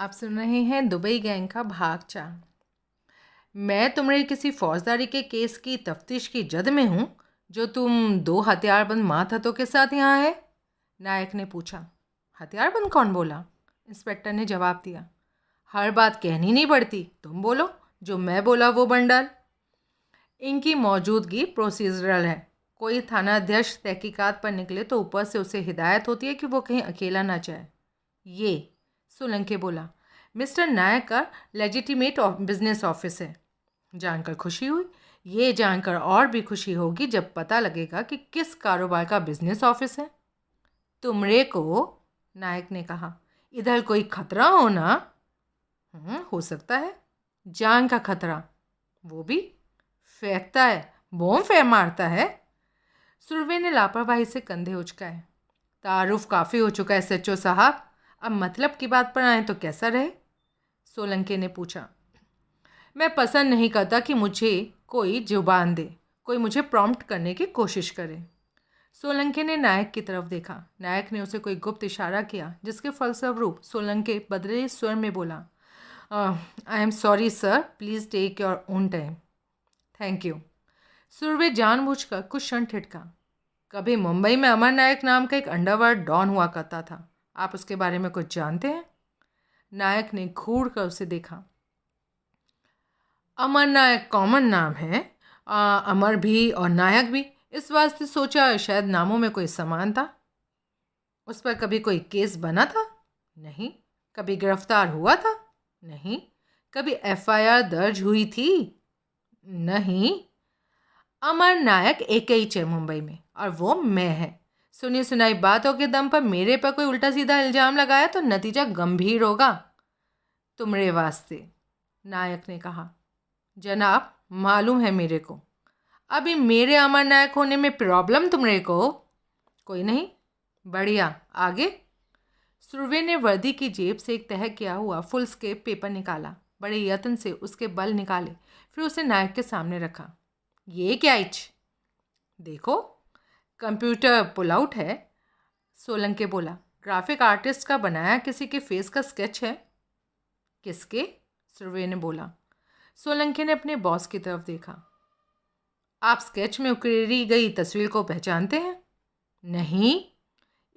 आप सुन रहे हैं दुबई गैंग का भाग 4। मैं तुम्हारे किसी फौजदारी के केस की तफ्तीश की जद में हूँ जो तुम 2 हथियारबंद मातहतों के साथ यहाँ है, नायक ने पूछा। हथियारबंद कौन? बोला। इंस्पेक्टर ने जवाब दिया। हर बात कहनी नहीं पड़ती, तुम बोलो, जो मैं बोला वो बंडल। इनकी मौजूदगी प्रोसीजरल है। कोई थाना अध्यक्ष तहकीकात पर निकले तो ऊपर से उसे हिदायत होती है कि वो कहीं अकेला ना जाए। ये सोलंके बोला, मिस्टर नायक का लेजिटिमेट बिजनेस ऑफिस है। जानकर खुशी हुई। ये जानकर और भी खुशी होगी जब पता लगेगा कि किस कारोबार का बिजनेस ऑफिस है। तुमरे को, नायक ने कहा, इधर कोई खतरा हो ना? हो सकता है। जान का खतरा? वो भी फेंकता है, बॉम्ब फेंक मारता है। सुरवे ने लापरवाही से कंधे उचकाए। तारुफ काफ़ी हो चुका है सच्चो साहब, अब मतलब की बात पर आए तो कैसा रहे? सोलंके ने पूछा। मैं पसंद नहीं करता कि मुझे कोई जुबान दे, कोई मुझे प्रॉम्प्ट करने की कोशिश करे। सोलंके ने नायक की तरफ देखा। नायक ने उसे कोई गुप्त इशारा किया जिसके फलस्वरूप सोलंके बदले स्वर में बोला, I am sorry sir, please take your own time. Thank you. Surve जानबूझकर कुछ क्षण ठिठका। कभी मुंबई में अमर नायक नाम का एक अंडरवर्ल्ड डॉन हुआ करता था, आप उसके बारे में कुछ जानते हैं? नायक ने घूर कर उसे देखा। अमर नायक कॉमन नाम है, अमर भी और नायक भी, इस वास्ते सोचा शायद नामों में कोई समानता। उस पर कभी कोई केस बना था? नहीं। कभी गिरफ्तार हुआ था? नहीं। कभी एफआईआर दर्ज हुई थी? नहीं। अमर नायक एक है मुंबई में, और वो मैं है। सुनी सुनाई बातों के दम पर मेरे पर कोई उल्टा सीधा इल्जाम लगाया तो नतीजा गंभीर होगा तुमरे वास्ते, नायक ने कहा। जनाब, मालूम है मेरे को। अभी मेरे अमर नायक होने में प्रॉब्लम तुमरे को? कोई नहीं। बढ़िया, आगे। सुरवे ने वर्दी की जेब से एक तह किया हुआ फुल स्केप पेपर निकाला, बड़े यत्न से उसके बल निकाले, फिर उसे नायक के सामने रखा। ये क्या इच? देखो, कंप्यूटर पुल आउट है, सोलंके बोला। ग्राफिक आर्टिस्ट का बनाया किसी के फेस का स्केच है। किसके? सुरवे ने बोला। सोलंके ने अपने बॉस की तरफ देखा। आप स्केच में उकेरी गई तस्वीर को पहचानते हैं? नहीं।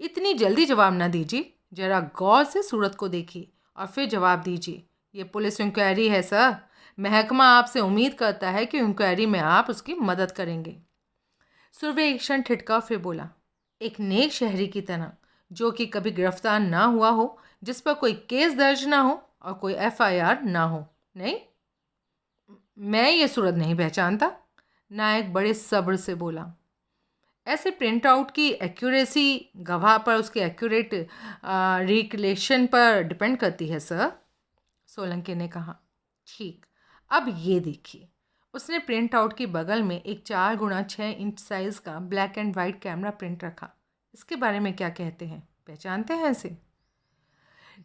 इतनी जल्दी जवाब ना दीजिए, जरा गौर से सूरत को देखिए और फिर जवाब दीजिए। ये पुलिस इंक्वायरी है सर, महकमा आपसे उम्मीद करता है कि इंक्वायरी में आप उसकी मदद करेंगे। सुरवे एक क्षण ठिठका फिर बोला, एक नेक शहरी की तरह, जो कि कभी गिरफ्तार ना हुआ हो, जिस पर कोई केस दर्ज ना हो और कोई एफआईआर ना हो। नहीं, मैं ये सूरत नहीं पहचानता, नायक बड़े सब्र से बोला। ऐसे प्रिंट आउट की एक्यूरेसी गवाह पर उसके एक्यूरेट रिकलेक्शन पर डिपेंड करती है सर, सोलंके ने कहा। ठीक, अब ये देखिए। उसने प्रिंट आउट के बगल में एक 4x6 इंच साइज़ का black and white camera print रखा। इसके बारे में क्या कहते हैं, पहचानते हैं इसे?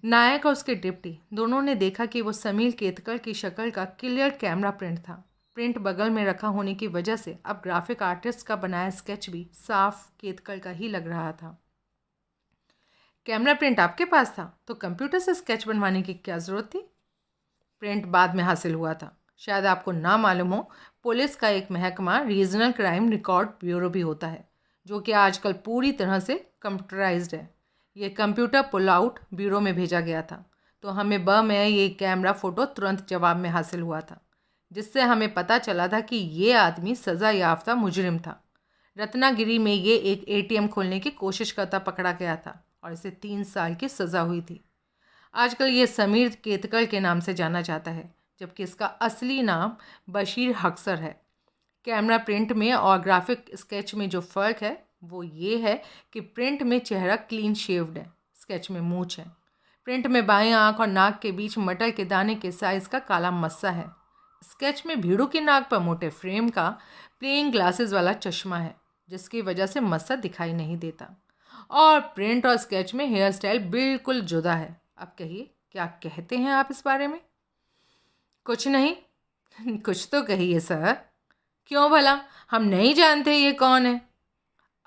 नायक और उसके डिप्टी दोनों ने देखा कि वो समीर केतकर की शक्ल का क्लियर कैमरा प्रिंट था। प्रिंट बगल में रखा होने की वजह से अब ग्राफिक आर्टिस्ट का बनाया स्केच भी साफ केतकर का ही लग रहा था। कैमरा प्रिंट आपके पास था तो कंप्यूटर से स्केच बनवाने की क्या ज़रूरत थी? प्रिंट बाद में हासिल हुआ था। शायद आपको ना मालूम हो, पुलिस का एक महकमा रीजनल क्राइम रिकॉर्ड ब्यूरो भी होता है, जो कि आजकल पूरी तरह से कंप्यूटराइज्ड है। ये कंप्यूटर पुल आउट ब्यूरो में भेजा गया था, तो हमें में ये कैमरा फ़ोटो तुरंत जवाब में हासिल हुआ था, जिससे हमें पता चला था कि ये आदमी सज़ा याफ्ता मुजरिम था। रत्नागिरी में ये एक एटीएम खोलने की कोशिश करता पकड़ा गया था और इसे 3 साल की सज़ा हुई थी। आजकल ये समीर केतकर के नाम से जाना जाता है, जबकि इसका असली नाम बशीर हक्सर है। कैमरा प्रिंट में और ग्राफिक स्केच में जो फ़र्क है वो ये है कि प्रिंट में चेहरा क्लीन शेव्ड है, स्केच में मूंछ है। प्रिंट में बाएं आँख और नाक के बीच मटर के दाने के साइज़ का काला मस्सा है। स्केच में भीड़ू की नाक पर मोटे फ्रेम का प्लेइंग ग्लासेस वाला चश्मा है, जिसकी वजह से मस्सा दिखाई नहीं देता। और प्रिंट और स्केच में हेयर स्टाइल बिल्कुल जुदा है। अब कहिए, क्या कहते हैं आप इस बारे में? कुछ नहीं। कुछ तो कहिए सर। क्यों भला, हम नहीं जानते ये कौन है?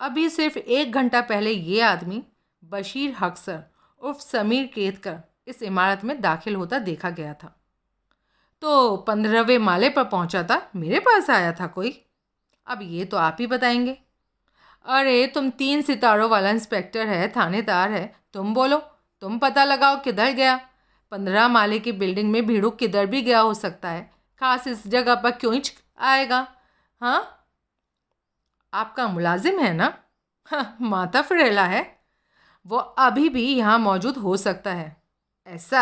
अभी सिर्फ 1 घंटा पहले ये आदमी बशीर हक्सर उर्फ समीर केतकर इस इमारत में दाखिल होता देखा गया था। तो 15वें माले पर पहुंचा था, मेरे पास आया था कोई? अब ये तो आप ही बताएंगे। अरे तुम 3 सितारों वाला इंस्पेक्टर है, थानेदार है, तुम बोलो, तुम पता लगाओ किधर गया। 15 माले की बिल्डिंग में भीड़ू किधर भी गया हो सकता है, खास इस जगह पर क्यों ही आएगा? हाँ, आपका मुलाजिम है ना? हाँ, माता फिरेला है, वो अभी भी यहाँ मौजूद हो सकता है। ऐसा?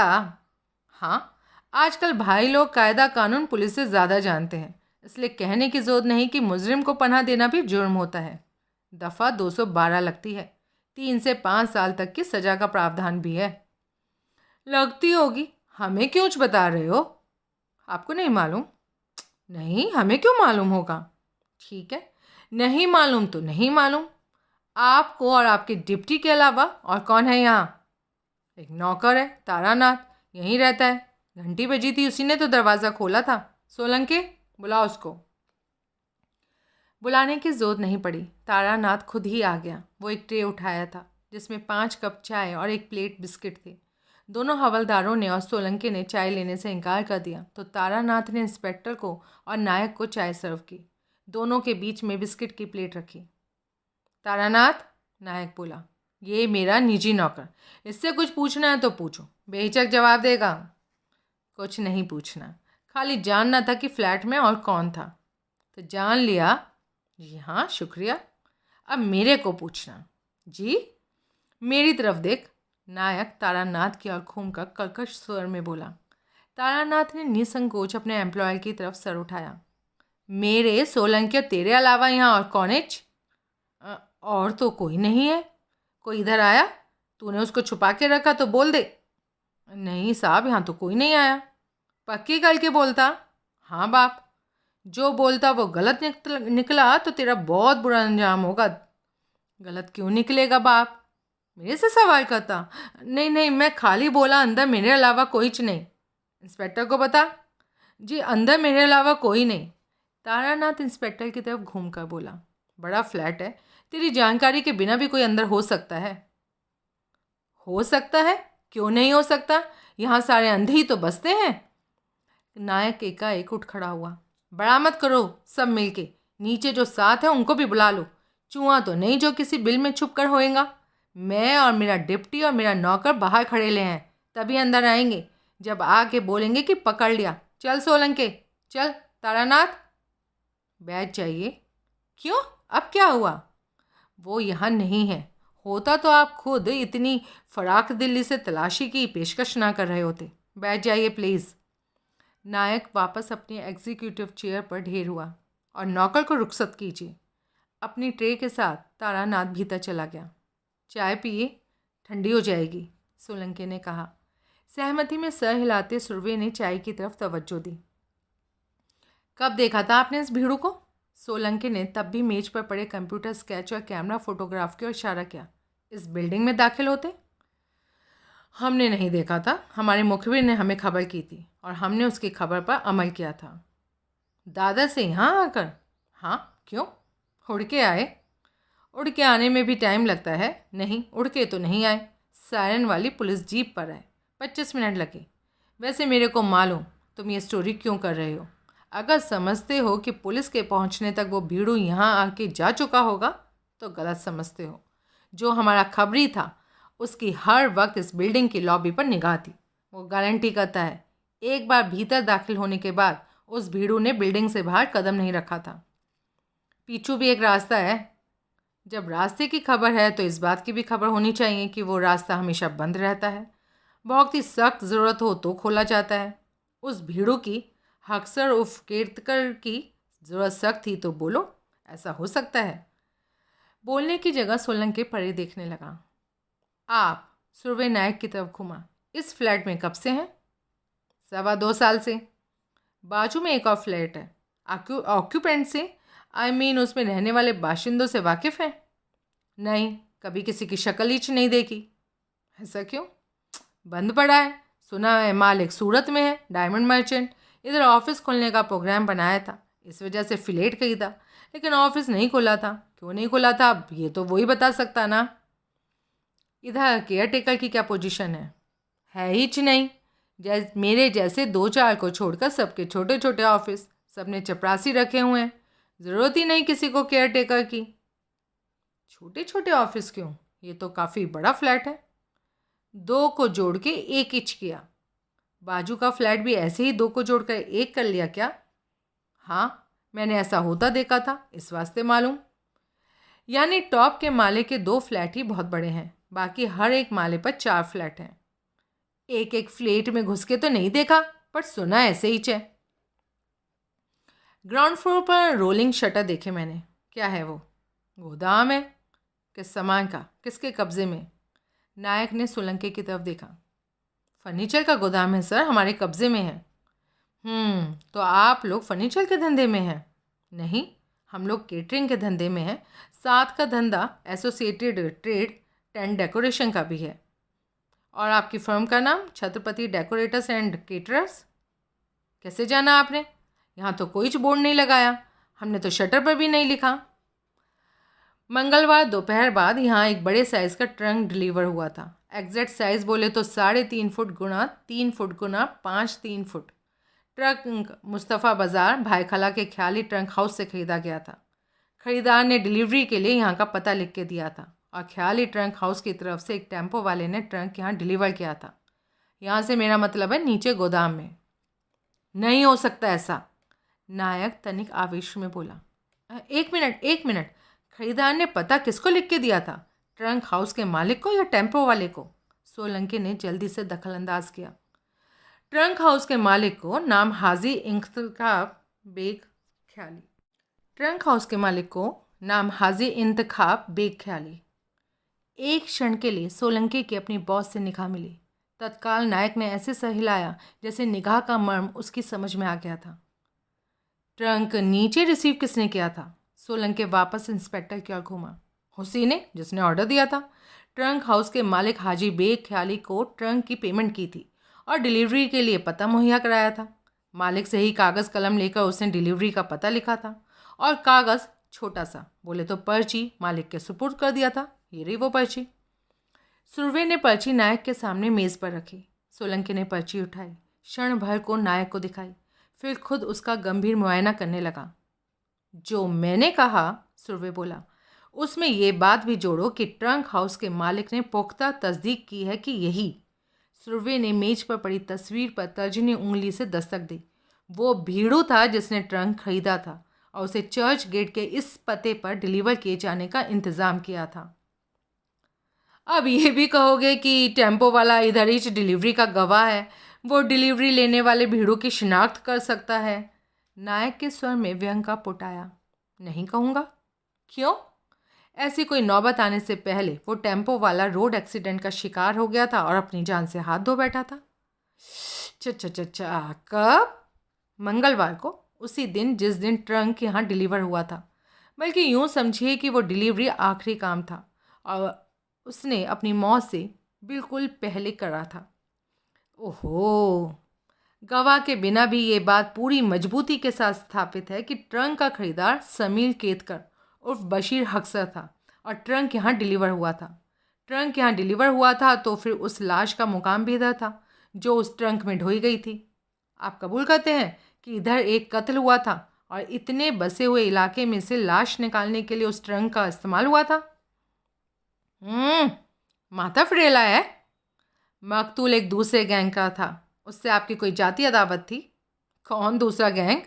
हाँ, आजकल भाई लोग कायदा कानून पुलिस से ज़्यादा जानते हैं, इसलिए कहने की ज़रूरत नहीं कि मुजरिम को पनाह देना भी जुर्म होता है। दफ़ा 212 लगती है, 3 से 5 साल तक की सज़ा का प्रावधान भी है। लगती होगी, हमें क्यों बता रहे हो? आपको नहीं मालूम? नहीं, हमें क्यों मालूम होगा? ठीक है, नहीं मालूम तो नहीं मालूम। आपको और आपके डिप्टी के अलावा और कौन है यहाँ? एक नौकर है, तारानाथ, यहीं रहता है। घंटी बजी थी, उसी ने तो दरवाज़ा खोला था। सोलंके, बुलाओ उसको। बुलाने की ज़रूरत नहीं पड़ी, तारानाथ खुद ही आ गया। वो एक ट्रे उठाया था जिसमें 5 कप चाय और एक प्लेट बिस्किट थे। दोनों हवलदारों ने और सोलंके ने चाय लेने से इनकार कर दिया, तो तारानाथ ने इंस्पेक्टर को और नायक को चाय सर्व की। दोनों के बीच में बिस्किट की प्लेट रखी। तारानाथ, नायक बोला, ये मेरा निजी नौकर, इससे कुछ पूछना है तो पूछो, बेहिचक जवाब देगा। कुछ नहीं पूछना, खाली जानना था कि फ्लैट में और कौन था। तो जान लिया। जी हाँ, शुक्रिया। अब मेरे को पूछना। जी? मेरी तरफ देख, नायक तारानाथ की ओर घूमकर कर्कश स्वर में बोला। तारानाथ ने निसंकोच अपने एम्प्लॉय की तरफ सर उठाया। मेरे सोलंके तेरे अलावा यहाँ और कौन है? और तो कोई नहीं है। कोई इधर आया? तूने उसको छुपा के रखा तो बोल दे। नहीं साहब, यहाँ तो कोई नहीं आया। पक्की करके बोलता। हाँ बाप, जो बोलता वो गलत निकला तो तेरा बहुत बुरा अंजाम होगा। गलत क्यों निकलेगा बाप? मेरे से सवाल करता। नहीं नहीं, मैं खाली बोला अंदर मेरे अलावा कोई नहीं। इंस्पेक्टर को बता। जी, अंदर मेरे अलावा कोई नहीं। तारानाथ इंस्पेक्टर की तरफ घूमकर बोला। बड़ा फ्लैट है, तेरी जानकारी के बिना भी कोई अंदर हो सकता है। हो सकता है? क्यों नहीं हो सकता? यहाँ सारे अंधे ही तो बसते हैं। नायक एकाएक उठ खड़ा हुआ। बड़ा मत करो सब मिलके, नीचे जो 7 है उनको भी बुला लो। चूहा तो नहीं जो किसी बिल में छुप कर होएगा। मैं और मेरा डिप्टी और मेरा नौकर बाहर खड़े ले हैं, तभी अंदर आएंगे। जब आके बोलेंगे कि पकड़ लिया। चल सोलंके, चल। तारानाथ, बैठ जाइए। क्यों, अब क्या हुआ? वो यहाँ नहीं है, होता तो आप खुद इतनी फराक दिल्ली से तलाशी की पेशकश ना कर रहे होते। बैठ जाइए प्लीज़। नायक वापस अपनी एग्जीक्यूटिव चेयर पर ढेर हुआ। और नौकर को रुखसत कीजिए। अपनी ट्रे के साथ तारानाथ भीतर चला गया। चाय पिए, ठंडी हो जाएगी, सोलंके ने कहा। सहमति में सर हिलाते सुरवे ने चाय की तरफ तवज्जो दी। कब देखा था आपने इस भीड़ू को? सोलंके ने तब भी मेज पर पड़े कंप्यूटर स्केच और कैमरा फोटोग्राफ की ओर इशारा किया। इस बिल्डिंग में दाखिल होते? हमने नहीं देखा था, हमारे मुखबिर ने हमें खबर की थी और हमने उसकी खबर पर अमल किया था। दादा से यहाँ आकर? हाँ, क्यों? उड़ के आए? उड़ के आने में भी टाइम लगता है। नहीं, उड़ के तो नहीं आए, सायरन वाली पुलिस जीप पर आए, 25 मिनट लगे। वैसे मेरे को मालूम तुम ये स्टोरी क्यों कर रहे हो। अगर समझते हो कि पुलिस के पहुंचने तक वो भीड़ू यहाँ आके जा चुका होगा तो गलत समझते हो। जो हमारा खबरी था उसकी हर वक्त इस बिल्डिंग की लॉबी पर निगाह थी। वो गारंटी करता है एक बार भीतर दाखिल होने के बाद उस भीड़ू ने बिल्डिंग से बाहर कदम नहीं रखा था। पीछू भी एक रास्ता है। जब रास्ते की खबर है तो इस बात की भी खबर होनी चाहिए कि वो रास्ता हमेशा बंद रहता है। बहुत ही सख्त ज़रूरत हो तो खोला जाता है। उस भीड़ू की हक्सर उफ केरतकर की ज़रूरत सख्त थी तो बोलो, ऐसा हो सकता है। बोलने की जगह सोलंके परे देखने लगा। आप? सुरवे नायक की तरफ घुमा। इस फ्लैट में कब से हैं? 2.25 साल से। बाजू में एक और फ्लैट है, ऑक्यूपेंट से, उसमें रहने वाले बाशिंदों से वाकिफ़ हैं? नहीं, कभी किसी की शक्ल ही नहीं देखी। ऐसा क्यों? बंद पड़ा है। सुना है मालिक सूरत में है, डायमंड मर्चेंट। इधर ऑफिस खोलने का प्रोग्राम बनाया था, इस वजह से फिलेट खरीदा, लेकिन ऑफिस नहीं खुला था। क्यों नहीं खुला था अब ये तो वही बता सकता ना। इधर केयर टेकर की क्या पोजीशन है? है ही नहीं। मेरे जैसे 2-4 को छोड़कर सबके छोटे छोटे ऑफिस, सबने चपरासी रखे हुए हैं। ज़रूरत ही नहीं किसी को केयर टेकर की। छोटे छोटे ऑफिस क्यों? ये तो काफ़ी बड़ा फ्लैट है। 2 को जोड़ के 1 इंच किया। बाजू का फ्लैट भी ऐसे ही 2 को जोड़कर 1 कर लिया क्या? हाँ, मैंने ऐसा होता देखा था, इस वास्ते मालूम। यानी टॉप के माले के 2 फ्लैट ही बहुत बड़े हैं, बाकी हर एक माले पर 4 फ्लैट हैं। एक एक फ्लैट में घुस के तो नहीं देखा, पर सुना ऐसे ही है। ग्राउंड फ्लोर पर रोलिंग शटर देखे मैंने। क्या है वो? गोदाम है। किस सामान का? किसके कब्जे में? नायक ने सोलंकी की तरफ देखा। फर्नीचर का गोदाम है सर, हमारे कब्जे में है। तो आप लोग फर्नीचर के धंधे में हैं? नहीं, हम लोग केटरिंग के धंधे में हैं। साथ का धंधा एसोसिएटेड ट्रेड टेंट डेकोरेशन का भी है। और आपकी फर्म का नाम छत्रपति डेकोरेटर्स एंड केटरर्स? कैसे जाना आपने? यहाँ तो कोई बोर्ड नहीं लगाया, हमने तो शटर पर भी नहीं लिखा। मंगलवार दोपहर बाद यहाँ एक बड़े साइज़ का ट्रंक डिलीवर हुआ था। एग्जैक्ट साइज़ बोले तो 3.5 फुट गुणा 3 फुट गुणा 5-3 फुट। ट्रंक मुस्तफ़ा बाज़ार भाई खला के ख्याली ट्रंक हाउस से ख़रीदा गया था। ख़रीदार ने डिलीवरी के लिए यहाँ का पता लिख के दिया था और ख्याली ट्रंक हाउस की तरफ से एक टेम्पो वाले ने ट्रंक यहाँ डिलीवर किया था। यहाँ से मेरा मतलब है नीचे गोदाम में। नहीं हो सकता ऐसा, नायक तनिक आवेश में बोला। एक मिनट, खरीदार ने पता किसको लिख के दिया था? ट्रंक हाउस के मालिक को या टेम्पो वाले को? सोलंकी ने जल्दी से दखलंदाज किया। ट्रंक हाउस के मालिक को, नाम हाजी इंतखाब बेग ख्याली। ट्रंक हाउस के मालिक को नाम हाजी इंतखाब बेग ख्याली। एक क्षण के लिए सोलंकी की अपनी बॉस से निगाह मिली। तत्काल नायक ने ऐसे सर हिलाया जैसे निगाह का मर्म उसकी समझ में आ गया था। ट्रंक नीचे रिसीव किसने किया था? सोलंकी वापस इंस्पेक्टर की ओर घूमा। हुसैन ने, जिसने ऑर्डर दिया था। ट्रंक हाउस के मालिक हाजी बेग ख्याली को ट्रंक की पेमेंट की थी और डिलीवरी के लिए पता मुहैया कराया था। मालिक से ही कागज़ कलम लेकर उसने डिलीवरी का पता लिखा था और कागज़ छोटा सा, बोले तो पर्ची, मालिक के सुपुर्द कर दिया था। ये रही वो पर्ची। सुरवे ने पर्ची नायक के सामने मेज़ पर रखी। सोलंकी ने पर्ची उठाई, क्षण भर को नायक को दिखाई, फिर खुद उसका गंभीर मुआयना करने लगा। जो मैंने कहा, सुरवे बोला, उसमें ये बात भी जोड़ो कि ट्रंक हाउस के मालिक ने पुख्ता तस्दीक की है कि यही। सुरवे ने मेज पर पड़ी तस्वीर पर तर्जनी उंगली से दस्तक दी। वो भीड़ू था जिसने ट्रंक खरीदा था और उसे चर्च गेट के इस पते पर डिलीवर किए जाने का इंतज़ाम किया था। अब ये भी कहोगे कि टेम्पो वाला इधर ही डिलीवरी का गवाह है, वो डिलीवरी लेने वाले भीड़ों की शिनाख्त कर सकता है। नायक के स्वर में व्यंग का पुट आया। नहीं कहूँगा। क्यों? ऐसी कोई नौबत आने से पहले वो टेम्पो वाला रोड एक्सीडेंट का शिकार हो गया था और अपनी जान से हाथ धो बैठा था। कब? मंगलवार को, उसी दिन जिस दिन ट्रंक यहाँ डिलीवर हुआ था। बल्कि यूँ समझिए कि वो डिलीवरी आखिरी काम था और उसने अपनी मौत से बिल्कुल पहले करा था। ओहो, गवाह के बिना भी ये बात पूरी मजबूती के साथ स्थापित है कि ट्रंक का खरीदार समीर केतकर उर्फ बशीर हक्सर था और ट्रंक यहाँ डिलीवर हुआ था। ट्रंक यहाँ डिलीवर हुआ था तो फिर उस लाश का मुकाम भी इधर था जो उस ट्रंक में ढोई गई थी। आप कबूल करते हैं कि इधर एक कत्ल हुआ था और इतने बसे हुए इलाके में से लाश निकालने के लिए उस ट्रंक का इस्तेमाल हुआ था? माथा फिरेला है। मकतूल एक दूसरे गैंग का था, उससे आपकी कोई जाती अदावत थी? कौन दूसरा गैंग?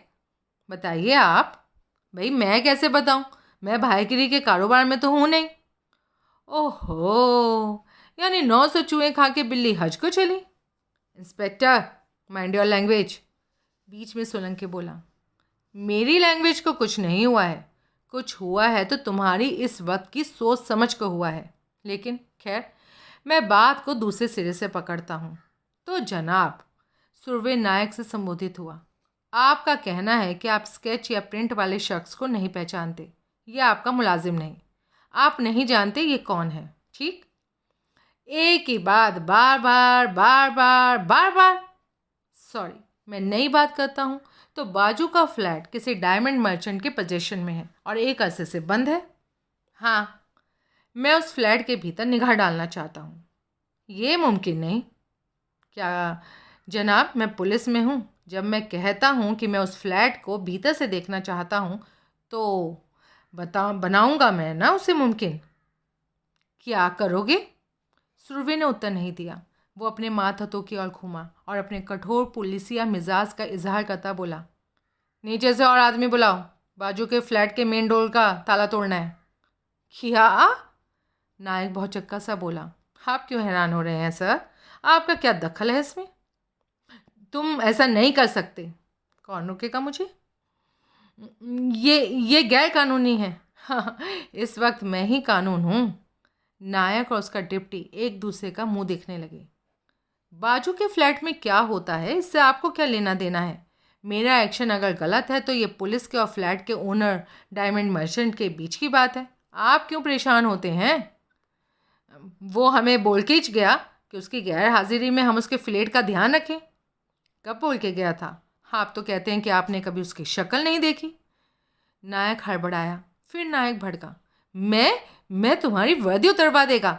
बताइए आप। भाई मैं कैसे बताऊं, मैं भाईगिरी के कारोबार में तो हूँ नहीं। ओहो, यानी 900 चूहे खा के बिल्ली हज को चली? इंस्पेक्टर, माइंड योर लैंग्वेज, बीच में सोलंकी बोला। मेरी लैंग्वेज को कुछ नहीं हुआ है। कुछ हुआ है तो तुम्हारी इस वक्त की सोच समझ को हुआ है। लेकिन खैर, मैं बात को दूसरे सिरे से पकड़ता हूँ। तो जनाब, सुरवे नायक से संबोधित हुआ, आपका कहना है कि आप स्केच या प्रिंट वाले शख्स को नहीं पहचानते। ये आपका मुलाजिम नहीं, आप नहीं जानते ये कौन है, ठीक? एक ही बात बार बार बार बार बार बार। सॉरी, मैं नई बात करता हूँ। तो बाजू का फ्लैट किसी डायमंड मर्चेंट के पोजीशन में है और एक अरसे से बंद है। हाँ, मैं उस फ्लैट के भीतर निगाह डालना चाहता हूँ। ये मुमकिन नहीं। क्या जनाब, मैं पुलिस में हूँ। जब मैं कहता हूँ कि मैं उस फ्लैट को भीतर से देखना चाहता हूँ तो बनाऊंगा मैं ना उसे मुमकिन। क्या करोगे? सुरभि ने उत्तर नहीं दिया। वो अपने माथतों की ओर घूमा और अपने कठोर पुलिसिया मिजाज का इजहार करता बोला, नीचे से और आदमी बुलाओ, बाजू के फ्लैट के मेन डोर का ताला तोड़ना है। क्या? नायक बहुत चक्का सा बोला, आप क्यों हैरान हो रहे हैं सर? आपका क्या दखल है इसमें? तुम ऐसा नहीं कर सकते। कौन रोकेगा मुझे? ये गैर कानूनी है। हाँ, इस वक्त मैं ही कानून हूँ। नायक और उसका डिप्टी एक दूसरे का मुंह देखने लगे। बाजू के फ्लैट में क्या होता है इससे आपको क्या लेना देना है? मेरा एक्शन अगर गलत है तो ये पुलिस के और फ्लैट के ओनर डायमंड मर्चेंट के बीच की बात है। आप क्यों परेशान होते हैं? वो हमें बोल के ही गया कि उसकी गैर हाजिरी में हम उसके फ्लैट का ध्यान रखें। कब बोल के गया था? आप तो कहते हैं कि आपने कभी उसकी शक्ल नहीं देखी। नायक हड़बड़ाया, फिर नायक भड़का, मैं तुम्हारी वर्दी उतरवा देगा।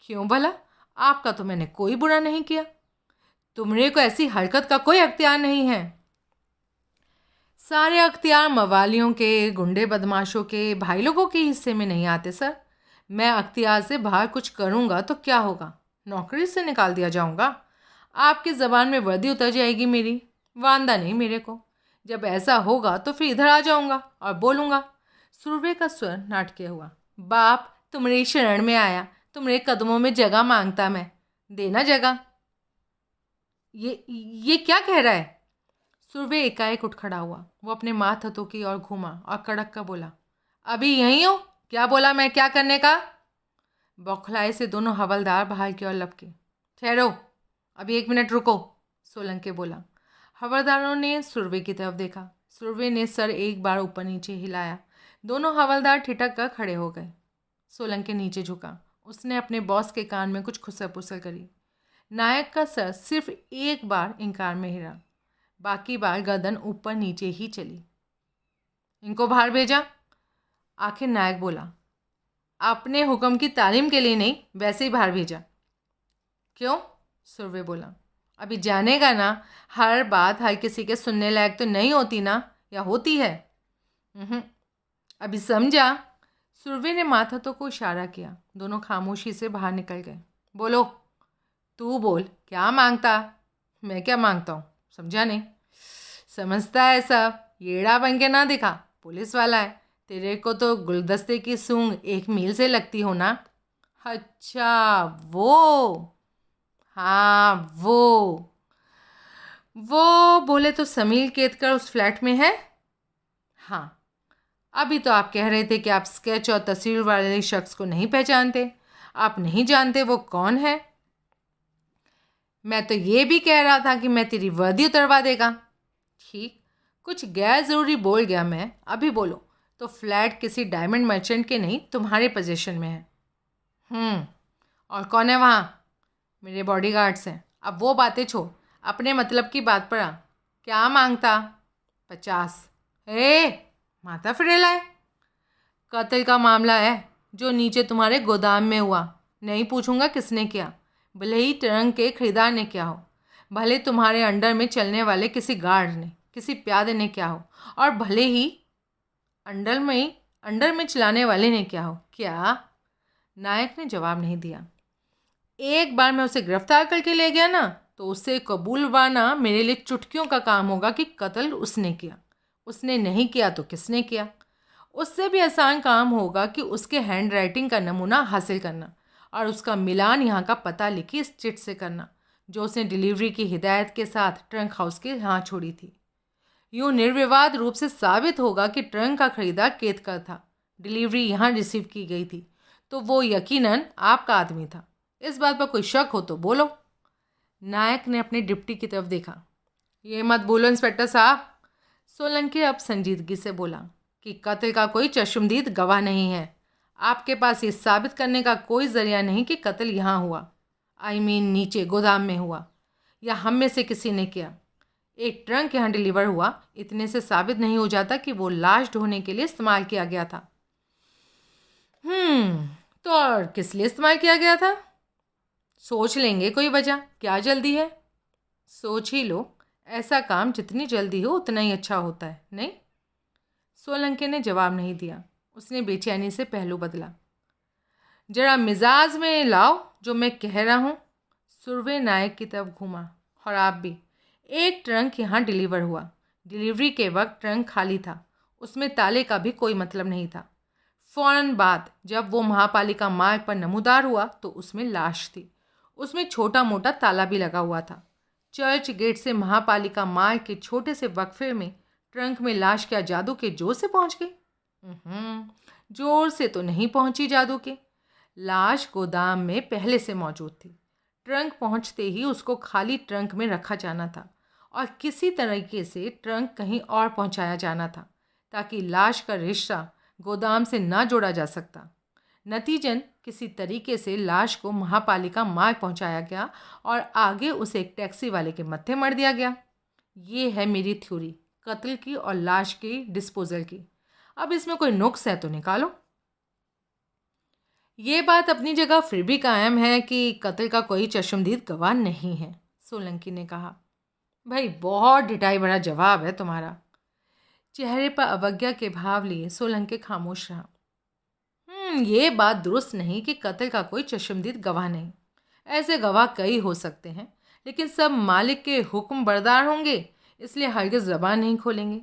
क्यों भला? आपका तो मैंने कोई बुरा नहीं किया। तुमरे को ऐसी हरकत का कोई अख्तियार नहीं है। सारे अख्तियार मवालियों के, गुंडे बदमाशों के, भाई लोगों के हिस्से में नहीं आते सर। मैं अख्तियार से बाहर कुछ करूँगा तो क्या होगा? नौकरी से निकाल दिया जाऊँगा। आपकी ज़बान में वर्दी उतर जाएगी मेरी। वांदा नहीं मेरे को। जब ऐसा होगा तो फिर इधर आ जाऊँगा और बोलूँगा। सुरभि का स्वर नाटकीय हुआ, बाप तुम्हारी शरण में आया, तुम्हारे कदमों में जगह मांगता मैं, देना जगह। ये क्या कह रहा है? सुरभि एकाएक उठ खड़ा हुआ। वो अपने माथतों की ओर घूमा और कड़क का बोला, अभी यहीं हो? क्या बोला मैं क्या करने का? बौखलाए से दोनों हवलदार बाहर की ओर लपके। ठहरो, अभी 1 मिनट रुको, सोलंकी बोला। हवलदारों ने सुरभि की तरफ देखा। सुरभि ने सर एक बार ऊपर नीचे हिलाया। दोनों हवलदार ठिठक कर खड़े हो गए। सोलंकी नीचे झुका। उसने अपने बॉस के कान में कुछ खुसर पुसर करी। नायक का सर सिर्फ एक बार इंकार में हिला, बाकी बार गर्दन ऊपर नीचे ही चली। इनको बाहर भेजा? आखिर नायक बोला, आपने हुक्म की तालीम के लिए नहीं, वैसे ही बाहर भेजा। क्यों? सुरभि बोला, अभी जानेगा ना। हर बात हर किसी के सुनने लायक तो नहीं होती ना, या होती है? अभी समझा? सुरभि ने माथतों को इशारा किया। दोनों खामोशी से बाहर निकल गए। बोलो, तू बोल, क्या मांगता? मैं क्या मांगता हूँ? समझा नहीं? समझता है सब, येड़ा बन के ना दिखा, पुलिस वाला है। तेरे को तो गुलदस्ते की सूंघ 1 मील से लगती हो ना। अच्छा, वो? हाँ, वो बोले तो समील केतकर उस फ्लैट में है। हाँ, अभी तो आप कह रहे थे कि आप स्केच और तस्वीर वाले शख्स को नहीं पहचानते। आप नहीं जानते वो कौन है। मैं तो ये भी कह रहा था कि मैं तेरी वर्दी उतरवा देगा। ठीक, कुछ गैर ज़रूरी बोल गया मैं। अभी बोलो तो फ्लैट किसी डायमंड मर्चेंट के नहीं, तुम्हारे पोजीशन में है। और कौन है वहाँ? मेरे बॉडीगार्ड्स हैं। अब वो बातें छोड़, अपने मतलब की बात पर आ। क्या मांगता? 50। माथा फिरेला है? कत्ल का मामला है जो नीचे तुम्हारे गोदाम में हुआ। नहीं पूछूंगा किसने किया, भले ही ट्रंक के खरीदार ने क्या हो, भले तुम्हारे अंडर में चलने वाले किसी गार्ड ने, किसी प्यादे ने क्या हो, और भले ही अंडर में चलाने वाले ने क्या हो। क्या? नायक ने जवाब नहीं दिया। एक बार मैं उसे गिरफ्तार करके ले गया ना तो उसे कबूलवाना मेरे लिए चुटकियों का काम होगा कि कत्ल उसने किया। उसने नहीं किया तो किसने किया? उससे भी आसान काम होगा कि उसके हैंड राइटिंग का नमूना हासिल करना और उसका मिलान यहाँ का पता लिखी इस चिट से करना जो उसने डिलीवरी की हिदायत के साथ ट्रंक हाउस के यहाँ छोड़ी थी। यूँ निर्विवाद रूप से साबित होगा कि ट्रंक का खरीदार केतकर था, डिलीवरी यहाँ रिसीव की गई थी, तो वो यकीनन आपका आदमी था। इस बात पर कोई शक हो तो बोलो। नायक ने अपने डिप्टी की तरफ देखा। ये मत बोलो इंस्पेक्टर साहब। सोलंकी अब संजीदगी से बोला कि कत्ल का कोई चश्मदीद गवाह नहीं है। आपके पास ये साबित करने का कोई जरिया नहीं कि कत्ल यहाँ हुआ, नीचे गोदाम में हुआ, या हम में से किसी ने किया। एक ट्रंक यहाँ डिलीवर हुआ, इतने से साबित नहीं हो जाता कि वो लाश ढोने के लिए इस्तेमाल किया गया था। तो और किस लिए इस्तेमाल किया गया था? सोच लेंगे कोई वजह, क्या जल्दी है? सोच ही लो, ऐसा काम जितनी जल्दी हो उतना ही अच्छा होता है, नहीं? सोलंकी ने जवाब नहीं दिया। उसने बेचैनी से पहलू बदला। जरा मिजाज में लाओ जो मैं कह रहा हूँ। सुरवे नायक की तरफ घूमा। और आप भी। एक ट्रंक यहाँ डिलीवर हुआ। डिलीवरी के वक्त ट्रंक खाली था। उसमें ताले का भी कोई मतलब नहीं था। फौरन बाद जब वो महापालिका मार्ग पर नमूदार हुआ तो उसमें लाश थी। उसमें छोटा मोटा ताला भी लगा हुआ था। चर्च गेट से महापालिका मार्ग के छोटे से वक्फे में ट्रंक में लाश क्या जादू के जोर से पहुंच गई? जोर से तो नहीं पहुंची जादू के। लाश गोदाम में पहले से मौजूद थी। ट्रंक पहुंचते ही उसको खाली ट्रंक में रखा जाना था और किसी तरीके से ट्रंक कहीं और पहुंचाया जाना था ताकि लाश का रिश्ता गोदाम से ना जोड़ा जा सकता। नतीजन किसी तरीके से लाश को महापालिका मार्ग पहुंचाया गया और आगे उसे एक टैक्सी वाले के मत्थे मर दिया गया। ये है मेरी थ्योरी कत्ल की और लाश की डिस्पोजल की। अब इसमें कोई नुक्स है तो निकालो। ये बात अपनी जगह फिर भी कायम है कि कत्ल का कोई चश्मदीद गवाह नहीं है, सोलंकी ने कहा। भाई बहुत ढिठाई भरा जवाब है तुम्हारा। चेहरे पर अवज्ञा के भाव लिए सोलंकी खामोश रहा। ये बात दुरुस्त नहीं कि कत्ल का कोई चश्मदीद गवाह नहीं। ऐसे गवाह कई हो सकते हैं, लेकिन सब मालिक के हुक्म बरदार होंगे, इसलिए हरगिज़ ज़बान नहीं खोलेंगे।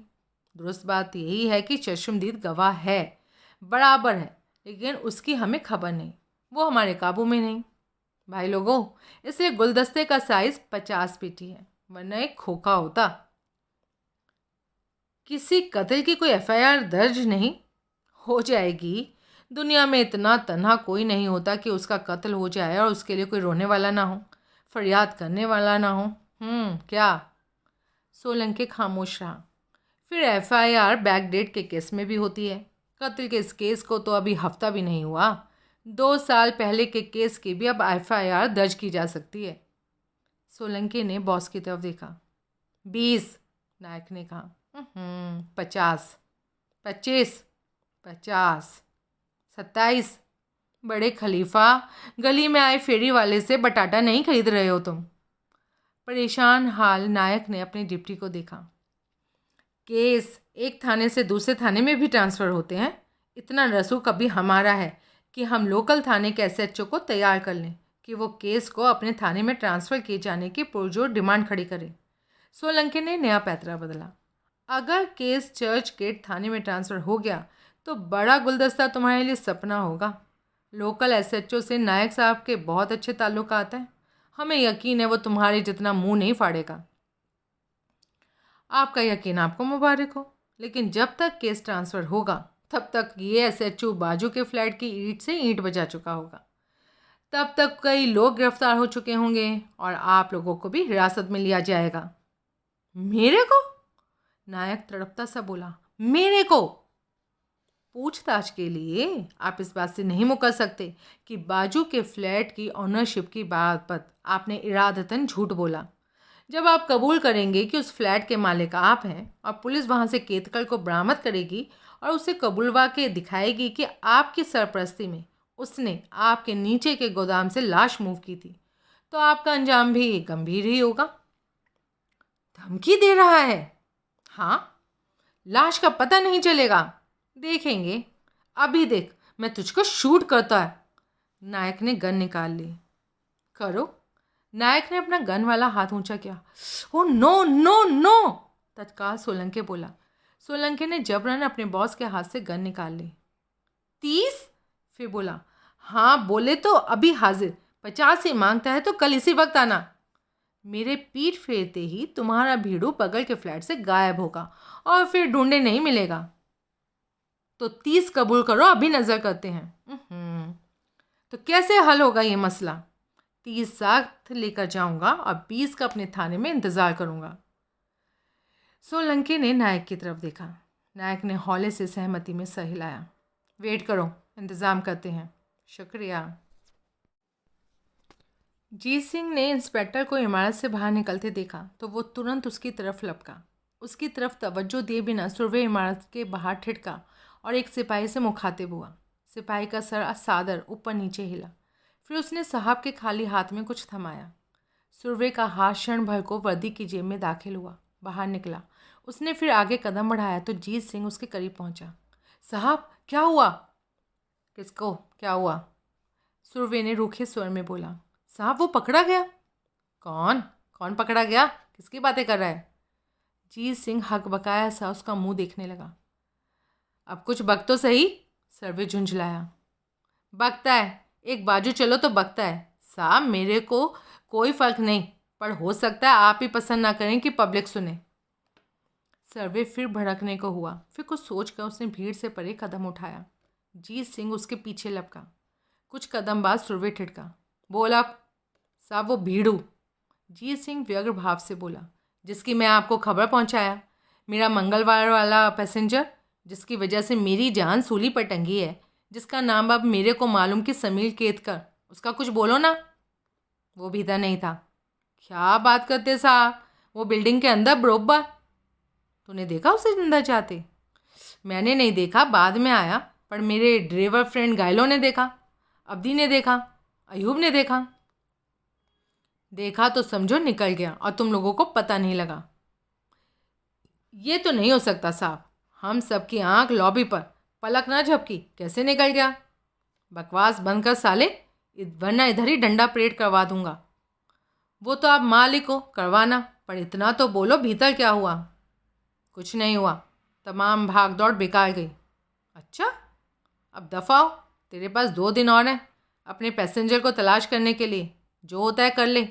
दुरुस्त बात यही है कि चश्मदीद गवाह है, बराबर है, लेकिन उसकी हमें खबर नहीं, वो हमारे काबू में नहीं। भाई लोगों, इसलिए गुलदस्ते का साइज़ 50 पेटी है, वरना एक खोखा होता। किसी कत्ल की कोई एफआईआर दर्ज नहीं हो जाएगी। दुनिया में इतना तन्हा कोई नहीं होता कि उसका कत्ल हो जाए और उसके लिए कोई रोने वाला ना हो, फरियाद करने वाला ना हो। क्या? सोलंकी खामोश रहा। फिर एफआईआर बैकडेट के केस में भी होती है। कत्ल के इस केस को तो अभी हफ्ता भी नहीं हुआ। 2 साल पहले के केस की भी अब एफआईआर दर्ज की जा सकती है। सोलंकी ने बॉस की तरफ देखा। 20, नायक ने कहा। 50, 25, 50, 27। बड़े खलीफा, गली में आए फेरी वाले से बटाटा नहीं खरीद रहे हो तुम? परेशान हाल नायक ने अपने डिप्टी को देखा। केस एक थाने से दूसरे थाने में भी ट्रांसफ़र होते हैं। इतना रसूख अभी हमारा है कि हम लोकल थाने के एसएचओ को तैयार कर लें कि वो केस को अपने थाने में ट्रांसफ़र किए जाने की पुरजोर डिमांड खड़ी करे। सोलंकी ने नया पैतरा बदला। अगर केस चर्च गेट थाने में ट्रांसफ़र हो गया तो बड़ा गुलदस्ता तुम्हारे लिए सपना होगा। लोकल एसएचओ से नायक साहब के बहुत अच्छे ताल्लुकात हैं। हमें यकीन है वो तुम्हारे जितना मुंह नहीं फाड़ेगा। आपका यकीन आपको मुबारक हो, लेकिन जब तक केस ट्रांसफ़र होगा तब तक ये एसएचओ बाजू के फ्लैट की ईंट से ईंट बजा चुका होगा। तब तक कई लोग गिरफ्तार हो चुके होंगे और आप लोगों को भी हिरासत में लिया जाएगा। मेरे को? नायक तड़पता सा बोला। मेरे को? पूछताछ के लिए आप इस बात से नहीं मुकर सकते कि बाजू के फ्लैट की ऑनरशिप की बात पर आपने इरादतन झूठ बोला। जब आप कबूल करेंगे कि उस फ्लैट के मालिक आप हैं और पुलिस वहां से केतकर को बरामद करेगी और उसे कबूलवा के दिखाएगी कि आपकी सरपरस्ती में उसने आपके नीचे के गोदाम से लाश मूव की थी, तो आपका अंजाम भी गंभीर ही होगा। धमकी दे रहा है? हाँ, लाश का पता नहीं चलेगा। देखेंगे, अभी देख मैं तुझको शूट करता है। नायक ने गन निकाल ली। करो। नायक ने अपना गन वाला हाथ ऊंचा किया। ओ नो नो नो, तत्काल सोलंकी बोला। सोलंकी ने जबरन अपने बॉस के हाथ से गन निकाल ली। 30? फिर बोला। हाँ बोले तो अभी हाजिर, 50 ही मांगता है तो कल इसी वक्त आना। मेरे पीठ फेरते ही तुम्हारा भीड़ू बगल के फ्लैट से गायब होगा और फिर ढूंढे नहीं मिलेगा। तो 30 कबूल करो, अभी नज़र करते हैं। तो कैसे हल होगा ये मसला? 30 साथ लेकर जाऊंगा और 20 का अपने थाने में इंतज़ार करूंगा। सोलंकी ने नायक की तरफ देखा। नायक ने हौले से सहमति में सर हिलाया। वेट करो, इंतज़ाम करते हैं। शुक्रिया। जीत सिंह ने इंस्पेक्टर को इमारत से बाहर निकलते देखा तो वो तुरंत उसकी तरफ लपका। उसकी तरफ तवज्जो दिए बिना सुरवे इमारत के बाहर ठिठका और एक सिपाही से मुखातिब हुआ। सिपाही का सर सादर ऊपर नीचे हिला। फिर उसने साहब के खाली हाथ में कुछ थमाया। सुरवे का हाथ क्षण भर को वर्दी की जेब में दाखिल हुआ, बाहर निकला। उसने फिर आगे कदम बढ़ाया तो जीत सिंह उसके करीब पहुंचा। साहब क्या हुआ? किसको क्या हुआ? सुरवे ने रूखे स्वर में बोला। साहब वो पकड़ा गया। कौन कौन पकड़ा गया? किसकी बातें कर रहा है? जीत सिंह हकबकाया सा उसका मुंह देखने लगा। अब कुछ बक तो सही। सर्वे झुंझलाया। बकता है, एक बाजू चलो तो बकता है। साहब मेरे को कोई फर्क नहीं, पर हो सकता है आप ही पसंद ना करें कि पब्लिक सुने। सर्वे फिर भड़कने को हुआ। फिर कुछ सोचकर उसने भीड़ से परे कदम उठाया। जीत सिंह उसके पीछे लपका। कुछ कदम बाद सुरवे ठिठका। बोल अब। साहब वो भीड़ू। जीत सिंह व्यग्र भाव से बोला। जिसकी मैं आपको खबर पहुंचाया, मेरा मंगलवार वाला पैसेंजर, जिसकी वजह से मेरी जान सूली पर टंगी है, जिसका नाम अब मेरे को मालूम कि समीर केतकर, उसका कुछ बोलो ना। वो भीतर नहीं था। क्या बात करते साहब, वो बिल्डिंग के अंदर बरोबर। तूने देखा उसे अंदर जाते? मैंने नहीं देखा, बाद में आया, पर मेरे ड्राइवर फ्रेंड गायलो ने देखा, अब्दी ने देखा, अयूब ने देखा। देखा तो समझो निकल गया और तुम लोगों को पता नहीं लगा। ये तो नहीं हो सकता साहब, हम सबकी आंख लॉबी पर, पलक ना झपकी, कैसे निकल गया? बकवास बंद कर साले, वरना इधर ही डंडा परेड करवा दूंगा। वो तो आप मालिक हो, करवाना, पर इतना तो बोलो भीतर क्या हुआ? कुछ नहीं हुआ, तमाम भाग दौड़ बेकार गई। अच्छा, अब दफ़ा हो, तेरे पास 2 दिन और हैं अपने पैसेंजर को तलाश करने के लिए। जो होता है कर ले,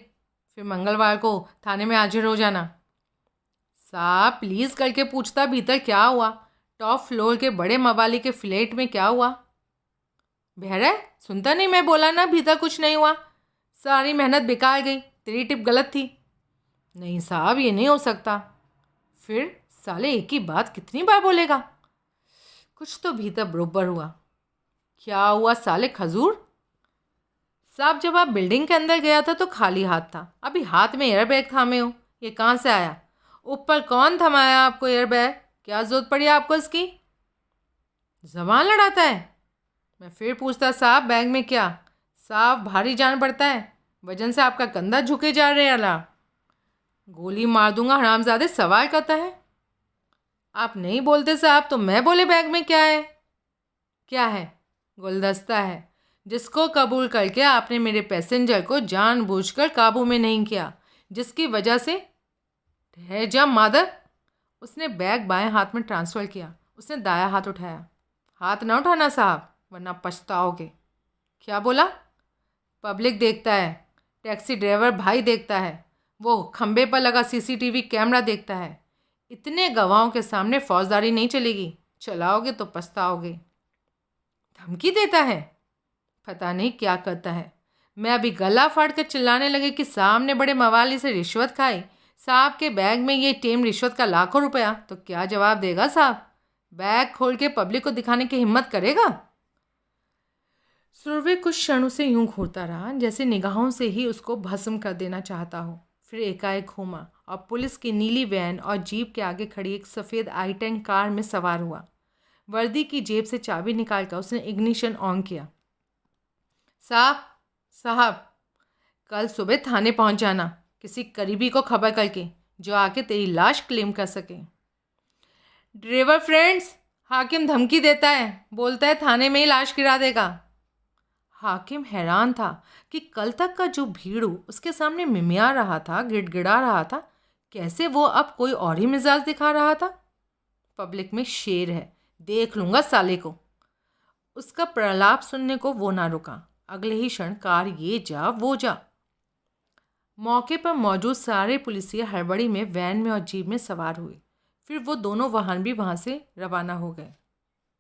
फिर मंगलवार को थाने में हाजिर हो जाना। साहब प्लीज़ करके पूछता भीतर क्या हुआ, टॉप फ्लोर के बड़े मवाली के फ्लैट में क्या हुआ? बहरा सुनता नहीं, मैं बोला ना भीतर कुछ नहीं हुआ, सारी मेहनत बेकार गई, तेरी टिप गलत थी। नहीं साहब ये नहीं हो सकता। फिर साले एक ही बात कितनी बार बोलेगा? कुछ तो भीतर बरोबर हुआ। क्या हुआ साले खजूर? साहब जब आप बिल्डिंग के अंदर गया था तो खाली हाथ था, अभी हाथ में एयरबैग थामे हो, ये कहाँ से आया? ऊपर कौन थमाया आपको एयरबैग? क्या जरूरत पड़ी आपको इसकी? जबान लड़ाता है। मैं फिर पूछता साहब बैग में क्या? साहब भारी जान पड़ता है, वजन से आपका कंधा झुके जा रहे अला। गोली मार दूंगा हरामजादे, सवाल करता है। आप नहीं बोलते साहब तो मैं बोले बैग में क्या है? क्या है? गुलदस्ता है, जिसको कबूल करके आपने मेरे पैसेंजर को जानबूझकर काबू में नहीं किया, जिसकी वजह से। ठहर जा मादर। उसने बैग बाएं हाथ में ट्रांसफ़र किया। उसने दाया हाथ उठाया। हाथ ना उठाना साहब, वरना पछताओगे। क्या बोला? पब्लिक देखता है, टैक्सी ड्राइवर भाई देखता है, वो खंबे पर लगा सीसीटीवी कैमरा देखता है। इतने गवाहों के सामने फौजदारी नहीं चलेगी, चलाओगे तो पछताओगे। धमकी देता है? पता नहीं क्या करता है। मैं अभी गला फाड़ कर चिल्लाने लगे कि साहब ने बड़े मवाली से रिश्वत खाई, साहब के बैग में ये टेम रिश्वत का लाखों रुपया, तो क्या जवाब देगा साहब? बैग खोल के पब्लिक को दिखाने की हिम्मत करेगा? सुरवे कुछ क्षणों से यूं घूरता रहा जैसे निगाहों से ही उसको भस्म कर देना चाहता हो। फिर एकाएक घूमा और पुलिस की नीली वैन और जीप के आगे खड़ी एक सफ़ेद आई-10 कार में सवार हुआ। वर्दी की जेब से चाबी निकालकर उसने इग्निशन ऑन किया। साहब साहब कल सुबह थाने पहुंच जाना, किसी करीबी को खबर करके, जो आके तेरी लाश क्लेम कर सके। ड्राइवर फ्रेंड्स, हाकिम धमकी देता है, बोलता है थाने में ही लाश गिरा देगा। हाकिम हैरान था कि कल तक का जो भीड़ू उसके सामने मिमिया रहा था, गिड़गिड़ा रहा था, कैसे वो अब कोई और ही मिजाज दिखा रहा था। पब्लिक में शेर है, देख लूँगा साले को। उसका प्रलाप सुनने को वो ना रुका। अगले ही क्षण कार ये जा वो जा। मौके पर मौजूद सारे पुलिसिया हड़बड़ी में वैन में और जीप में सवार हुए। फिर वो दोनों वाहन भी वहाँ से रवाना हो गए।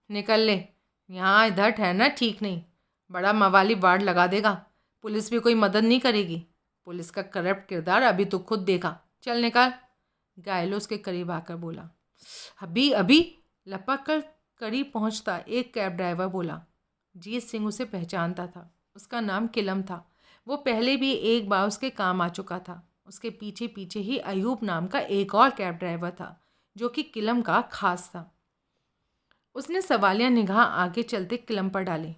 निकल ले, यहाँ इधर ठहरना ठीक नहीं, बड़ा मवाली वार्ड लगा देगा, पुलिस भी कोई मदद नहीं करेगी। पुलिस का करप्ट किरदार अभी तो खुद देखा, चल निकल। गायलो उसके करीब आकर बोला। अभी अभी लपक कर करीब पहुँचता एक कैब ड्राइवर बोला। जीत सिंह उसे पहचानता था, उसका नाम किलम था। वो पहले भी एक बार उसके काम आ चुका था। उसके पीछे पीछे ही अयूब नाम का एक और कैब ड्राइवर था, जो कि किलम का खास था। उसने सवालिया निगाह आगे चलते किलम पर डाली।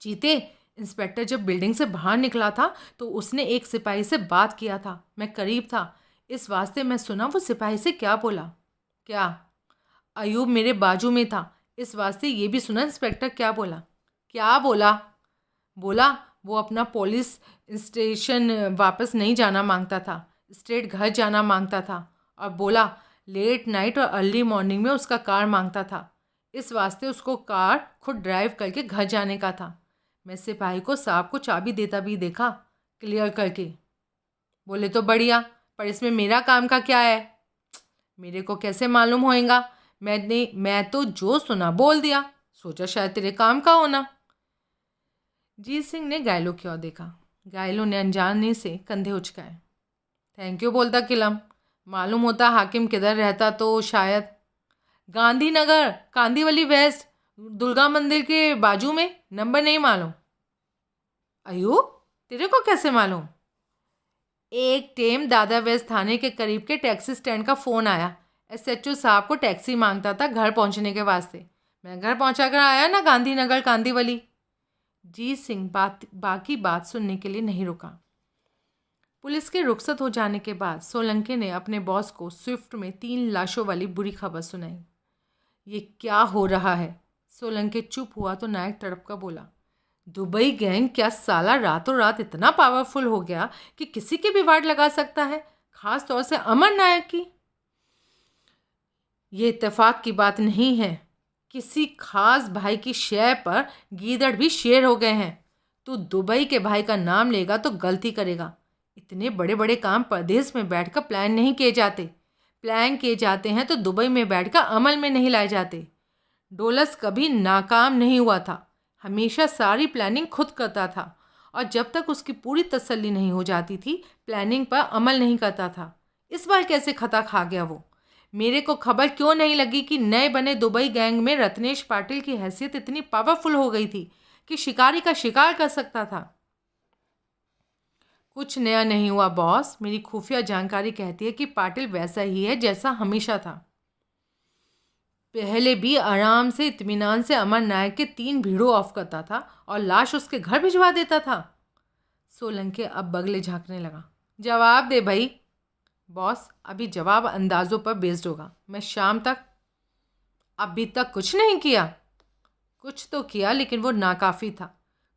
जीते, इंस्पेक्टर जब बिल्डिंग से बाहर निकला था तो उसने एक सिपाही से बात किया था। मैं करीब था, इस वास्ते मैं सुना वो सिपाही से क्या बोला। क्या? अयूब मेरे बाजू में था, इस वास्ते ये भी सुना इंस्पेक्टर क्या बोला। क्या बोला? बोला वो अपना पुलिस स्टेशन वापस नहीं जाना मांगता था, स्ट्रेट घर जाना मांगता था। और बोला लेट नाइट और अर्ली मॉर्निंग में उसका कार मांगता था, इस वास्ते उसको कार खुद ड्राइव करके घर जाने का था। मैं सिपाही को साहब को चाबी देता भी देखा, क्लियर करके। बोले तो बढ़िया, पर इसमें मेरा काम का क्या है? मेरे को कैसे मालूम होएगा? मैं तो जो सुना बोल दिया, सोचा शायद तेरे काम का होना। जीत सिंह ने घायलों की ओर देखा। घायलों ने अनजाने से कंधे उचकाए। थैंक यू बोलता किलम, मालूम होता हाकिम किधर रहता तो शायद। गांधीनगर, कांदीवली वेस्ट, दुर्गा मंदिर के बाजू में, नंबर नहीं मालूम। अयूब, तेरे को कैसे मालूम? एक टेम दादा वेस्ट थाने के करीब के टैक्सी स्टैंड का फ़ोन आया। एसएचओ साहब को टैक्सी मांगता था घर पहुंचने के वास्ते। मैं घर पहुंचा कर आया ना, गांधीनगर कांदीवली। जीत सिंह बाकी बात सुनने के लिए नहीं रुका। पुलिस के रुखसत हो जाने के बाद सोलंकी ने अपने बॉस को स्विफ्ट में 3 लाशों वाली बुरी खबर सुनाई। ये क्या हो रहा है? सोलंकी चुप हुआ तो नायक तड़प कर बोला, दुबई गैंग क्या साला रातों रात इतना पावरफुल हो गया कि किसी की भी वाट लगा सकता है, खास तौर से अमर नायक की। ये इत्तेफाक की बात नहीं है, किसी खास भाई की शय पर गीदड़ भी शेर हो गए हैं। तू दुबई के भाई का नाम लेगा तो गलती करेगा। इतने बड़े बड़े काम परदेश में बैठकर प्लान नहीं किए जाते। प्लान किए जाते हैं तो दुबई में बैठकर अमल में नहीं लाए जाते। डोलस कभी नाकाम नहीं हुआ था, हमेशा सारी प्लानिंग खुद करता था, और जब तक उसकी पूरी तसल्ली नहीं हो जाती थी प्लानिंग पर अमल नहीं करता था। इस बार कैसे खता खा गया वो? मेरे को खबर क्यों नहीं लगी कि नए बने दुबई गैंग में रत्नेश पाटिल की हैसियत इतनी पावरफुल हो गई थी कि शिकारी का शिकार कर सकता था। कुछ नया नहीं हुआ बॉस, मेरी खुफिया जानकारी कहती है कि पाटिल वैसा ही है जैसा हमेशा था। पहले भी आराम से इत्मीनान से अमर नायक के 3 भीड़ों ऑफ करता था और लाश उसके घर भिजवा देता था। सोलंकी अब बगले झांकने लगा। जवाब दे भाई। बॉस, अभी जवाब अंदाज़ों पर बेस्ड होगा। मैं शाम तक। अभी तक कुछ नहीं किया? कुछ तो किया, लेकिन वो नाकाफ़ी था।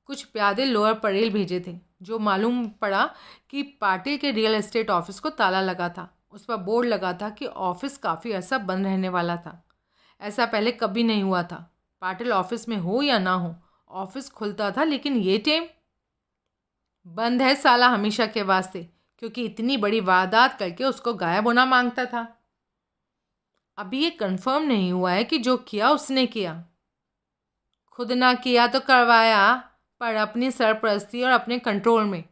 कुछ प्यादे लोअर परेल भेजे थे। जो मालूम पड़ा कि पाटिल के रियल एस्टेट ऑफिस को ताला लगा था। उस पर बोर्ड लगा था कि ऑफिस काफ़ी अर्सा बंद रहने वाला था। ऐसा पहले कभी नहीं हुआ था। पाटिल ऑफिस में हो या ना हो, ऑफिस खुलता था, लेकिन ये टाइम बंद है साला हमेशा के वास्ते, क्योंकि इतनी बड़ी वारदात करके उसको गायब होना मांगता था। अभी ये कंफर्म नहीं हुआ है कि जो किया उसने किया। खुद ना किया तो करवाया, पर अपनी सरपरस्ती और अपने कंट्रोल में।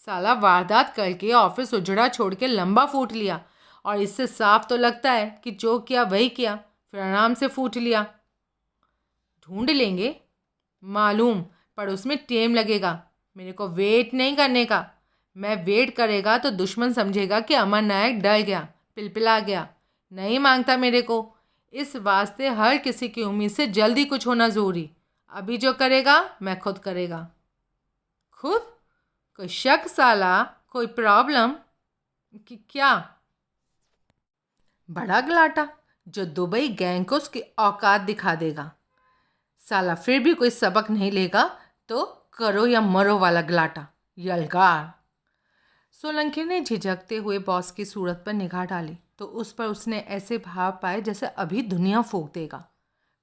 साला वारदात करके ऑफिस उजड़ा छोड़ के लंबा फूट लिया, और इससे साफ तो लगता है कि जो किया वही किया, फिर आराम से फूट लिया। ढूंढ लेंगे मालूम, पर उसमें टाइम लगेगा। मेरे को वेट नहीं करने का। मैं वेट करेगा तो दुश्मन समझेगा कि अमर नायक डर गया, पिलपिला गया, नहीं मांगता मेरे को। इस वास्ते हर किसी की उम्मीद से जल्दी कुछ होना ज़रूरी। अभी जो करेगा मैं खुद करेगा। खुद? कोई शक साला? कोई प्रॉब्लम? क्या? बड़ा गलाटा जो दुबई गैंग को उसकी औकात दिखा देगा। साला फिर भी कोई सबक नहीं लेगा तो करो या मरो वाला गलाटा। यलगार। सोलंकी ने झिझकते हुए बॉस की सूरत पर निगाह डाली तो उस पर उसने ऐसे भाव पाए जैसे अभी दुनिया फूंक देगा।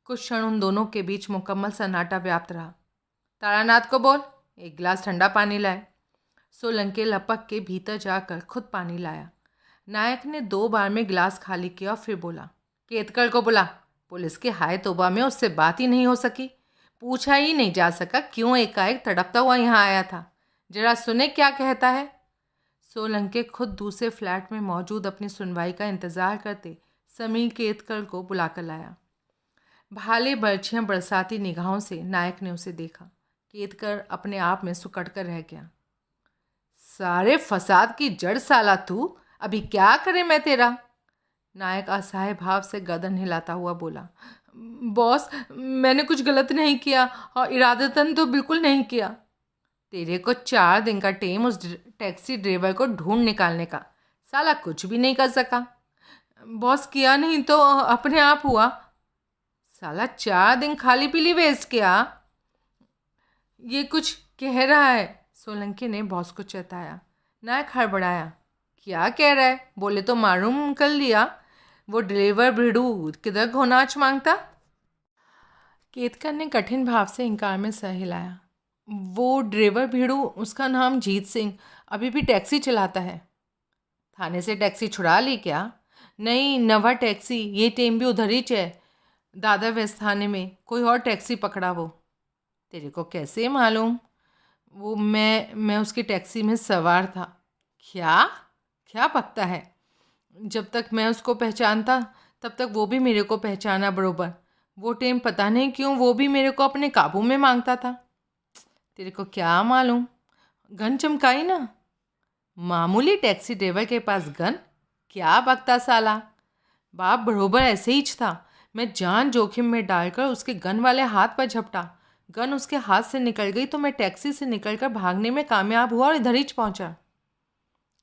कुछ क्षण उन दोनों के बीच मुकम्मल सन्नाटा व्याप्त रहा। तारानाथ को बोल, एक गिलास ठंडा पानी लाए। सोलंकी लपक के भीतर जाकर खुद पानी लाया। नायक ने 2 बार में गिलास खाली किया और फिर बोला, केतकर को बुला। पुलिस के हाय तौबा में उससे बात ही नहीं हो सकी। पूछा ही नहीं जा सका क्यों एकाएक तड़पता हुआ यहाँ आया था। जरा सुने क्या कहता है। सोलंकी खुद दूसरे फ्लैट में मौजूद अपनी सुनवाई का इंतज़ार करते समीर केतकर को बुलाकर लाया। भाले बर्छियाँ बरसाती निगाहों से नायक ने उसे देखा। केतकर अपने आप में सुकड़ कर रह गया। सारे फसाद की जड़ साला तू, अभी क्या करे मैं तेरा? नायक असहाय भाव से गर्दन हिलाता हुआ बोला, बॉस मैंने कुछ गलत नहीं किया, और इरादतन तो बिल्कुल नहीं किया। तेरे को 4 दिन का टाइम उस टैक्सी ड्राइवर को ढूंढ निकालने का, साला कुछ भी नहीं कर सका। बॉस किया नहीं तो अपने आप हुआ। साला 4 दिन खाली पीली वेस्ट किया। ये कुछ कह रहा है, सोलंकी ने बॉस को चेताया। नायक हड़बड़ाया। क्या कह रहा है? बोले तो मालूम कर लिया। वो ड्राइवर भिड़ू किधर घोनाच मांगता? केतकर ने कठिन भाव से इनकार में सर हिलाया। वो ड्राइवर भिड़ू, उसका नाम जीत सिंह, अभी भी टैक्सी चलाता है। थाने से टैक्सी छुड़ा ली क्या? नहीं, नवा टैक्सी, ये टाइम भी उधर ही है, दादा व्यस्त थाने में। कोई और टैक्सी पकड़ा वो। तेरे को कैसे मालूम? वो मैं उसकी टैक्सी में सवार था। क्या क्या पकता है? जब तक मैं उसको पहचानता तब तक वो भी मेरे को पहचाना बरोबर। वो टाइम पता नहीं क्यों वो भी मेरे को अपने काबू में मांगता था। तेरे को क्या मालूम? गन चमकाई ना। मामूली टैक्सी ड्राइवर के पास गन? क्या बकता साला। बाप बरोबर ऐसे ही था। मैं जान जोखिम में डालकर उसके गन वाले हाथ पर झपटा। गन उसके हाथ से निकल गई तो मैं टैक्सी से निकलकर भागने में कामयाब हुआ और इधर ही पहुंचा।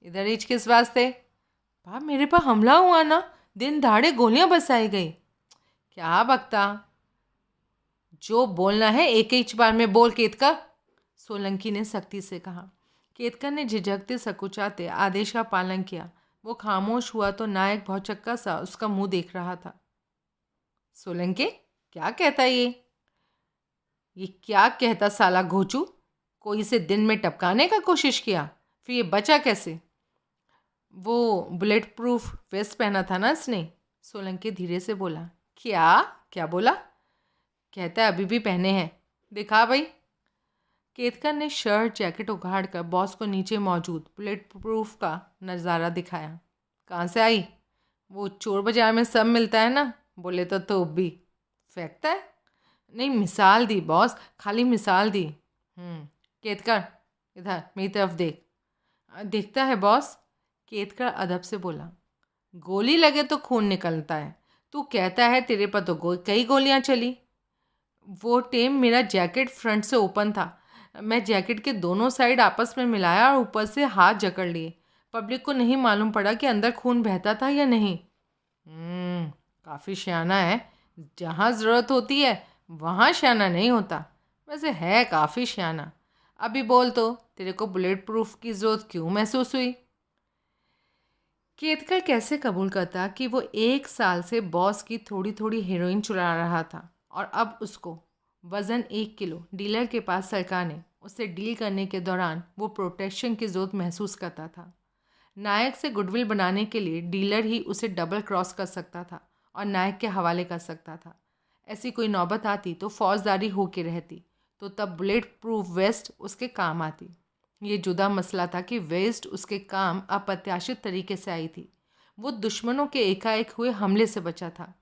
इधर ही किस वास्ते? बाप मेरे पर हमला हुआ ना, दिन दहाड़े गोलियां बरसाई गई। क्या बकता? जो बोलना है एक ही बार में बोल केतकर, सोलंकी ने सख्ती से कहा। केतकर ने झिझकते सकुचाते आदेश का पालन किया। वो खामोश हुआ तो नायक भौचक्का सा उसका मुंह देख रहा था। सोलंकी क्या कहता ये क्या कहता साला घोचू? कोई इसे दिन में टपकाने का कोशिश किया, फिर ये बचा कैसे? वो बुलेट प्रूफ वेस्ट पहना था ना इसने, सोलंकी धीरे से बोला। क्या क्या बोला? कहता है अभी भी पहने हैं। दिखा भाई। केतकर ने शर्ट जैकेट उघाड़ कर बॉस को नीचे मौजूद बुलेट प्रूफ का नज़ारा दिखाया। कहाँ से आई? वो चोर बाजार में सब मिलता है ना, बोले तो भी फेंकता है। नहीं, मिसाल दी बॉस, खाली मिसाल दी। केतकर इधर मेरी तरफ देख। दिखता है बॉस, केतकर अदब से बोला। गोली लगे तो खून निकलता है, तू कहता है तेरे पर तो कई गोलियां चली। वो टेम मेरा जैकेट फ्रंट से ओपन था, मैं जैकेट के दोनों साइड आपस में मिलाया और ऊपर से हाथ जकड़ लिए। पब्लिक को नहीं मालूम पड़ा कि अंदर खून बहता था या नहीं। काफ़ी शयाना है, जहाँ ज़रूरत होती है वहाँ शयाना नहीं होता। वैसे है काफ़ी शयाना। अभी बोल तो, तेरे को बुलेट प्रूफ की ज़रूरत क्यों महसूस हुई? केतकर कैसे कबूल करता कि वो 1 साल से बॉस की थोड़ी थोड़ी हेरोइन चुरा रहा था और अब उसको वज़न 1 किलो डीलर के पास सरकाने उससे डील करने के दौरान वो प्रोटेक्शन की ज़रूरत महसूस करता था। नायक से गुडविल बनाने के लिए डीलर ही उसे डबल क्रॉस कर सकता था और नायक के हवाले कर सकता था। ऐसी कोई नौबत आती तो फौजदारी होके रहती, तो तब बुलेट प्रूफ वेस्ट उसके काम आती। ये जुदा मसला था कि वेस्ट उसके काम अप्रत्याशित तरीके से आई थी। वो दुश्मनों के एकाएक हुए हमले से बचा था।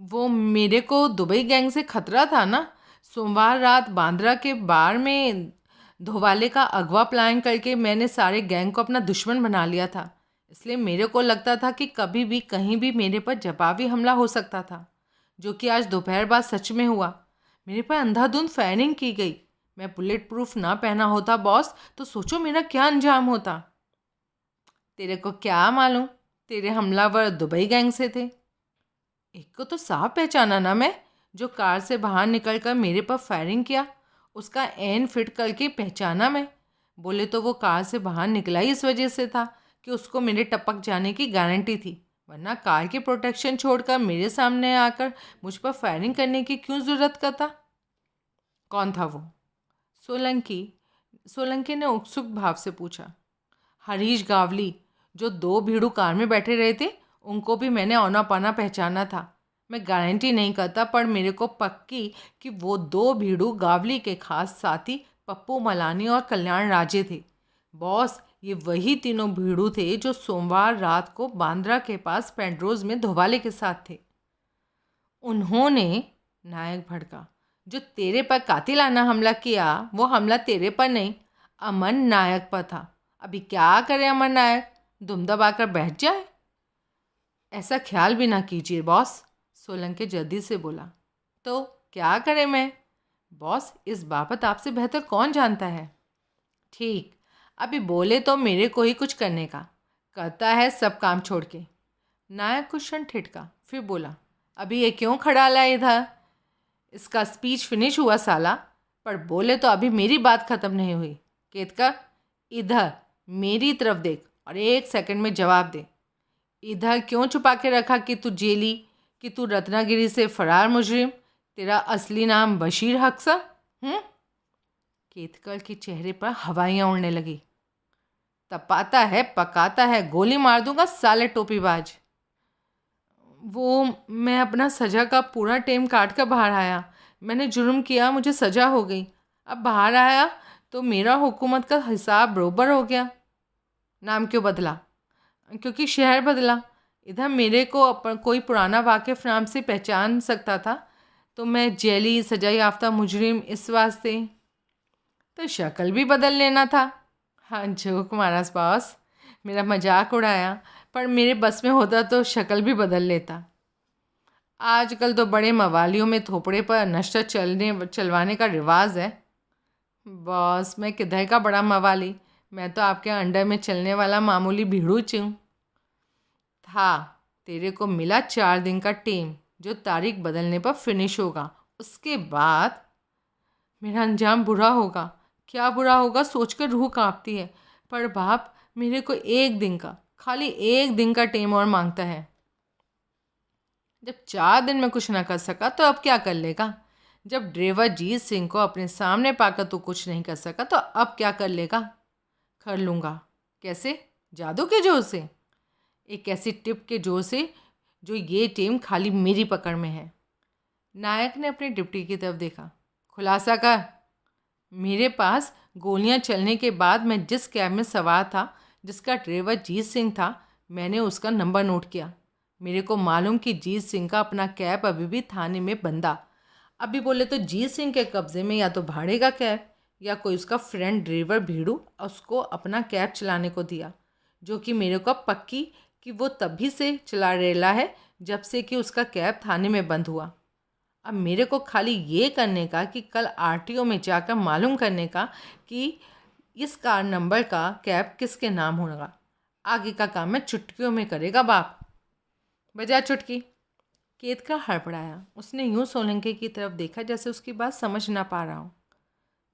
वो मेरे को दुबई गैंग से खतरा था ना। सोमवार रात बांद्रा के बार में धोवाले का अगवा प्लान करके मैंने सारे गैंग को अपना दुश्मन बना लिया था। इसलिए मेरे को लगता था कि कभी भी कहीं भी मेरे पर जवाबी हमला हो सकता था, जो कि आज दोपहर बाद सच में हुआ। मेरे पर अंधाधुंध फायरिंग की गई। मैं बुलेट प्रूफ ना पहना होता बॉस तो सोचो मेरा क्या अंजाम होता। तेरे को क्या मालूम, तेरे हमलावर दुबई गैंग से थे। एक को तो साफ पहचाना ना मैं, जो कार से बाहर निकलकर मेरे पर फायरिंग किया। उसका एन फिट करके पहचाना मैं। बोले तो वो कार से बाहर निकला ही इस वजह से था कि उसको मेरे टपक जाने की गारंटी थी, वरना कार की प्रोटेक्शन छोड़कर मेरे सामने आकर मुझ पर फायरिंग करने की क्यों ज़रूरत करता? कौन था वो? सोलंकी ने उत्सुक भाव से पूछा। हरीश गावली, जो 2 भीड़ू कार में बैठे रहे थे, उनको भी मैंने औना पाना पहचाना था। मैं गारंटी नहीं करता, पर मेरे को पक्की कि वो 2 भीड़ू गावली के खास साथी पप्पू मलानी और कल्याण राजे थे। बॉस, ये वही तीनों भीड़ू थे जो सोमवार रात को बांद्रा के पास पेंड्रोज में धोवाले के साथ थे। उन्होंने, नायक भड़का, जो तेरे पर कातिलाना हमला किया वो हमला तेरे पर नहीं, अमन नायक पर था। अभी क्या करे अमन नायक, दुम दबाकर बैठ जाए? ऐसा ख्याल भी ना कीजिए बॉस, सोलंकी जल्दी से बोला। तो क्या करे मैं? बॉस, इस बाबत आपसे बेहतर कौन जानता है। ठीक, अभी बोले तो मेरे को ही कुछ करने का, करता है सब काम छोड़ के। नायक कुछ क्षण ठिठका, फिर बोला, अभी ये क्यों खड़ा ला इधर। इसका स्पीच फिनिश हुआ साला, पर बोले तो अभी मेरी बात ख़त्म नहीं हुई। केतकर, इधर मेरी तरफ देख और 1 सेकंड में जवाब दे। इधर क्यों छुपा के रखा कि तू जेली, कि तू रत्नागिरी से फरार मुजरिम, तेरा असली नाम बशीर हक सा। केतकर के चेहरे पर हवाइयाँ उड़ने लगी। तपाता है, पकाता है, गोली मार दूंगा साले टोपीबाज। वो मैं अपना सज़ा का पूरा टेम काट कर बाहर आया। मैंने जुर्म किया, मुझे सज़ा हो गई। अब बाहर आया तो मेरा हुकूमत का हिसाब बरोबर हो गया। नाम क्यों बदला? क्योंकि शहर बदला। इधर मेरे को कोई पुराना वाकिफ़ नाम से पहचान सकता था, तो मैं जेली सजा याफ्ता मुजरिम इस वास्ते। तो शक्ल भी बदल लेना था। हाँ, जोक मारा बॉस, मेरा मजाक उड़ाया, पर मेरे बस में होता तो शक्ल भी बदल लेता। आजकल तो बड़े मवालियों में थोपड़े पर नशा चलवाने का रिवाज है। बॉस, मैं किधर का बड़ा मवाली, मैं तो आपके अंडर में चलने वाला मामूली भिड़ूच हूँ। था, तेरे को मिला 4 दिन का टेम, जो तारीख बदलने पर फिनिश होगा। उसके बाद मेरा अंजाम बुरा होगा। क्या बुरा होगा सोचकर रूह कांपती है। पर बाप मेरे को 1 दिन का, खाली 1 दिन का टेम और मांगता है। जब 4 दिन में कुछ ना कर सका तो अब क्या कर लेगा। जब ड्राइवर जीत सिंह को अपने सामने पाकर तो कुछ नहीं कर सका तो अब क्या कर लेगा। कर लूँगा। कैसे? जादू के जोर से, एक ऐसी टिप के जोर से जो ये टीम खाली मेरी पकड़ में है। नायक ने अपनी डिप्टी की तरफ देखा। खुलासा कर। मेरे पास गोलियां चलने के बाद मैं जिस कैब में सवार था, जिसका ड्राइवर जीत सिंह था, मैंने उसका नंबर नोट किया। मेरे को मालूम कि जीत सिंह का अपना कैब अभी भी थाने में बंदा। अभी बोले तो जीत सिंह के कब्ज़े में या तो भाड़े का कैब या कोई उसका फ्रेंड ड्राइवर भीड़ू उसको अपना कैब चलाने को दिया, जो कि मेरे को पक्की कि वो तभी से चला रेला है जब से कि उसका कैब थाने में बंद हुआ। अब मेरे को खाली ये करने का कि कल आरटीओ में जाकर मालूम करने का कि इस कार नंबर का कैब किसके नाम होगा। आगे का काम मैं चुटकियों में करेगा बाप। बजा चुटकी। केतकर हड़बड़ाया। उसने यूं सोलंकी की तरफ देखा जैसे उसकी बात समझ ना पा रहा हूँ।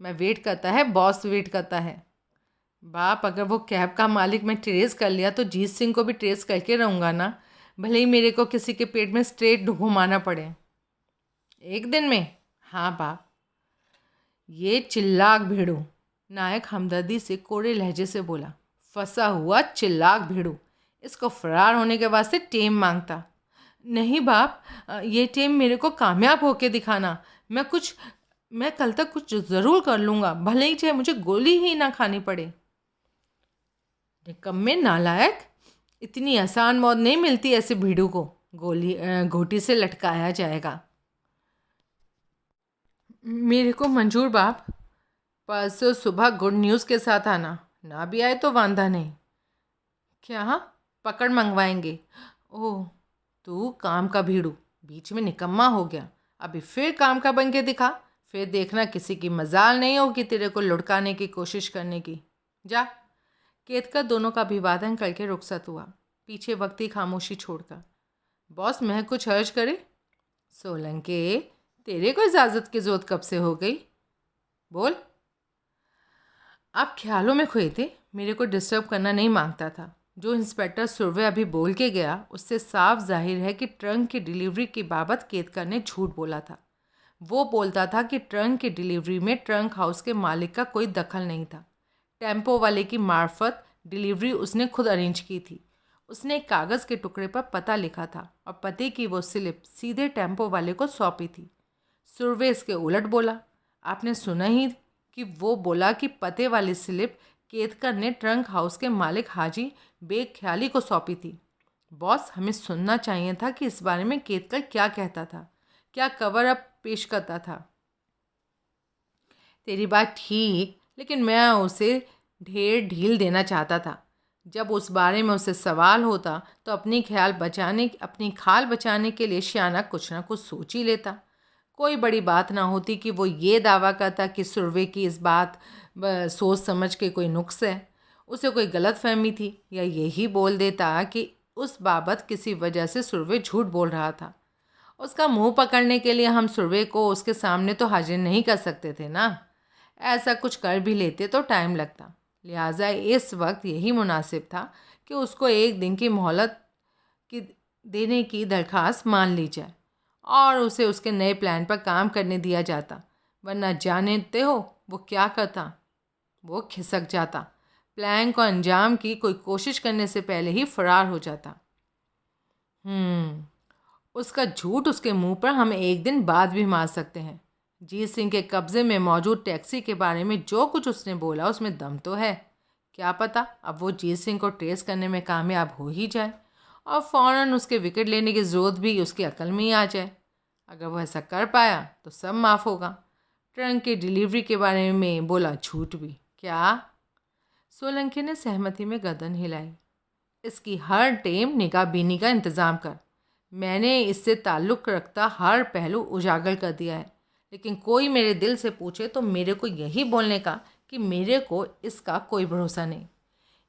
मैं वेट करता है, बॉस वेट करता है। बाप, अगर वो कैब का मालिक मैं ट्रेस कर लिया तो जीत सिंह को भी ट्रेस करके रहूँगा ना, भले ही मेरे को किसी के पेट में स्ट्रेट घुमाना पड़े। 1 दिन में? हाँ बाप। ये चिल्लाक भेड़ू, नायक हमदर्दी से कोरे लहजे से बोला। फंसा हुआ चिल्लाक भेड़ू, इसको फरार होने के वास्ते टेम मांगता। नहीं बाप, ये टेम मेरे को कामयाब होके दिखाना। मैं कल तक कुछ ज़रूर कर लूँगा, भले ही चाहे मुझे गोली ही ना खानी पड़े। निकम्मे नालायक, इतनी आसान मौत नहीं मिलती ऐसे भीड़ू को। गोली घोटी से लटकाया जाएगा। मेरे को मंजूर बाप, परसों सुबह गुड न्यूज़ के साथ आना। ना भी आए तो वांदा नहीं। क्या? पकड़ मंगवाएंगे? ओह, तू काम का भीड़ू, बीच में निकम्मा हो गया। अभी फिर काम का बन के दिखा, फिर देखना किसी की मजाल नहीं होगी तेरे को लुढ़काने की कोशिश करने की। जा। केतकर दोनों का अभिवादन करके रुखसत हुआ, पीछे वक्ती खामोशी छोड़कर। बॉस, मैं कुछ अर्ज करे? सोलंके, तेरे को इजाज़त की ज़रूरत कब से हो गई? बोल। आप ख्यालों में खोए थे, मेरे को डिस्टर्ब करना नहीं मांगता था। जो इंस्पेक्टर सुरवे अभी बोल के गया उससे साफ जाहिर है कि ट्रंक की डिलीवरी की बाबत केतकर ने झूठ बोला था। वो बोलता था कि ट्रंक की डिलीवरी में ट्रंक हाउस के मालिक का कोई दखल नहीं था। टेम्पो वाले की मार्फत डिलीवरी उसने खुद अरेंज की थी। उसने एक कागज़ के टुकड़े पर पता लिखा था और पते की वो स्लिप सीधे टेम्पो वाले को सौंपी थी। सुरवे इसके उलट बोला। आपने सुना ही कि वो बोला कि पते वाली स्लिप केतकर ने ट्रंक हाउस के मालिक हाजी बेग ख्याली को सौंपी थी। बॉस, हमें सुनना चाहिए था कि इस बारे में केतकर क्या कहता था, क्या कवर अप पेश करता था। तेरी बात ठीक, लेकिन मैं उसे ढेर ढील देना चाहता था। जब उस बारे में उसे सवाल होता तो अपनी खाल बचाने के लिए शाना कुछ ना कुछ सोच ही लेता। कोई बड़ी बात ना होती कि वो ये दावा करता कि सुरवे की इस बात सोच समझ के कोई नुक्स है, उसे कोई गलत फहमी थी, या यही बोल देता कि उस बाबत किसी वजह से सुरवे झूठ बोल रहा था। उसका मुंह पकड़ने के लिए हम सुरवे को उसके सामने तो हाजिर नहीं कर सकते थे ना। ऐसा कुछ कर भी लेते तो टाइम लगता, लिहाजा इस वक्त यही मुनासिब था कि उसको एक दिन की मोहलत की देने की दरख्वास्त मान ली जाए और उसे उसके नए प्लान पर काम करने दिया जाता, वरना जानते हो वो क्या करता? वो खिसक जाता, प्लान को अंजाम की कोई कोशिश करने से पहले ही फरार हो जाता। उसका झूठ उसके मुंह पर हम एक दिन बाद भी मार सकते हैं। जीत सिंह के कब्जे में मौजूद टैक्सी के बारे में जो कुछ उसने बोला उसमें दम तो है। क्या पता अब वो जीत सिंह को ट्रेस करने में कामयाब हो ही जाए और फ़ौरन उसके विकेट लेने की ज़रूरत भी उसकी अकल में ही आ जाए। अगर वो ऐसा कर पाया तो सब माफ़ होगा। ट्रंक की डिलीवरी के बारे में बोला झूठ भी क्या? सोलंकी ने सहमति में गर्दन हिलाई। इसकी हर टेम निगाह बीनी का इंतज़ाम कर। मैंने इससे ताल्लुक़ रखता हर पहलू उजागर कर दिया है, लेकिन कोई मेरे दिल से पूछे तो मेरे को यही बोलने का कि मेरे को इसका कोई भरोसा नहीं।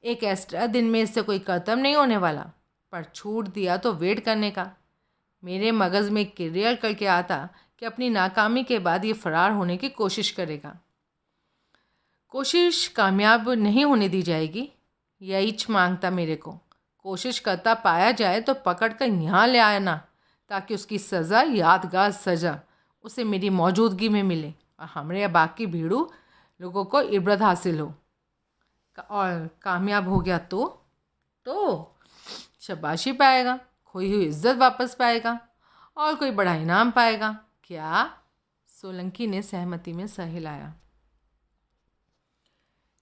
एक एक्स्ट्रा दिन में इससे कोई कर्तव्य नहीं होने वाला, पर छूट दिया तो वेट करने का। मेरे मगज़ में क्लियर करके आता कि अपनी नाकामी के बाद ये फ़रार होने की कोशिश करेगा। कोशिश कामयाब नहीं होने दी जाएगी, यही मांगता मेरे को। कोशिश करता पाया जाए तो पकड़ कर यहाँ ले आना, ताकि उसकी सज़ा यादगार सज़ा उसे मेरी मौजूदगी में मिले और हमारे या बाकी भीड़ू लोगों को इब्रत हासिल हो। और कामयाब हो गया तो शाबाशी पाएगा, खोई हुई इज्जत वापस पाएगा और कोई बड़ा इनाम पाएगा। क्या? सोलंकी ने सहमति में सर हिलाया।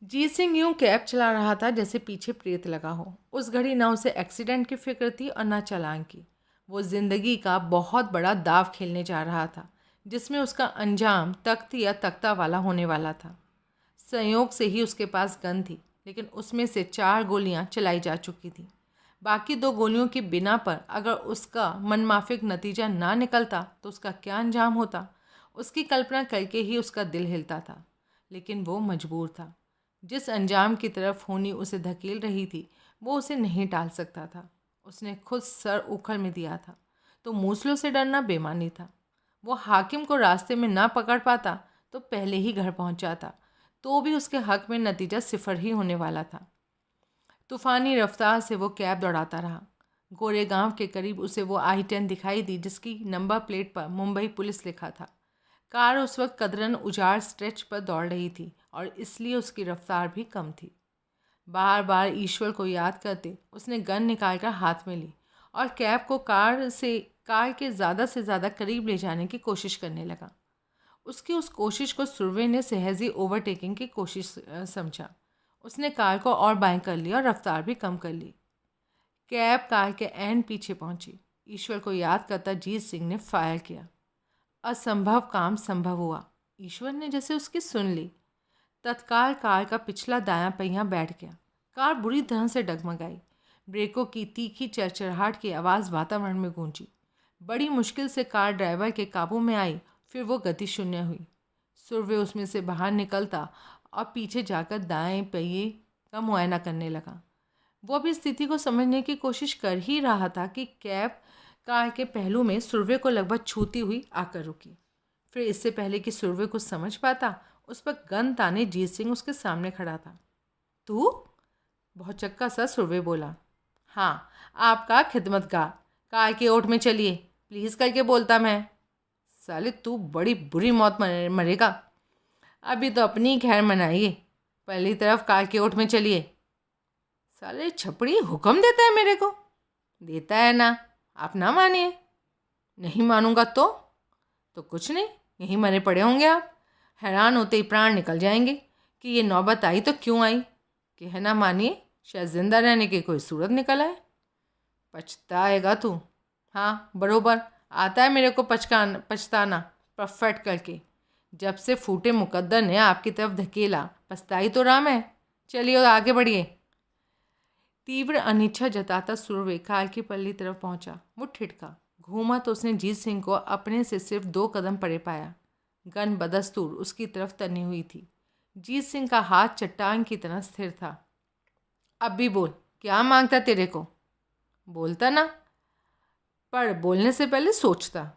जीत सिंह यूं कैब चला रहा था जैसे पीछे प्रेत लगा हो। उस घड़ी ना उसे एक्सीडेंट की फिक्र थी और ना चालान की। वो ज़िंदगी का बहुत बड़ा दाव खेलने जा रहा था, जिसमें उसका अंजाम तख्त या तख्ता वाला होने वाला था। संयोग से ही उसके पास गन थी, लेकिन उसमें से 4 गोलियां चलाई जा चुकी थी। बाकी 2 गोलियों की बिना पर अगर उसका मनमाफिक नतीजा ना निकलता तो उसका क्या अंजाम होता, उसकी कल्पना करके ही उसका दिल हिलता था। लेकिन वो मजबूर था। जिस अंजाम की तरफ होनी उसे धकेल रही थी वो उसे नहीं टाल सकता था। उसने खुद सर उखड़ में दिया था, तो मूसलों से डरना बेमानी था। वो हाकिम को रास्ते में ना पकड़ पाता तो पहले ही घर पहुंच जाता, तो भी उसके हक में नतीजा 0 ही होने वाला था। तूफ़ानी रफ्तार से वो कैब दौड़ाता रहा। गोरेगांव के करीब उसे वो I-10 दिखाई दी, जिसकी नंबर प्लेट पर मुंबई पुलिस लिखा था। कार उस वक्त कदरन उजाड़ स्ट्रेच पर दौड़ रही थी और इसलिए उसकी रफ्तार भी कम थी। बार बार ईश्वर को याद करते उसने गन निकालकर हाथ में ली और कैब को कार के ज़्यादा से ज़्यादा करीब ले जाने की कोशिश करने लगा। उसकी उस कोशिश को सुरवे ने सहजी ओवरटेकिंग की कोशिश समझा। उसने कार को और बाएं कर लिया और रफ्तार भी कम कर ली। कैब कार के ऐन पीछे पहुंची। ईश्वर को याद करता जीत सिंह ने फायर किया। असंभव काम संभव हुआ। ईश्वर ने जैसे उसकी सुन ली। तत्काल कार का पिछला दायां पहिया बैठ गया। कार बुरी तरह से डगमगाई। ब्रेकों की तीखी चरचराहट की आवाज़ वातावरण में गूंजी। बड़ी मुश्किल से कार ड्राइवर के काबू में आई, फिर वो गति शून्य हुई। सुरवे उसमें से बाहर निकलता और पीछे जाकर दाएं पहिए का मुआयना करने लगा। वो भी स्थिति को समझने की कोशिश कर ही रहा था कि कैब कार के पहलू में सुरवे को लगभग छूती हुई आकर रुकी। फिर इससे पहले कि सुरवे कुछ समझ पाता, उस पर गन ताने जीत सिंह उसके सामने खड़ा था। तू? बहुत चक्का सा सुरवे बोला। हाँ, आपका खिदमतगार। कार की ओट में चलिए, प्लीज़ करके बोलता मैं। साले तू बड़ी बुरी मौत मरेगा। अभी तो अपनी खैर मनाइए, पहली तरफ कार की ओट में चलिए। साले छपड़ी हुक्म देता है मेरे को। देता है ना, आप ना मानिए। नहीं मानूंगा तो कुछ नहीं, यहीं मरे पड़े होंगे आप। हैरान होते ही प्राण निकल जाएंगे कि ये नौबत आई तो क्यों आई। कहना मानिए, शायद जिंदा रहने की कोई सूरत निकल आए। पछताएगा तू। हाँ, बरोबर आता है मेरे को पछताना परफेक्ट करके। जब से फूटे मुकद्दर ने आपकी तरफ धकेला, पछताई तो राम है। चलिए और आगे बढ़िए। तीव्र अनिच्छा जताता सुरवे कार की पल्ली तरफ पहुंचा। वो ठिठका, घूमा तो उसने जीत सिंह को अपने से सिर्फ 2 कदम परे पाया। गन बदस्तूर उसकी तरफ तनी हुई थी। जीत सिंह का हाथ चट्टान की तरह स्थिर था। अब भी बोल, क्या मांगता तेरे को? बोलता ना, पर बोलने से पहले सोचता।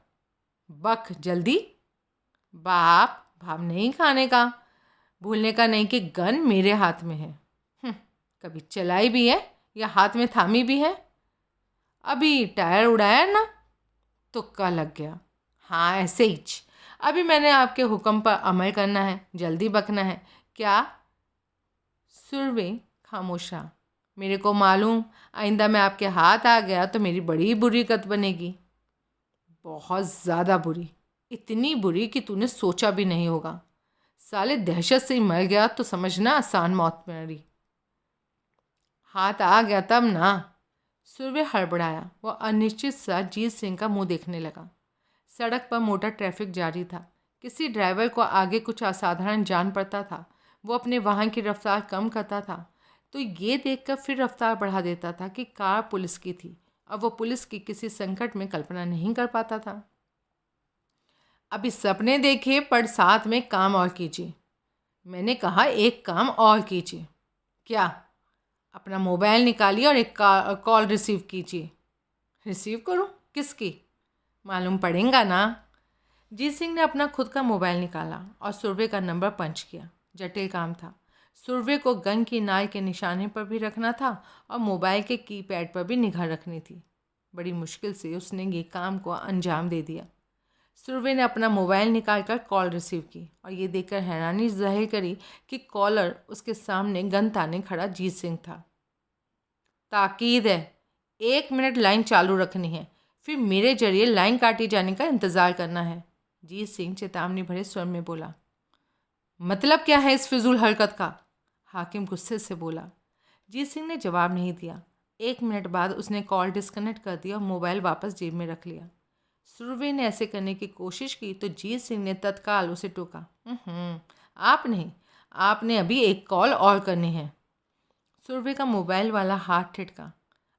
बक जल्दी। बाप, भाव नहीं खाने का, भूलने का नहीं कि गन मेरे हाथ में है। कभी चलाई भी है या हाथ में थामी भी है? अभी टायर उड़ाया ना, तुक्का लग गया। हाँ, ऐसे ही। अभी मैंने आपके हुक्म पर अमल करना है, जल्दी बकना है क्या? सुरवे खामोशा। मेरे को मालूम, आइंदा मैं आपके हाथ आ गया तो मेरी बड़ी बुरी कत बनेगी। बहुत ज़्यादा बुरी, इतनी बुरी कि तूने सोचा भी नहीं होगा। साले दहशत से ही मर गया तो समझना आसान मौत मरी। हाथ आ गया तब ना। सुरवे हड़बड़ाया। वह अनिश्चित सा जीत सिंह का मुंह देखने लगा। सड़क पर मोटा ट्रैफिक जारी था। किसी ड्राइवर को आगे कुछ असाधारण जान पड़ता था। वो अपने वाहन की रफ्तार कम करता था तो ये देखकर फिर रफ्तार बढ़ा देता था कि कार पुलिस की थी। अब वो पुलिस की किसी संकट में कल्पना नहीं कर पाता था। अभी सपने देखिए, पर साथ में काम और कीजिए। मैंने कहा एक काम और कीजिए। क्या? अपना मोबाइल निकालिए और एक कॉल रिसीव कीजिए। रिसीव करूं? किसकी? मालूम पड़ेगा ना। जीत सिंह ने अपना खुद का मोबाइल निकाला और सुरवे का नंबर पंच किया। जटिल काम था। सुरवे को गन की नाल के निशाने पर भी रखना था और मोबाइल के कीपैड पर भी निगाह रखनी थी। बड़ी मुश्किल से उसने ये काम को अंजाम दे दिया। सुरवे ने अपना मोबाइल निकालकर कॉल रिसीव की और ये देखकर हैरानी जाहिर करी कि कॉलर उसके सामने गन ताने खड़ा जीत सिंह था। ताकीद है, 1 मिनट लाइन चालू रखनी है, फिर मेरे जरिए लाइन काटी जाने का इंतज़ार करना है। जीत सिंह चेतावनी भरे स्वर में बोला। मतलब क्या है इस फिजूल हरकत का? हाकिम गुस्से से बोला। जीत सिंह ने जवाब नहीं दिया। 1 मिनट बाद उसने कॉल डिस्कनेक्ट कर दिया और मोबाइल वापस जेब में रख लिया। सुरवे ने ऐसे करने की कोशिश की तो जीत सिंह ने तत्काल उसे टोका। आप नहीं, आपने अभी एक कॉल और करनी है। सुरवे का मोबाइल वाला हाथ ठिठका।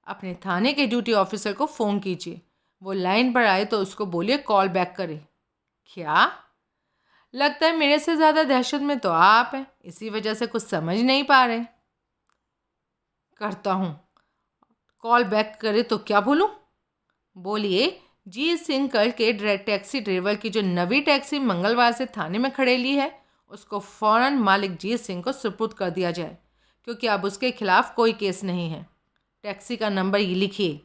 अपने थाने के ड्यूटी ऑफिसर को फ़ोन कीजिए, वो लाइन पर आए तो उसको बोलिए कॉल बैक करे। क्या? लगता है मेरे से ज़्यादा दहशत में तो आप हैं, इसी वजह से कुछ समझ नहीं पा रहे। करता हूँ, कॉल बैक करे तो क्या बोलूँ? बोलिए जीत सिंह कल के टैक्सी ड्राइवर की जो नवी टैक्सी मंगलवार से थाने में खड़ेली है उसको फ़ौरन मालिक जीत सिंह को सुपुर्द कर दिया जाए, क्योंकि अब उसके खिलाफ कोई केस नहीं है। टैक्सी का नंबर ये लिखिए।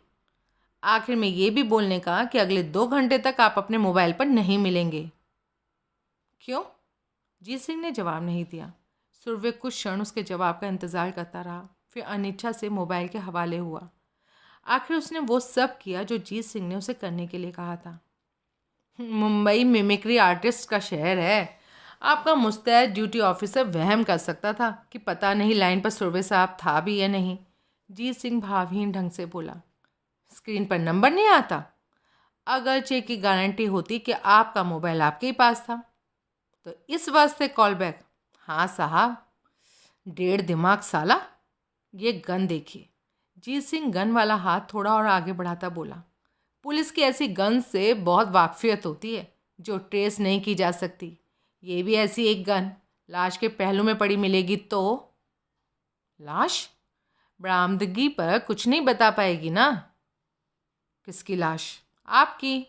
आखिर में ये भी बोलने का कि अगले 2 घंटे तक आप अपने मोबाइल पर नहीं मिलेंगे। क्यों? जीत सिंह ने जवाब नहीं दिया। सुरवे कुछ क्षण उसके जवाब का इंतज़ार करता रहा, फिर अनिच्छा से मोबाइल के हवाले हुआ। आखिर उसने वो सब किया जो जीत सिंह ने उसे करने के लिए कहा था। मुंबई मिमिक्री आर्टिस्ट का शहर है। आपका मुस्तैद ड्यूटी ऑफिसर वहम कर सकता था कि पता नहीं लाइन पर सुरवे साहब था भी या नहीं। जीत सिंह भावहीन ढंग से बोला। स्क्रीन पर नंबर नहीं आता? अगरचे की गारंटी होती कि आपका मोबाइल आपके ही पास था, तो इस वास्ते कॉल बैक। हाँ साहब, 1.5 दिमाग साला। ये गन देखिए। जीत सिंह गन वाला हाथ थोड़ा और आगे बढ़ाता बोला। पुलिस की ऐसी गन से बहुत वाकफियत होती है जो ट्रेस नहीं की जा सकती। ये भी ऐसी एक गन लाश के पहलू में पड़ी मिलेगी तो? लाश? बरामदगी पर कुछ नहीं बता पाएगी ना। किसकी लाश? आपकी।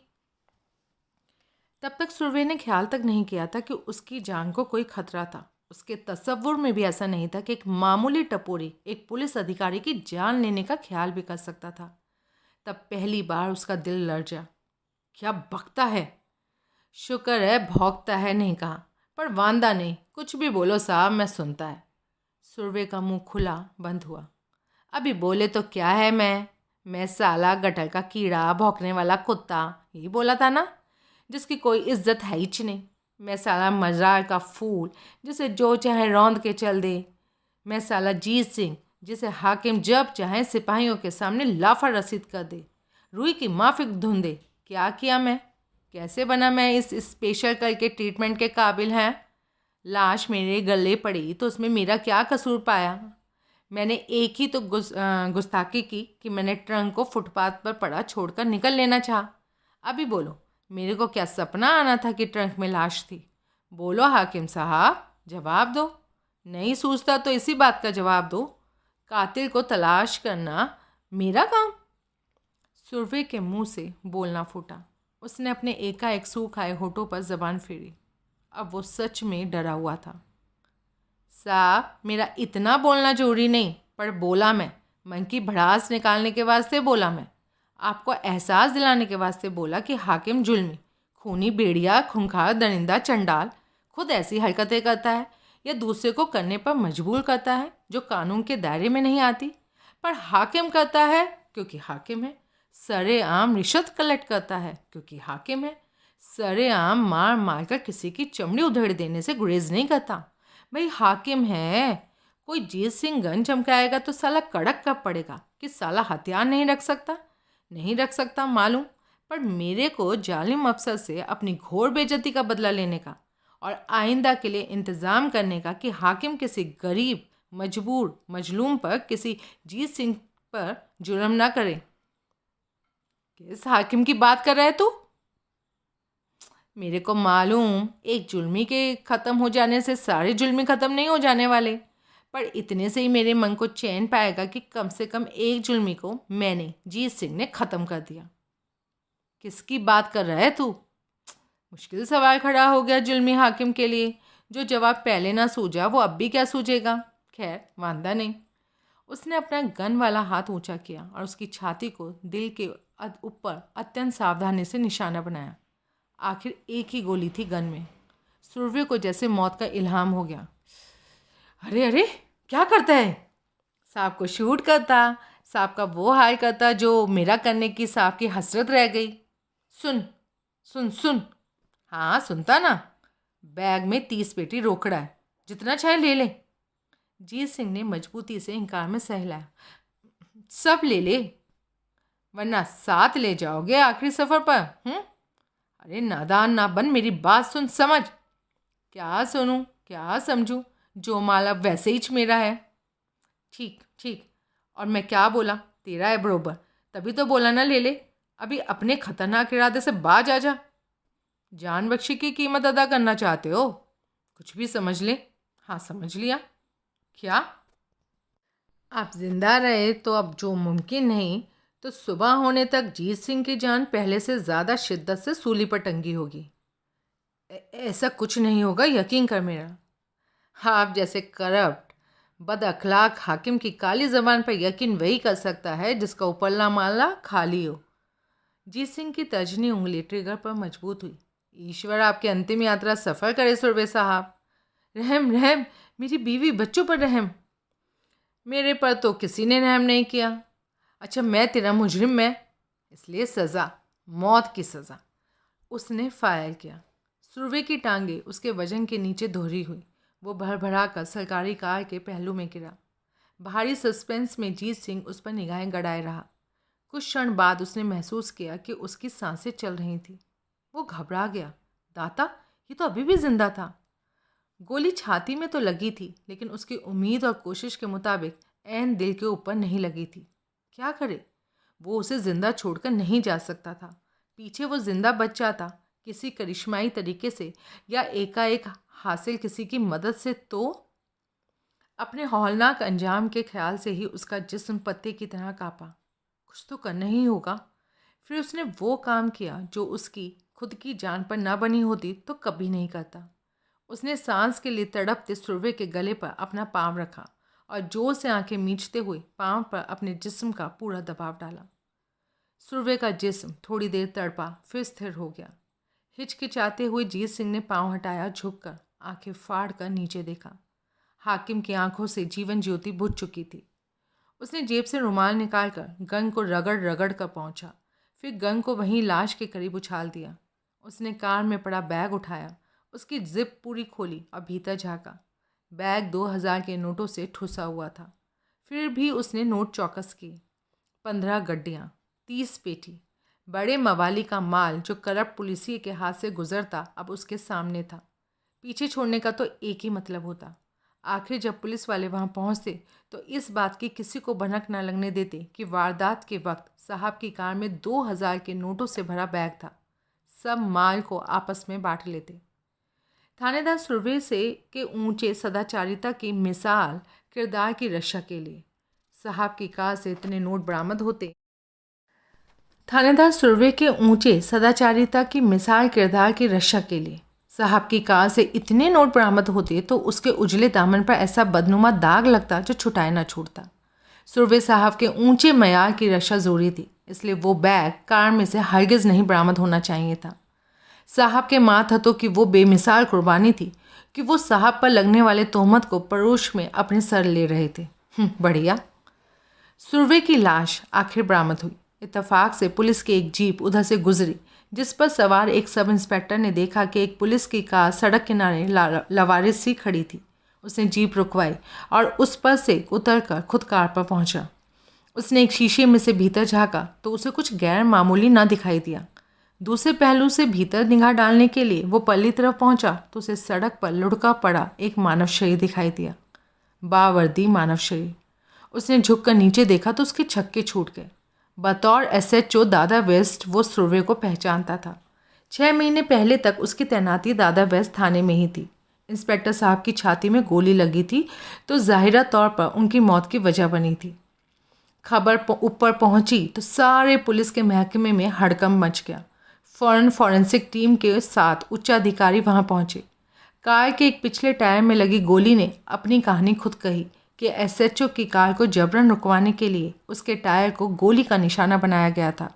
तब तक सुरवे ने ख्याल तक नहीं किया था कि उसकी जान को कोई खतरा था। उसके तसव्वुर में भी ऐसा नहीं था कि एक मामूली टपोरी एक पुलिस अधिकारी की जान लेने का ख्याल भी कर सकता था। तब पहली बार उसका दिल लर्जा। क्या बकता है? शुक्र है भौंकता है नहीं कहा, पर वांदा नहीं। कुछ भी बोलो साहब, मैं सुनता है। सुरवे का मुंह खुला बंद हुआ। अभी बोले तो क्या है, मैं साला गटर का कीड़ा, भौंकने वाला कुत्ता, यही बोला था ना, जिसकी कोई इज्जत है ही नहीं। मैं साला मजार का फूल जिसे जो चाहे रौंद के चल दे। मैं साला जीत सिंह जिसे हाकिम जब चाहे सिपाहियों के सामने लाफा रसीद कर दे, रुई की माफिक धुन दे। क्या किया मैं? कैसे बना मैं इस स्पेशल कल के ट्रीटमेंट के काबिल है? लाश मेरे गले पड़ी तो उसमें मेरा क्या कसूर पाया? मैंने एक ही तो गुस्ताखी की कि मैंने ट्रंक को फुटपाथ पर पड़ा छोड़कर निकल लेना चाहा। अभी बोलो, मेरे को क्या सपना आना था कि ट्रंक में लाश थी? बोलो हाकिम साहब, जवाब दो। नहीं सूझता तो इसी बात का जवाब दो। कातिल को तलाश करना मेरा काम? सुरभि के मुंह से बोलना फूटा। उसने अपने एकाएक सूख आए होठों पर जबान फेरी। अब वो सच में डरा हुआ था। साहब, मेरा इतना बोलना जरूरी नहीं, पर बोला मैं। मन की भड़ास निकालने के वास्ते बोला मैं। आपको एहसास दिलाने के वास्ते बोला कि हाकिम जुल्मी, खूनी, बेड़िया, खूंखार, दरिंदा, चंडाल खुद ऐसी हरकतें करता है या दूसरे को करने पर मजबूर करता है जो कानून के दायरे में नहीं आती, पर हाकिम करता है क्योंकि हाकिम है। सरेआम रिश्वत कलेक्ट करता है क्योंकि हाकिम है। सरेआम मार मार कर किसी की चमड़ी उधेड़ देने से गुरेज नहीं करता। भाई हाकिम है। कोई जीत सिंह गन चमकाएगा तो साला कड़क कब पड़ेगा कि साला हथियार नहीं रख सकता? नहीं रख सकता मालूम, पर मेरे को जालिम अफसर से अपनी घोर बेइज्जती का बदला लेने का और आइंदा के लिए इंतज़ाम करने का कि हाकिम किसी गरीब, मजबूर, मजलूम पर, किसी जीत सिंह पर जुर्म ना करे। किस हाकिम की बात कर रहे तू? मेरे को मालूम एक जुल्मी के ख़त्म हो जाने से सारे जुल्मी ख़त्म नहीं हो जाने वाले, पर इतने से ही मेरे मन को चैन पाएगा कि कम से कम एक जुल्मी को मैंने, जीत सिंह ने, ख़त्म कर दिया। किसकी बात कर रहा है तू? मुश्किल सवाल खड़ा हो गया जुल्मी हाकिम के लिए। जो जवाब पहले ना सूझा वो अब भी क्या सूझेगा? खैर, वांदा नहीं। उसने अपना गन वाला हाथ ऊंचा किया और उसकी छाती को दिल के ऊपर अत्यंत सावधानी से निशाना बनाया। आखिर एक ही गोली थी गन में। सुरभि को जैसे मौत का इल्हाम हो गया। अरे अरे, क्या करता है? साहब को शूट करता, साहब का वो हाल करता जो मेरा करने की साहब की हसरत रह गई। सुन सुन सुन। हाँ, सुनता ना। बैग में 30 पेटी रोकड़ा है, जितना चाहे ले ले। जीत सिंह ने मजबूती से इनकार में सहलाया। सब ले ले, वरना साथ ले जाओगे आखिरी सफ़र पर। अरे नादान ना बन, मेरी बात सुन, समझ। क्या सुनूं, क्या समझूं? जो माल अब वैसे ही मेरा है। ठीक ठीक, और मैं क्या बोला? तेरा है बरोबर, तभी तो बोला ना ले ले। अभी अपने खतरनाक इरादे से बाज आ जा। जान बख्शी की कीमत अदा करना चाहते हो? कुछ भी समझ ले। हाँ, समझ लिया। क्या? आप जिंदा रहे तो अब जो मुमकिन नहीं, तो सुबह होने तक जीत सिंह की जान पहले से ज़्यादा शिद्दत से सूली पर टंगी होगी। ऐसा कुछ नहीं होगा, यकीन कर मेरा। आप जैसे करप्ट, बद अखलाक हाकिम की काली ज़बान पर यकीन वही कर सकता है जिसका उपल्ला माला खाली हो। जीत सिंह की तर्जनी उंगली ट्रिगर पर मजबूत हुई। ईश्वर आपकी अंतिम यात्रा सफ़र करे सुरभि साहब। रहम रहम, मेरी बीवी बच्चों पर रहम। मेरे पर तो किसी ने रहम नहीं किया। अच्छा, मैं तेरा मुजरिम, मैं, इसलिए सज़ा, मौत की सज़ा। उसने फायर किया। सुरभि की टांगे उसके वजन के नीचे दोहरी हुई। वो भरभरा कर सरकारी कार के पहलू में गिरा। भारी सस्पेंस में जीत सिंह उस पर निगाहें गड़ाए रहा। कुछ क्षण बाद उसने महसूस किया कि उसकी सांसें चल रही थी। वो घबरा गया। दाता, ये तो अभी भी जिंदा था। गोली छाती में तो लगी थी, लेकिन उसकी उम्मीद और कोशिश के मुताबिक ऐन दिल के ऊपर नहीं लगी थी। क्या करे? वो उसे जिंदा छोड़कर नहीं जा सकता था। पीछे वो जिंदा बच जाता किसी करिश्माई तरीके से, या एकाएक हासिल किसी की मदद से, तो अपने हौलनाक अंजाम के ख्याल से ही उसका जिस्म पत्ते की तरह कांपा। कुछ तो करना ही होगा। फिर उसने वो काम किया जो उसकी खुद की जान पर ना बनी होती तो कभी नहीं करता। उसने सांस के लिए तड़पते सुरभि के गले पर अपना पाँव रखा और जोर से आंखें मींचते हुए पाँव पर अपने जिस्म का पूरा दबाव डाला। सुरभि का जिस्म थोड़ी देर तड़पा, फिर स्थिर हो गया। हिचकिचाते हुए जीत सिंह ने पाँव हटाया, झुककर आंखें फाड़ कर नीचे देखा। हाकिम की आंखों से जीवन ज्योति बुझ चुकी थी। उसने जेब से रुमाल निकालकर गन को रगड़ रगड़ कर पहुंचा, फिर गन को वहीं लाश के करीब उछाल दिया। उसने कार में पड़ा बैग उठाया, उसकी जिप पूरी खोली और भीतर झाँका। बैग 2000 के नोटों से ठुसा हुआ था। फिर भी उसने नोट चौकस किए। 15 गड्डियाँ, 30 पेटी, बड़े मवाली का माल जो करप्ट पुलिसिए के हाथ से गुजरता अब उसके सामने था। पीछे छोड़ने का तो एक ही मतलब होता, आखिर जब पुलिस वाले वहां पहुंचते तो इस बात की किसी को भनक न लगने देते कि वारदात के वक्त साहब की कार में 2000 के नोटों से भरा बैग था। सब माल को आपस में बांट लेते। थानेदार सुरभि से के ऊंचे सदाचारिता की मिसाल किरदार की रक्षा के लिए साहब की कार से इतने नोट बरामद होते। थानेदार सुरभि के ऊंचे सदाचारिता की मिसाल किरदार की रक्षा के लिए साहब की कार से इतने नोट बरामद होते तो उसके उजले दामन पर ऐसा बदनुमा दाग लगता जो छुटाए ना छूटता। सुरभि साहब के ऊंचे मयार की रक्षा जोरी थी, इसलिए वो बैग कार में से हरगिज नहीं बरामद होना चाहिए था। साहब के मातहतों की वो बेमिसाल कुर्बानी थी कि वो साहब पर लगने वाले तोहमत को परोश में अपने सर ले रहे थे। बढ़िया। सुरभि की लाश आखिर बरामद हुई। इत्तेफाक से पुलिस की एक जीप उधर से गुजरी, जिस पर सवार एक सब इंस्पेक्टर ने देखा कि एक पुलिस की कार सड़क किनारे लवारिस सी खड़ी थी। उसने जीप रुकवाई और उस पर से उतरकर खुद कार पर पहुंचा। उसने एक शीशे में से भीतर झांका तो उसे कुछ गैर मामूली न दिखाई दिया। दूसरे पहलू से भीतर निगाह डालने के लिए वो पल्ली तरफ पहुंचा तो उसे सड़क पर लुढ़का पड़ा एक मानव शरीर दिखाई दिया। बावर्दी मानव शरीर। उसने झुककर नीचे देखा तो उसके छक्के छूट गए। बतौर एसएचओ दादा वेस्ट वो सुरभि को पहचानता था। 6 महीने पहले तक उसकी तैनाती दादा वेस्ट थाने में ही थी। इंस्पेक्टर साहब की छाती में गोली लगी थी तो जाहिरा तौर पर उनकी मौत की वजह बनी थी। खबर ऊपर पहुंची तो सारे पुलिस के महकमे में हड़कंप मच गया। फौरन फॉरेंसिक टीम के साथ उच्चाधिकारी वहां पहुंचे। कार के एक पिछले टायर में लगी गोली ने अपनी कहानी खुद कही कि एसएचओ की कार को जबरन रुकवाने के लिए उसके टायर को गोली का निशाना बनाया गया था।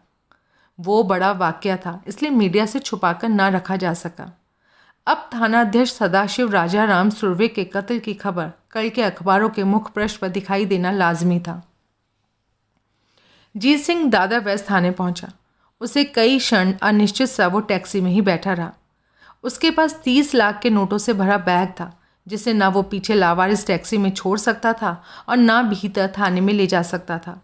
वो बड़ा वाकया था, इसलिए मीडिया से छुपाकर न रखा जा सका। अब थानाध्यक्ष सदाशिव राजाराम सुरभि के कत्ल की खबर कल के अखबारों के मुख्य पृष्ठ पर दिखाई देना लाजमी था। जीत सिंह दादा वेस्ट थाने पहुंचा। उसे कई क्षण अनिश्चित सा वो टैक्सी में ही बैठा रहा। उसके पास 30 लाख के नोटों से भरा बैग था, जिसे ना वो पीछे लावारिस टैक्सी में छोड़ सकता था और ना भीतर थाने में ले जा सकता था।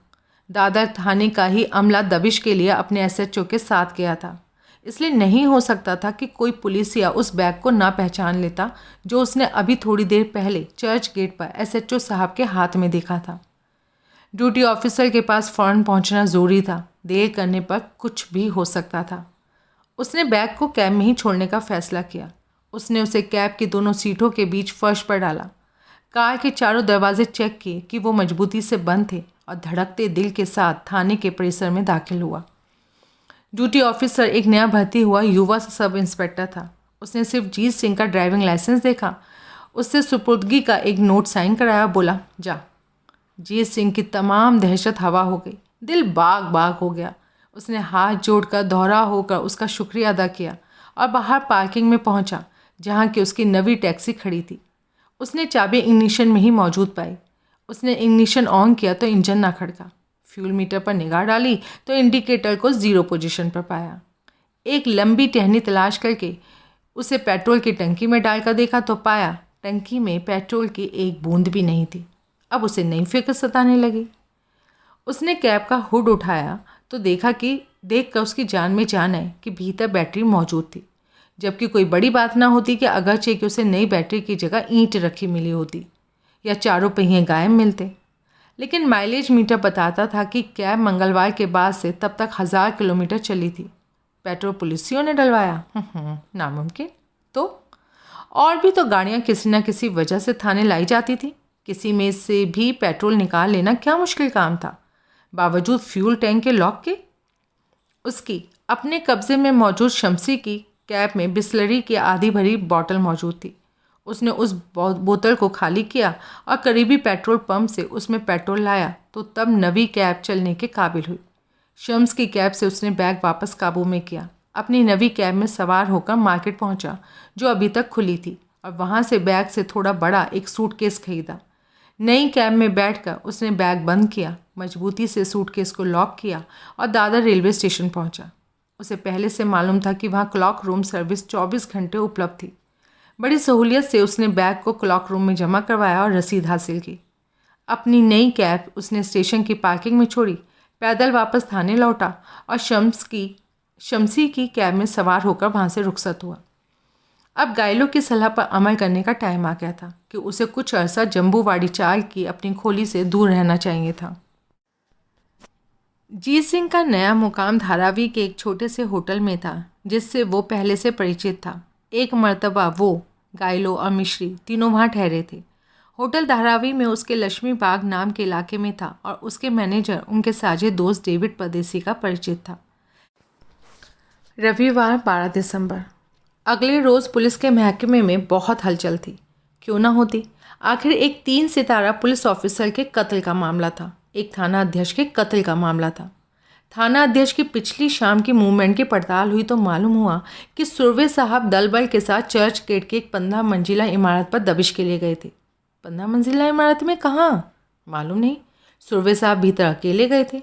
दादर थाने का ही अमला दबिश के लिए अपने एसएचओ के साथ गया था, इसलिए नहीं हो सकता था कि कोई पुलिसिया उस बैग को ना पहचान लेता जो उसने अभी थोड़ी देर पहले चर्च गेट पर एसएचओ साहब के हाथ में देखा था। ड्यूटी ऑफिसर के पास फ़ौरन पहुंचना ज़रूरी था। देर करने पर कुछ भी हो सकता था। उसने बैग को कैब में ही छोड़ने का फैसला किया। उसने उसे कैब की दोनों सीटों के बीच फर्श पर डाला। कार के चारों दरवाजे चेक किए कि वो मजबूती से बंद थे और धड़कते दिल के साथ थाने के परिसर में दाखिल हुआ। ड्यूटी ऑफिसर एक नया भर्ती हुआ युवा सब इंस्पेक्टर था। उसने सिर्फ जीत सिंह का ड्राइविंग लाइसेंस देखा, उससे सुपुर्दगी का एक नोट साइन कराया, बोला जा। जीत सिंह की तमाम दहशत हवा हो गई, दिल बाग बाग हो गया। उसने हाथ जोड़कर दोहरा होकर उसका शुक्रिया अदा किया और बाहर पार्किंग में पहुंचा, जहां की उसकी नवी टैक्सी खड़ी थी। उसने चाबी इग्निशन में ही मौजूद पाई। उसने इग्निशन ऑन किया तो इंजन ना खड़का। फ्यूल मीटर पर निगाह डाली तो इंडिकेटर को 0 पोजीशन पर पाया। एक लंबी टहनी तलाश करके उसे पेट्रोल की टंकी में डालकर देखा तो पाया टंकी में पेट्रोल की एक बूंद भी नहीं थी। अब उसे नई फिक्र सताने लगी। उसने कैब का हुड उठाया तो देखकर उसकी जान में जान आई कि भीतर बैटरी मौजूद थी, जबकि कोई बड़ी बात ना होती कि अगरचे कि उसे नई बैटरी की जगह ईंट रखी मिली होती या चारों पहिए गायब मिलते। लेकिन माइलेज मीटर बताता था कि कैब मंगलवार के बाद से तब तक 1000 किलोमीटर चली थी। पेट्रोल पुलिसियों ने डलवाया? नामुमकिन। तो और भी तो गाड़ियाँ किसी न किसी वजह से थाने लाई जाती थी। किसी में से भी पेट्रोल निकाल लेना क्या मुश्किल काम था, बावजूद फ्यूल टैंक के लॉक के। उसकी अपने कब्जे में मौजूद शमसी की कैब में बिस्लरी की आधी भरी बोतल मौजूद थी। उसने उस बोतल को खाली किया और करीबी पेट्रोल पंप से उसमें पेट्रोल लाया तो तब नवी कैब चलने के काबिल हुई। शम्स की कैब से उसने बैग वापस काबू में किया। अपनी नवी कैब में सवार होकर मार्केट पहुंचा, जो अभी तक खुली थी, और वहां से बैग से थोड़ा बड़ा एक सूटकेस खरीदा। नई कैब में बैठकर उसने बैग बंद किया, मजबूती से सूटकेस को लॉक किया और दादर रेलवे स्टेशन पहुंचा। उसे पहले से मालूम था कि वहां क्लॉक रूम सर्विस 24 घंटे उपलब्ध थी। बड़ी सहूलियत से उसने बैग को क्लॉक रूम में जमा करवाया और रसीद हासिल की। अपनी नई कैब उसने स्टेशन की पार्किंग में छोड़ी, पैदल वापस थाने लौटा और शमसी की कैब में सवार होकर वहां से रुखसत हुआ। अब गाइलो की सलाह पर अमल करने का टाइम आ गया था कि उसे कुछ अरसा जम्बूवाड़ी चाल की अपनी खोली से दूर रहना चाहिए था। जीत सिंह का नया मुकाम धारावी के एक छोटे से होटल में था जिससे वो पहले से परिचित था। एक मर्तबा वो, गाइलो और मिश्री तीनों वहाँ ठहरे थे। होटल धारावी में उसके लक्ष्मी बाग नाम के इलाके में था और उसके मैनेजर उनके साझे दोस्त डेविड परदेसी का परिचित था। रविवार 12 दिसंबर। अगले रोज़ पुलिस के महकमे में बहुत हलचल थी। क्यों ना होती, आखिर एक 3 सितारा पुलिस ऑफिसर के कत्ल का मामला था। एक थाना अध्यक्ष के कत्ल का मामला था। थाना अध्यक्ष की पिछली शाम की मूवमेंट की पड़ताल हुई तो मालूम हुआ कि सुरवे साहब दल बल के साथ चर्च गेट की एक 15 मंजिला इमारत पर दबिश के लिए गए थे। 15 मंजिला इमारत में कहाँ, मालूम नहीं। सुरवे साहब भीतर अकेले गए थे।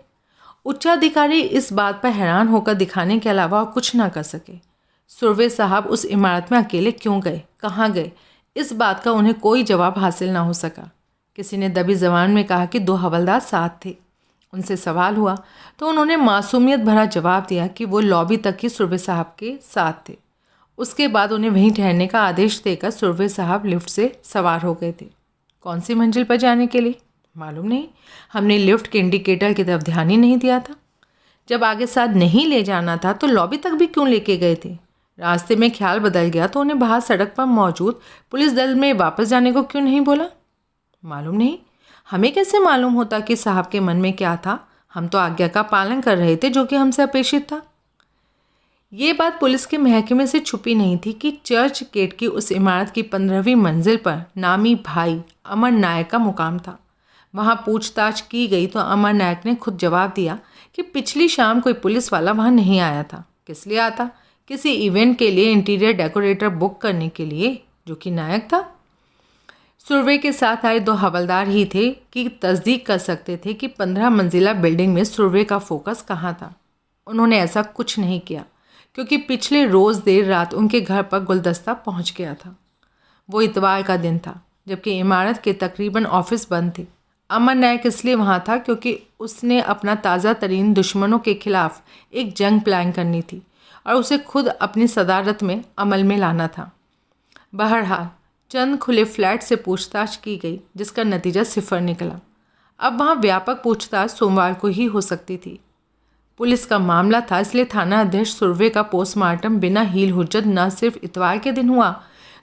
उच्चाधिकारी इस बात पर हैरान होकर दिखाने के अलावा और कुछ ना कर सके। सुरवे साहब उस इमारत में अकेले क्यों गए, कहाँ गए, इस बात का उन्हें कोई जवाब हासिल ना हो सका। किसी ने दबी जबान में कहा कि 2 हवलदार साथ थे। उनसे सवाल हुआ तो उन्होंने मासूमियत भरा जवाब दिया कि वो लॉबी तक ही सुरवे साहब के साथ थे। उसके बाद उन्हें वहीं ठहरने का आदेश देकर सुरवे साहब लिफ्ट से सवार हो गए थे। कौन सी मंजिल पर जाने के लिए, मालूम नहीं। हमने लिफ्ट के इंडिकेटर की तरफ ध्यान ही नहीं दिया था। जब आगे साथ नहीं ले जाना था तो लॉबी तक भी क्यों लेके गए थे। रास्ते में ख्याल बदल गया तो उन्हें बाहर सड़क पर मौजूद पुलिस दल में वापस जाने को क्यों नहीं बोला, मालूम नहीं। हमें कैसे मालूम होता कि साहब के मन में क्या था। हम तो आज्ञा का पालन कर रहे थे जो कि हमसे अपेक्षित था। ये बात पुलिस के महकमे से छुपी नहीं थी कि चर्च गेट की उस इमारत की 15वीं मंजिल पर नामी भाई अमर नायक का मुकाम था। वहाँ पूछताछ की गई तो अमर नायक ने खुद जवाब दिया कि पिछली शाम कोई पुलिस वाला वहाँ नहीं आया था। किस लिए आता, किसी इवेंट के लिए इंटीरियर डेकोरेटर बुक करने के लिए, जो कि नायक था। सुरवे के साथ आए 2 हवलदार ही थे कि तस्दीक कर सकते थे कि 15 मंजिला बिल्डिंग में सुरवे का फोकस कहाँ था। उन्होंने ऐसा कुछ नहीं किया क्योंकि पिछले रोज़ देर रात उनके घर पर गुलदस्ता पहुँच गया था। वो इतवार का दिन था जबकि इमारत के तकरीबन ऑफिस बंद थे। अमर नायक इसलिए वहाँ था क्योंकि उसने अपना ताज़ा तरीन दुश्मनों के खिलाफ एक जंग प्लान करनी थी और उसे खुद अपनी सदारत में अमल में लाना था। बहरहाल चंद खुले फ्लैट से पूछताछ की गई जिसका नतीजा 0 निकला। अब वहाँ व्यापक पूछताछ सोमवार को ही हो सकती थी। पुलिस का मामला था, इसलिए थाना अध्यक्ष सुरवे का पोस्टमार्टम बिना हील हुज्जत न सिर्फ इतवार के दिन हुआ,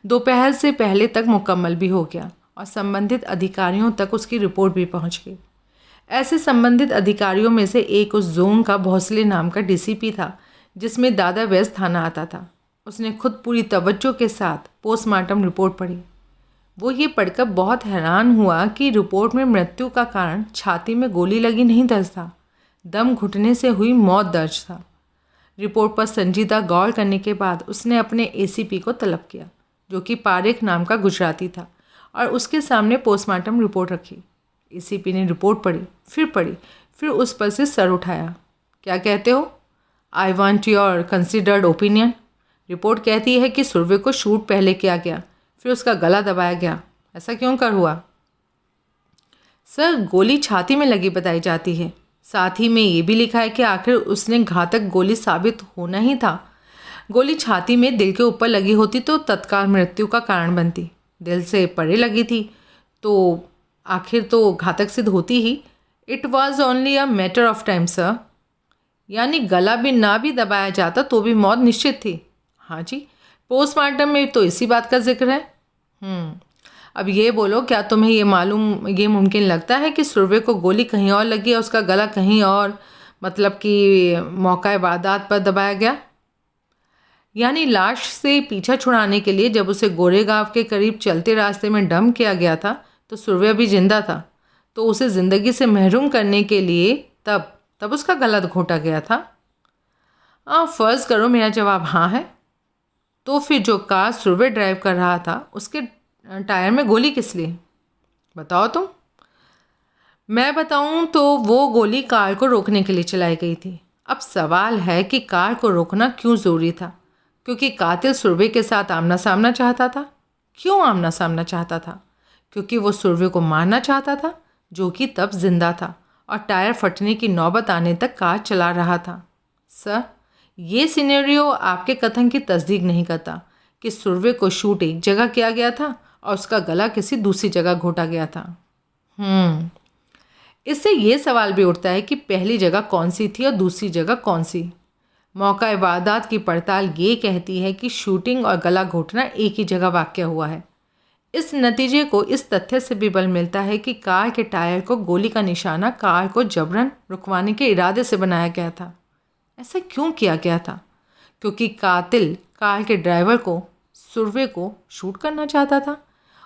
दोपहर से पहले तक मुकम्मल भी हो गया और संबंधित अधिकारियों तक उसकी रिपोर्ट भी पहुंच गई। ऐसे संबंधित अधिकारियों में से एक उस जोन का भोसले नाम का डीसीपी था जिसमें दादा वैस थाना आता था। उसने खुद पूरी तवज्जो के साथ पोस्टमार्टम रिपोर्ट पढ़ी। वो ये पढ़कर बहुत हैरान हुआ कि रिपोर्ट में मृत्यु का कारण छाती में गोली लगी नहीं दर्ज था, दम घुटने से हुई मौत दर्ज था। रिपोर्ट पर संजीदा गौर करने के बाद उसने अपने एसीपी को तलब किया जो कि पारेख नाम का गुजराती था और उसके सामने पोस्टमार्टम रिपोर्ट रखी। एसीपी ने रिपोर्ट पढ़ी, फिर उस पर से सर उठाया। क्या कहते हो? I want your considered opinion. Report कहती है कि सुरवे को शूट पहले किया गया, फिर उसका गला दबाया गया। ऐसा क्यों कर हुआ? सर, गोली छाती में लगी बताई जाती है। साथ ही में ये भी लिखा है कि आखिर उसने घातक गोली साबित होना ही था। गोली छाती में दिल के ऊपर लगी होती तो तत्काल मृत्यु का कारण बनती। दिल से परे लगी थी तो आखिर तो घातक सिद्ध होती ही। It was only a matter of time sir. यानी गला भी ना भी दबाया जाता तो भी मौत निश्चित थी। हाँ जी, पोस्टमार्टम में तो इसी बात का जिक्र है। अब ये बोलो, क्या तुम्हें ये मुमकिन लगता है कि सुरवे को गोली कहीं और लगी और उसका गला कहीं और, मतलब कि मौका वारदात पर दबाया गया? यानी लाश से पीछा छुड़ाने के लिए जब उसे गोरेगांव के करीब चलते रास्ते में डंप किया गया था तो सुरवे अभी जिंदा था, तो उसे ज़िंदगी से महरूम करने के लिए तब उसका गला घोटा गया था। फ़र्ज़ करो मेरा जवाब हाँ है, तो फिर जो कार सुरवे ड्राइव कर रहा था उसके टायर में गोली किस लिए? बताओ तुम। मैं बताऊं तो वो गोली कार को रोकने के लिए चलाई गई थी। अब सवाल है कि कार को रोकना क्यों ज़रूरी था? क्योंकि कातिल सुरवे के साथ आमना सामना चाहता था। क्यों आमना सामना चाहता था? क्योंकि वो सुरवे को मारना चाहता था जो कि तब जिंदा था और टायर फटने की नौबत आने तक कार चला रहा था। सर, ये सिनेरियो आपके कथन की तस्दीक नहीं करता कि सुरवे को शूट एक जगह किया गया था और उसका गला किसी दूसरी जगह घोटा गया था। इससे ये सवाल भी उठता है कि पहली जगह कौन सी थी और दूसरी जगह कौन सी। मौका वारदात की पड़ताल ये कहती है कि शूटिंग और गला घोटना एक ही जगह वाक़या हुआ है। इस नतीजे को इस तथ्य से भी बल मिलता है कि कार के टायर को गोली का निशाना कार को जबरन रुकवाने के इरादे से बनाया गया था। ऐसा क्यों किया गया था? क्योंकि कातिल कार के ड्राइवर को, सुरवे को शूट करना चाहता था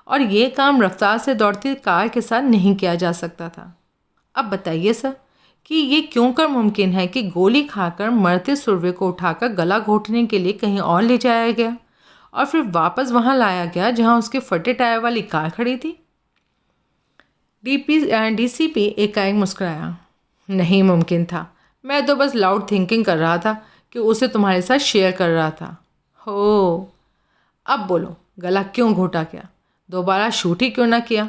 और ये काम रफ्तार से दौड़ती कार के साथ नहीं किया जा सकता था। अब बताइए सर कि ये क्यों कर मुमकिन है कि गोली खाकर मरते सुरवे को उठाकर गला घोटने के लिए कहीं और ले जाया गया और फिर वापस वहाँ लाया गया जहाँ उसके फटे टायर वाली कार खड़ी थी? डीसीपी एकाएक मुस्कुराया। नहीं मुमकिन था, मैं तो बस लाउड थिंकिंग कर रहा था कि उसे तुम्हारे साथ शेयर कर रहा था। हो, अब बोलो गला क्यों घोटा गया? दोबारा शूट ही क्यों ना किया?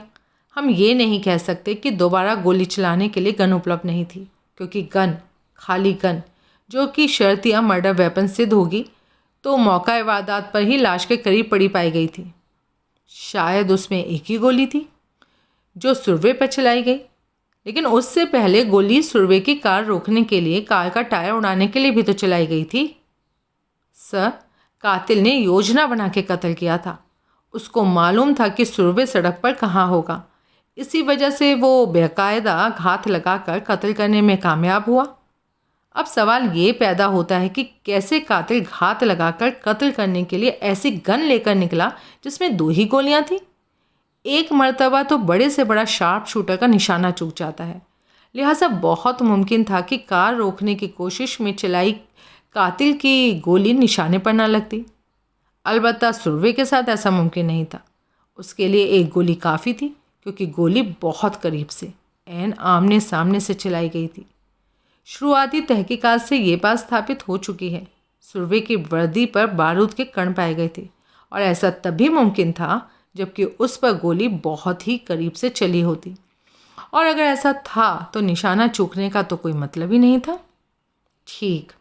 हम ये नहीं कह सकते कि दोबारा गोली चलाने के लिए गन उपलब्ध नहीं थी, क्योंकि गन, खाली गन, जो कि शर्तिया मर्डर वेपन सिद्ध होगी, तो मौका वारदात पर ही लाश के करीब पड़ी पाई गई थी। शायद उसमें एक ही गोली थी जो सुरवे पर चलाई गई, लेकिन उससे पहले गोली सुरवे की कार रोकने के लिए, कार का टायर उड़ाने के लिए भी तो चलाई गई थी। सर, कातिल ने योजना बना के कत्ल किया था। उसको मालूम था कि सुरवे सड़क पर कहाँ होगा, इसी वजह से वो बेकायदा घात लगाकर कत्ल करने में कामयाब हुआ। अब सवाल ये पैदा होता है कि कैसे कातिल घात लगाकर कत्ल करने के लिए ऐसी गन लेकर निकला जिसमें 2 ही गोलियां थी। एक मर्तबा तो बड़े से बड़ा शार्प शूटर का निशाना चूक जाता है, लिहाजा बहुत मुमकिन था कि कार रोकने की कोशिश में चलाई कातिल की गोली निशाने पर ना लगती। अलबत्ता सुरवे के साथ ऐसा मुमकिन नहीं था। उसके लिए एक गोली काफ़ी थी, क्योंकि गोली बहुत करीब से, ऐन आमने सामने से चलाई गई थी। शुरुआती तहकीकात से ये बात स्थापित हो चुकी है, सुरवे की वर्दी पर बारूद के कण पाए गए थे और ऐसा तभी मुमकिन था जबकि उस पर गोली बहुत ही करीब से चली होती, और अगर ऐसा था तो निशाना चूकने का तो कोई मतलब ही नहीं था। ठीक,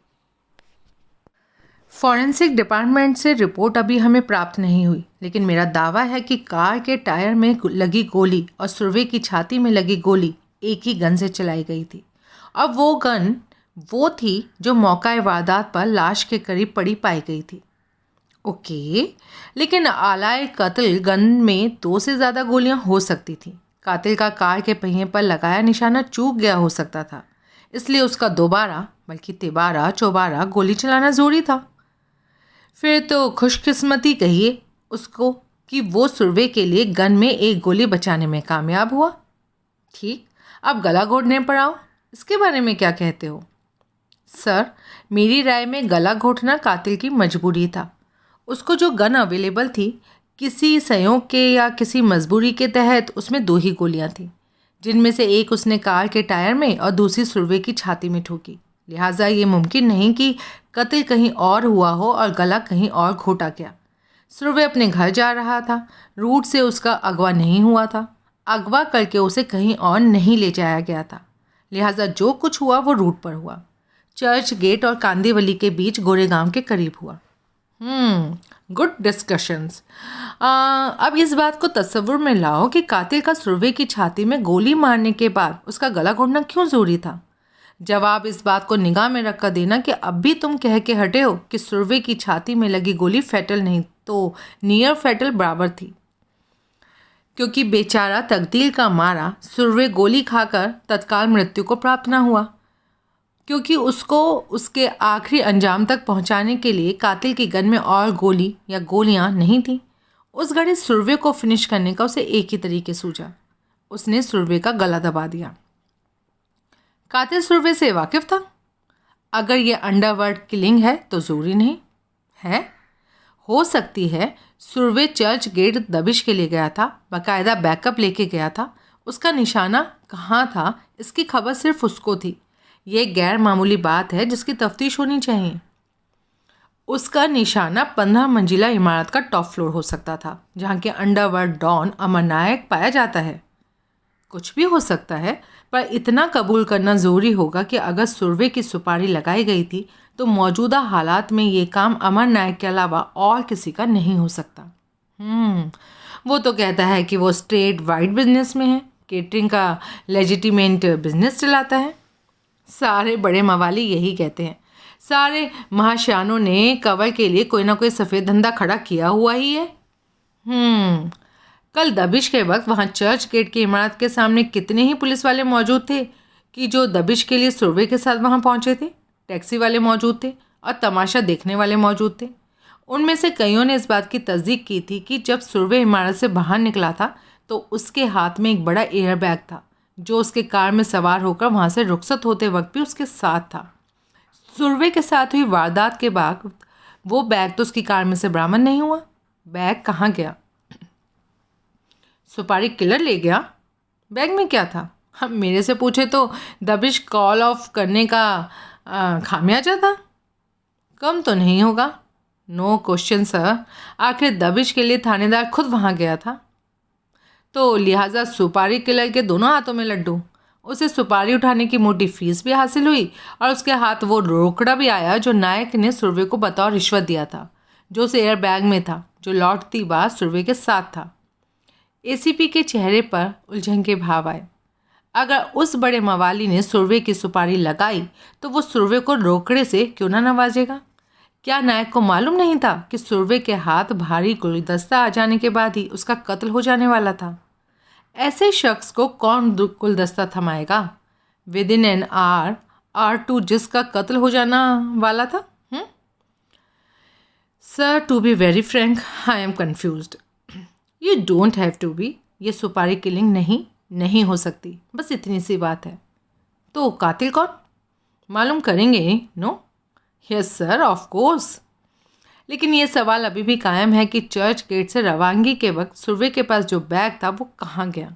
फॉरेंसिक डिपार्टमेंट से रिपोर्ट अभी हमें प्राप्त नहीं हुई, लेकिन मेरा दावा है कि कार के टायर में लगी गोली और सुरवे की छाती में लगी गोली एक ही गन से चलाई गई थी। अब वो गन वो थी जो मौका वारदात पर लाश के करीब पड़ी पाई गई थी। ओके, लेकिन आलाए कत्ल गन में 2 से ज़्यादा गोलियां हो सकती थी। कातिल का कार के पहिए पर लगाया निशाना चूक गया हो सकता था, इसलिए उसका दोबारा बल्कि तिबारा चौबारा गोली चलाना ज़रूरी था। फिर तो खुशकिस्मती कहिए उसको कि वो सुरवे के लिए गन में एक गोली बचाने में कामयाब हुआ। ठीक, अब गला घोटने पर आओ, इसके बारे में क्या कहते हो? सर, मेरी राय में गला घोटना कातिल की मजबूरी था। उसको जो गन अवेलेबल थी, किसी संयोग के या किसी मजबूरी के तहत उसमें 2 ही गोलियां थीं, जिनमें से एक उसने कार के टायर में और दूसरी सुरवे की छाती में ठोकी। लिहाजा ये मुमकिन नहीं कि कत्ल कहीं और हुआ हो और गला कहीं और घोटा गया। सुरवे अपने घर जा रहा था, रूट से उसका अगवा नहीं हुआ था, अगवा करके उसे कहीं और नहीं ले जाया गया था। लिहाजा जो कुछ हुआ वो रूट पर हुआ, चर्च गेट और कांदीवली के बीच गोरेगांव के करीब हुआ। Good discussions. अब इस बात को तस्वुर में लाओ कि कातिल का सुरवे की छाती में गोली मारने के बाद उसका गला घोटना क्यों ज़रूरी था। जवाब इस बात को निगाह में रखकर देना कि अब भी तुम कह के हटे हो कि सुरवे की छाती में लगी गोली फैटल नहीं तो नियर फैटल बराबर थी, क्योंकि बेचारा तकदीर का मारा सुरवे गोली खाकर तत्काल मृत्यु को प्राप्त न हुआ, क्योंकि उसको उसके आखिरी अंजाम तक पहुंचाने के लिए कातिल की गन में और गोली या गोलियां नहीं थी। उस घड़ी सुरवे को फिनिश करने का उसे एक ही तरीके सूझा, उसने सुरवे का गला दबा दिया। कातिल सुरवे से वाकिफ था। अगर ये अंडरवर्ल्ड किलिंग है तो ज़रूरी नहीं है, हो सकती है सुरवे चर्च गेट दबिश के लिए गया था, बाकायदा बैकअप लेके गया था। उसका निशाना कहाँ था इसकी खबर सिर्फ उसको थी। ये गैर मामूली बात है जिसकी तफ्तीश होनी चाहिए। उसका निशाना 15 मंजिला इमारत का टॉप फ्लोर हो सकता था, जहाँ के अंडरवर्ल्ड डॉन अमरनायक पाया जाता है। कुछ भी हो सकता है, पर इतना कबूल करना ज़रूरी होगा कि अगर सुरवे की सुपारी लगाई गई थी तो मौजूदा हालात में ये काम अमर नायक के अलावा और किसी का नहीं हो सकता। वो तो कहता है कि वो स्ट्रेट वाइट बिजनेस में है, केटरिंग का लेजिटिमेट बिजनेस चलाता है। सारे बड़े मवाली यही कहते हैं। सारे महाशयानों ने कवर के लिए कोई ना कोई सफ़ेद धंधा खड़ा किया हुआ ही है। कल दबिश के वक्त वहाँ चर्च गेट की इमारत के सामने कितने ही पुलिस वाले मौजूद थे कि जो दबिश के लिए सुरवे के साथ वहाँ पहुँचे थे। टैक्सी वाले मौजूद थे और तमाशा देखने वाले मौजूद थे। उनमें से कईयों ने इस बात की तस्दीक की थी कि जब सुरवे इमारत से बाहर निकला था तो उसके हाथ में एक बड़ा एयर बैग था जो उसके कार में सवार होकर वहाँ से रुखसत होते वक्त भी उसके साथ था। सुरवे के साथ हुई वारदात के बाद वो बैग तो उसकी कार में से बरामद नहीं हुआ। बैग कहाँ गया? सुपारी किलर ले गया? बैग में क्या था? हम मेरे से पूछे तो दबिश कॉल ऑफ करने का खामियाजा था। कम तो नहीं होगा। No question sir. आखिर दबिश के लिए थानेदार खुद वहाँ गया था, तो लिहाजा सुपारी किलर के दोनों हाथों में लड्डू। उसे सुपारी उठाने की मोटी फीस भी हासिल हुई और उसके हाथ वो रोकड़ा भी आया जो नायक ने सुरवे को बतौर रिश्वत दिया था, जो उस एयर बैग में था जो लौटती बार सुरवे के साथ था। एसीपी के चेहरे पर उलझन के भाव आए। अगर उस बड़े मवाली ने सुरवे की सुपारी लगाई तो वो सुरवे को रोकड़े से क्यों ना नवाजेगा? क्या नायक को मालूम नहीं था कि सुरवे के हाथ भारी गुलदस्ता आ जाने के बाद ही उसका कत्ल हो जाने वाला था? ऐसे शख्स को कौन गुलदस्ता थमाएगा within an hour to जिसका कत्ल हो जाना वाला था? Sir, to be very frank, I am confused. You don't have to be. ये सुपारी किलिंग नहीं हो सकती, बस इतनी सी बात है। तो कातिल कौन? मालूम करेंगे। No? Yes sir, of course. लेकिन ये सवाल अभी भी कायम है कि चर्च गेट से रवानगी के वक्त सुरवे के पास जो बैग था वो कहाँ गया?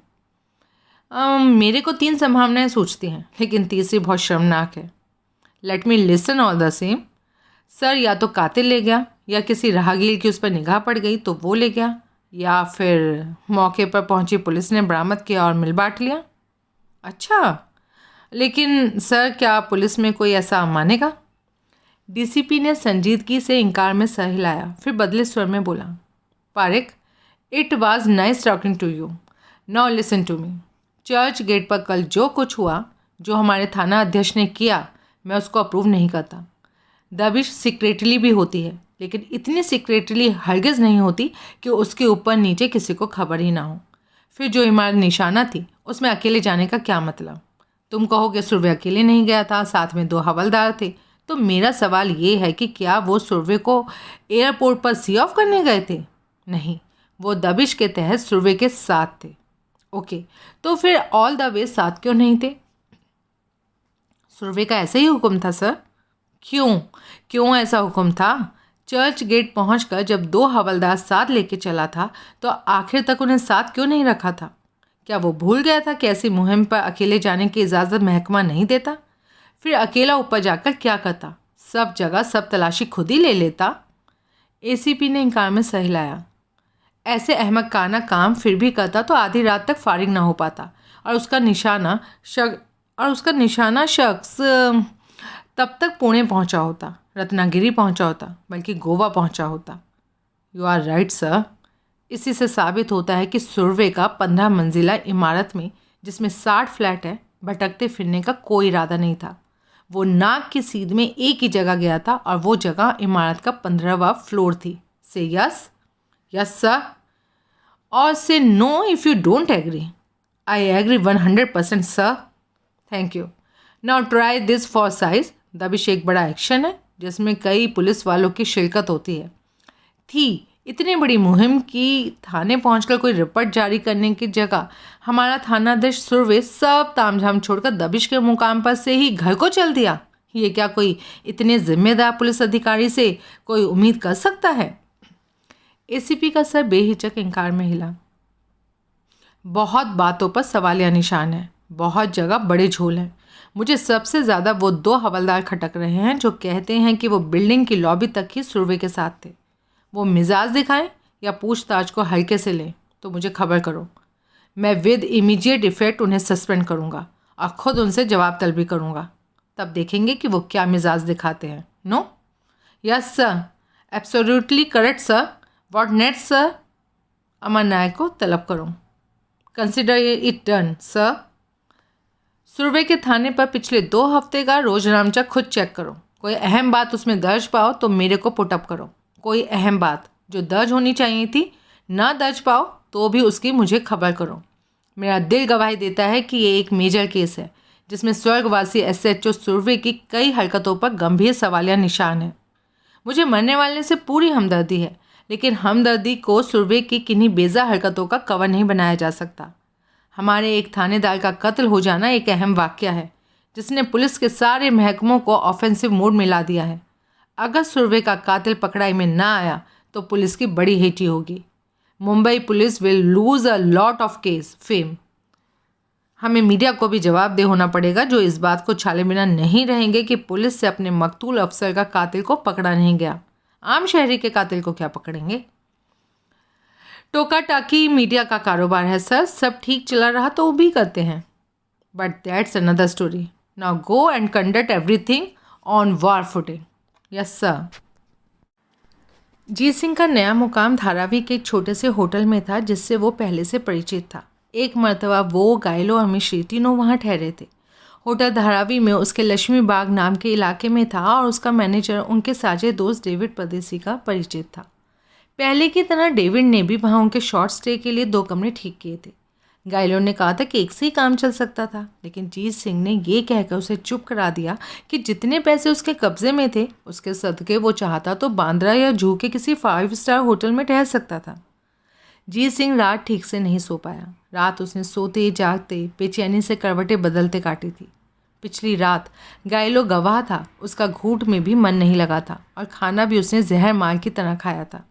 मेरे को 3 संभावनाएं सूझती हैं, लेकिन तीसरी बहुत शर्मनाक है। Let me listen all the same. Sir, या तो कातिल ले गया, या किसी राहगीर की उस पर निगाह पड़ गई तो वो ले गया, या फिर मौके पर पहुंची पुलिस ने बरामद किया और मिल बांट लिया। अच्छा, लेकिन सर क्या पुलिस में कोई ऐसा मानेगा? डीसीपी ने संजीदगी से इनकार में सर हिलाया, फिर बदले स्वर में बोला, Parikh, it was nice talking to you. Now listen to me. Churchgate पर कल जो कुछ हुआ, जो हमारे थाना अध्यक्ष ने किया, मैं उसको अप्रूव नहीं करता। दबिश सीक्रेटली भी होती है, लेकिन इतनी सीक्रेटली हरगिज़ नहीं होती कि उसके ऊपर नीचे किसी को खबर ही ना हो। फिर जो इमारत निशाना थी उसमें अकेले जाने का क्या मतलब? तुम कहोगे सुरवे अकेले नहीं गया था, साथ में 2 हवलदार थे। तो मेरा सवाल ये है कि क्या वो सुरवे को एयरपोर्ट पर सी ऑफ करने गए थे? नहीं, वो दबिश के तहत सुरवे के साथ थे। ओके, तो फिर ऑल द वे साथ क्यों नहीं थे? सुरवे का ऐसा ही हुक्म था सर। क्यों ऐसा हुक्म था? चर्च गेट पहुंचकर जब 2 हवलदार साथ लेके चला था तो आखिर तक उन्हें साथ क्यों नहीं रखा था? क्या वो भूल गया था कि ऐसी मुहिम पर अकेले जाने की इजाज़त महकमा नहीं देता? फिर अकेला ऊपर जाकर क्या करता? सब जगह सब तलाशी खुद ही ले लेता। एसीपी ने इनकार में सर हिलाया। ऐसे अहमकाना काम फिर भी करता तो आधी रात तक फारिग ना हो पाता, और उसका निशाना शख्स तब तक पुणे पहुंचा होता, रत्नागिरी पहुंचा होता, बल्कि गोवा पहुंचा होता। You are right sir. इसी से साबित होता है कि सुरवे का 15 मंजिला इमारत में, जिसमें 60 फ्लैट है, भटकते फिरने का कोई इरादा नहीं था। वो नाक की सीध में एक ही जगह गया था, और वो जगह इमारत का 15वां फ्लोर थी। से yes? Yes sir. Or say no if you don't agree. I agree 100% sir. Thank you. Now try this for size. दबिश एक बड़ा एक्शन है जिसमें कई पुलिस वालों की शिरकत होती है। इतनी बड़ी मुहिम की थाने पहुंचकर कोई रिपोर्ट जारी करने की जगह हमारा थानाध्यक्ष सुरवे सब तामझाम छोड़कर दबिश के मुकाम पर से ही घर को चल दिया। ये क्या कोई इतने जिम्मेदार पुलिस अधिकारी से कोई उम्मीद कर सकता है? एसीपी का सर बेहिचक इनकार में हिला। बहुत बातों पर सवालिया निशान है, बहुत जगह बड़े झोल हैं। मुझे सबसे ज़्यादा वो 2 हवलदार खटक रहे हैं जो कहते हैं कि वो बिल्डिंग की लॉबी तक ही सुरवे के साथ थे। वो मिजाज दिखाएं या पूछताछ को हल्के से लें तो मुझे खबर करो। मैं विद इमीडिएट इफ़ेक्ट उन्हें सस्पेंड करूँगा और ख़ुद उनसे जवाब तलबी करूँगा। तब देखेंगे कि वो क्या मिजाज दिखाते हैं। No? Yes sir, absolutely correct sir. What next sir? Amar Nayak को तलब करो. Consider it done sir. Surve के थाने पर पिछले 2 हफ्ते का रोजनामचा खुद चेक करो. कोई अहम बात उसमें दर्ज पाओ तो मेरे को पुटअप करो. कोई अहम बात जो दर्ज होनी चाहिए थी ना दर्ज पाओ तो भी उसकी मुझे खबर करो. मेरा दिल गवाही देता है कि ये एक मेजर केस है जिसमें स्वर्गवासी एसएचओ सुरवे की कई हरकतों पर गंभीर सवालिया निशान है. मुझे मरने वाले से पूरी हमदर्दी है, लेकिन हमदर्दी को सुरवे की किन्हीं बेजा हरकतों का कवर नहीं बनाया जा सकता. हमारे एक थानेदार का कत्ल हो जाना एक अहम वाकया है जिसने पुलिस के सारे महकमों को ऑफेंसिव मोड में ला दिया है. अगर सुरवे का कातिल पकड़ाई में ना आया तो पुलिस की बड़ी हेठी होगी. Mumbai police will lose a lot of case fame. हमें मीडिया को भी जवाबदेह होना पड़ेगा जो इस बात को छाले बिना नहीं रहेंगे कि पुलिस से अपने मकतूल अफसर का कातिल को पकड़ा नहीं गया. आम शहरी के कातिल को क्या पकड़ेंगे? टोका टाकी मीडिया का कारोबार है सर. सब ठीक चला रहा तो वो भी करते हैं. But that's another story. Now go and conduct everything on war footing. Yes sir. Jeet Singh का नया मुकाम धारावी के एक छोटे से होटल में था जिससे वो पहले से परिचित था. एक मर्तबा वो, गायलो और मिश्री तीनों वहाँ ठहरे थे. होटल धारावी में उसके लक्ष्मी बाग नाम के इलाके में था और उसका मैनेजर उनके साझे दोस्त डेविड परदेसी का परिचित था. पहले की तरह डेविड ने भी वहाँ उनके शॉर्ट स्टे के लिए 2 कमरे ठीक किए थे. गायलो ने कहा था कि एक से ही काम चल सकता था, लेकिन जीत सिंह ने ये कहकर उसे चुप करा दिया कि जितने पैसे उसके कब्जे में थे उसके सदके वो चाहता तो बांद्रा या जूहू के किसी 5 स्टार होटल में ठहर सकता था. जीत सिंह रात ठीक से नहीं सो पाया. रात उसने सोते जागते बेचैनी से करवटें बदलते काटी थी. पिछली रात गायलो गवाह था. उसका घूंट में भी मन नहीं लगा था और खाना भी उसने जहर माल की तरह खाया था.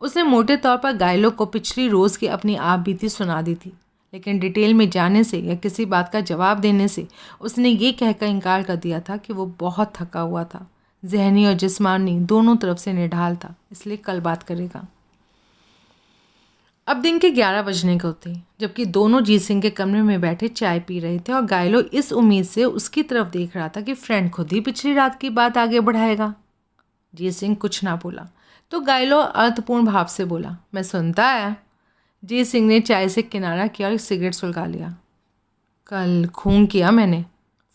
उसने मोटे तौर पर गायलो को पिछली रोज़ की अपनी आप बीती सुना दी थी, लेकिन डिटेल में जाने से या किसी बात का जवाब देने से उसने ये कहकर इनकार कर दिया था कि वो बहुत थका हुआ था, जहनी और जिस्मानी दोनों तरफ से निढाल था, इसलिए कल बात करेगा. अब दिन के 11 बजने को थे जबकि दोनों जीत सिंह के कमरे में बैठे चाय पी रहे थे और गायलो इस उम्मीद से उसकी तरफ देख रहा था कि फ्रेंड खुद ही पिछली रात की बात आगे बढ़ाएगा. जीत सिंह कुछ ना बोला तो गायलो अर्थपूर्ण भाव से बोला, मैं सुनता आया. जीत सिंह ने चाय से किनारा किया और सिगरेट सुलगा लिया. कल खून किया मैंने.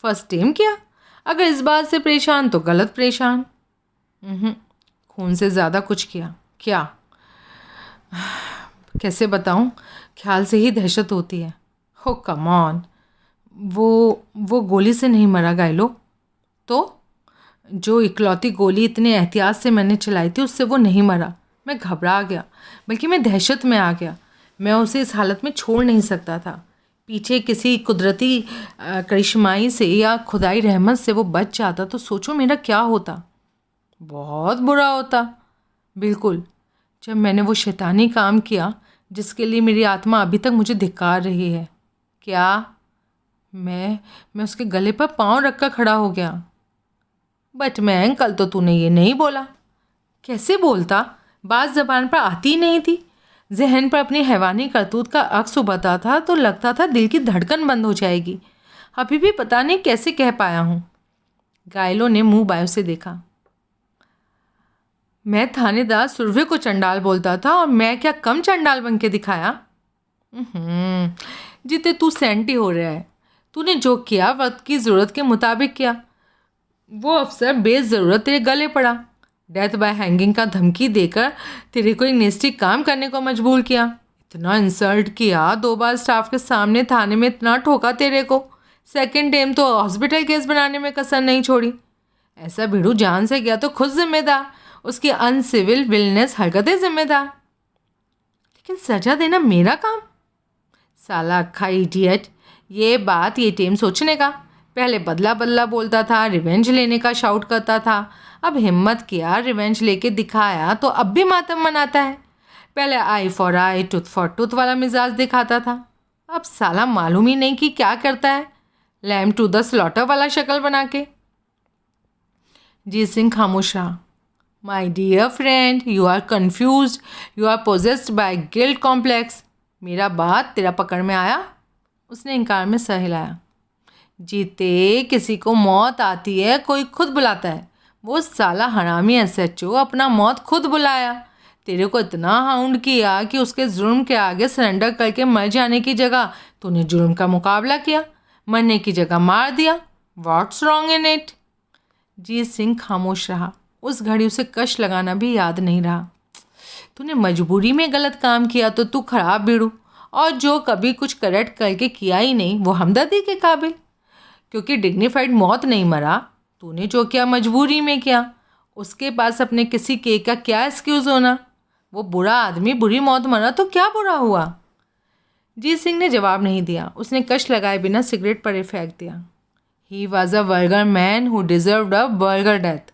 फर्स्ट टाइम किया? अगर इस बात से परेशान तो गलत परेशान. खून से ज़्यादा कुछ किया. क्या? कैसे बताऊं? ख्याल से ही दहशत होती है. हो कम ऑन. वो गोली से नहीं मरा गायलो. तो जो इकलौती गोली इतने एहतियात से मैंने चलाई थी उससे वो नहीं मरा. मैं घबरा गया, बल्कि मैं दहशत में आ गया. मैं उसे इस हालत में छोड़ नहीं सकता था. पीछे किसी कुदरती करिश्माई से या खुदाई रहमत से वो बच जाता तो सोचो मेरा क्या होता. बहुत बुरा होता. बिल्कुल. जब मैंने वो शैतानी काम किया जिसके लिए मेरी आत्मा अभी तक मुझे धिक्कार रही है. क्या? मैं उसके गले पर पाँव रखकर खड़ा हो गया. बट मैं, कल तो तूने ये नहीं बोला. कैसे बोलता? बात ज़बान पर आती नहीं थी. जहन पर अपनी हैवानी करतूत का अक्स उभरता था तो लगता था दिल की धड़कन बंद हो जाएगी. अभी भी पता नहीं कैसे कह पाया हूँ. गायलो ने मुंह बायों से देखा. मैं थानेदार सुरभि को चंडाल बोलता था और मैं क्या कम चंडाल बन के दिखाया? जिते तू सेंटी हो रहा है. तूने जो किया वक्त की ज़रूरत के मुताबिक किया. वो अफसर बेज़रूरत तेरे गले पड़ा. डेथ बाय हैंगिंग का धमकी देकर तेरे को एक नेस्टिक काम करने को मजबूर किया. इतना इंसल्ट किया. 2 बार स्टाफ के सामने थाने में इतना ठोका तेरे को. सेकंड टाइम तो हॉस्पिटल केस बनाने में कसर नहीं छोड़ी. ऐसा भिड़ू जान से गया तो खुद जिम्मेदार. उसकी अनसिविल विलनेस हरकतें जिम्मेदार. लेकिन सजा देना मेरा काम. साला अक्खा इडियट. ये बात ये टाइम सोचने का. पहले बदला बदला बोलता था, रिवेंज लेने का शाउट करता था. अब हिम्मत किया, रिवेंज लेके दिखाया तो अब भी मातम मनाता है. पहले eye for eye tooth for tooth वाला मिजाज दिखाता था. अब साला मालूम ही नहीं कि क्या करता है. लैम टू द स्लॉटर वाला शक्ल बना के. जीत सिंह खामोश रहा. My dear friend, you are confuse. You are possessed by guilt complex. मेरा बात तेरा पकड़ में आया? उसने इनकार में सर हिलाया. जीते, किसी को मौत आती है कोई खुद बुलाता है. वो साला हरामी एसएचओ अपना मौत खुद बुलाया। तेरे को इतना हाउंड किया कि उसके जुर्म के आगे सरेंडर करके मर जाने की जगह तूने जुर्म का मुकाबला किया, मरने की जगह मार दिया। What's wrong in it? Jeet Singh खामोश रहा। उस घड़ी उसे कश लगाना भी याद नहीं रहा। तूने मजबूरी में गलत काम किया तो तू खराब बीड़ू, और जो कभी कुछ करेक्ट करके किया ही नहीं वो हमदर्दी के काबिल। क्योंकि डिग्निफाइड मौत नहीं मरा, तूने जो किया मजबूरी में किया। उसके पास अपने किसी के का क्या एक्सक्यूज़ होना? वो बुरा आदमी बुरी मौत मरा तो क्या बुरा हुआ? जीत सिंह ने जवाब नहीं दिया। उसने कश लगाए बिना सिगरेट परे फेंक दिया। ही वॉज अ वर्गर man who deserved a vulgar death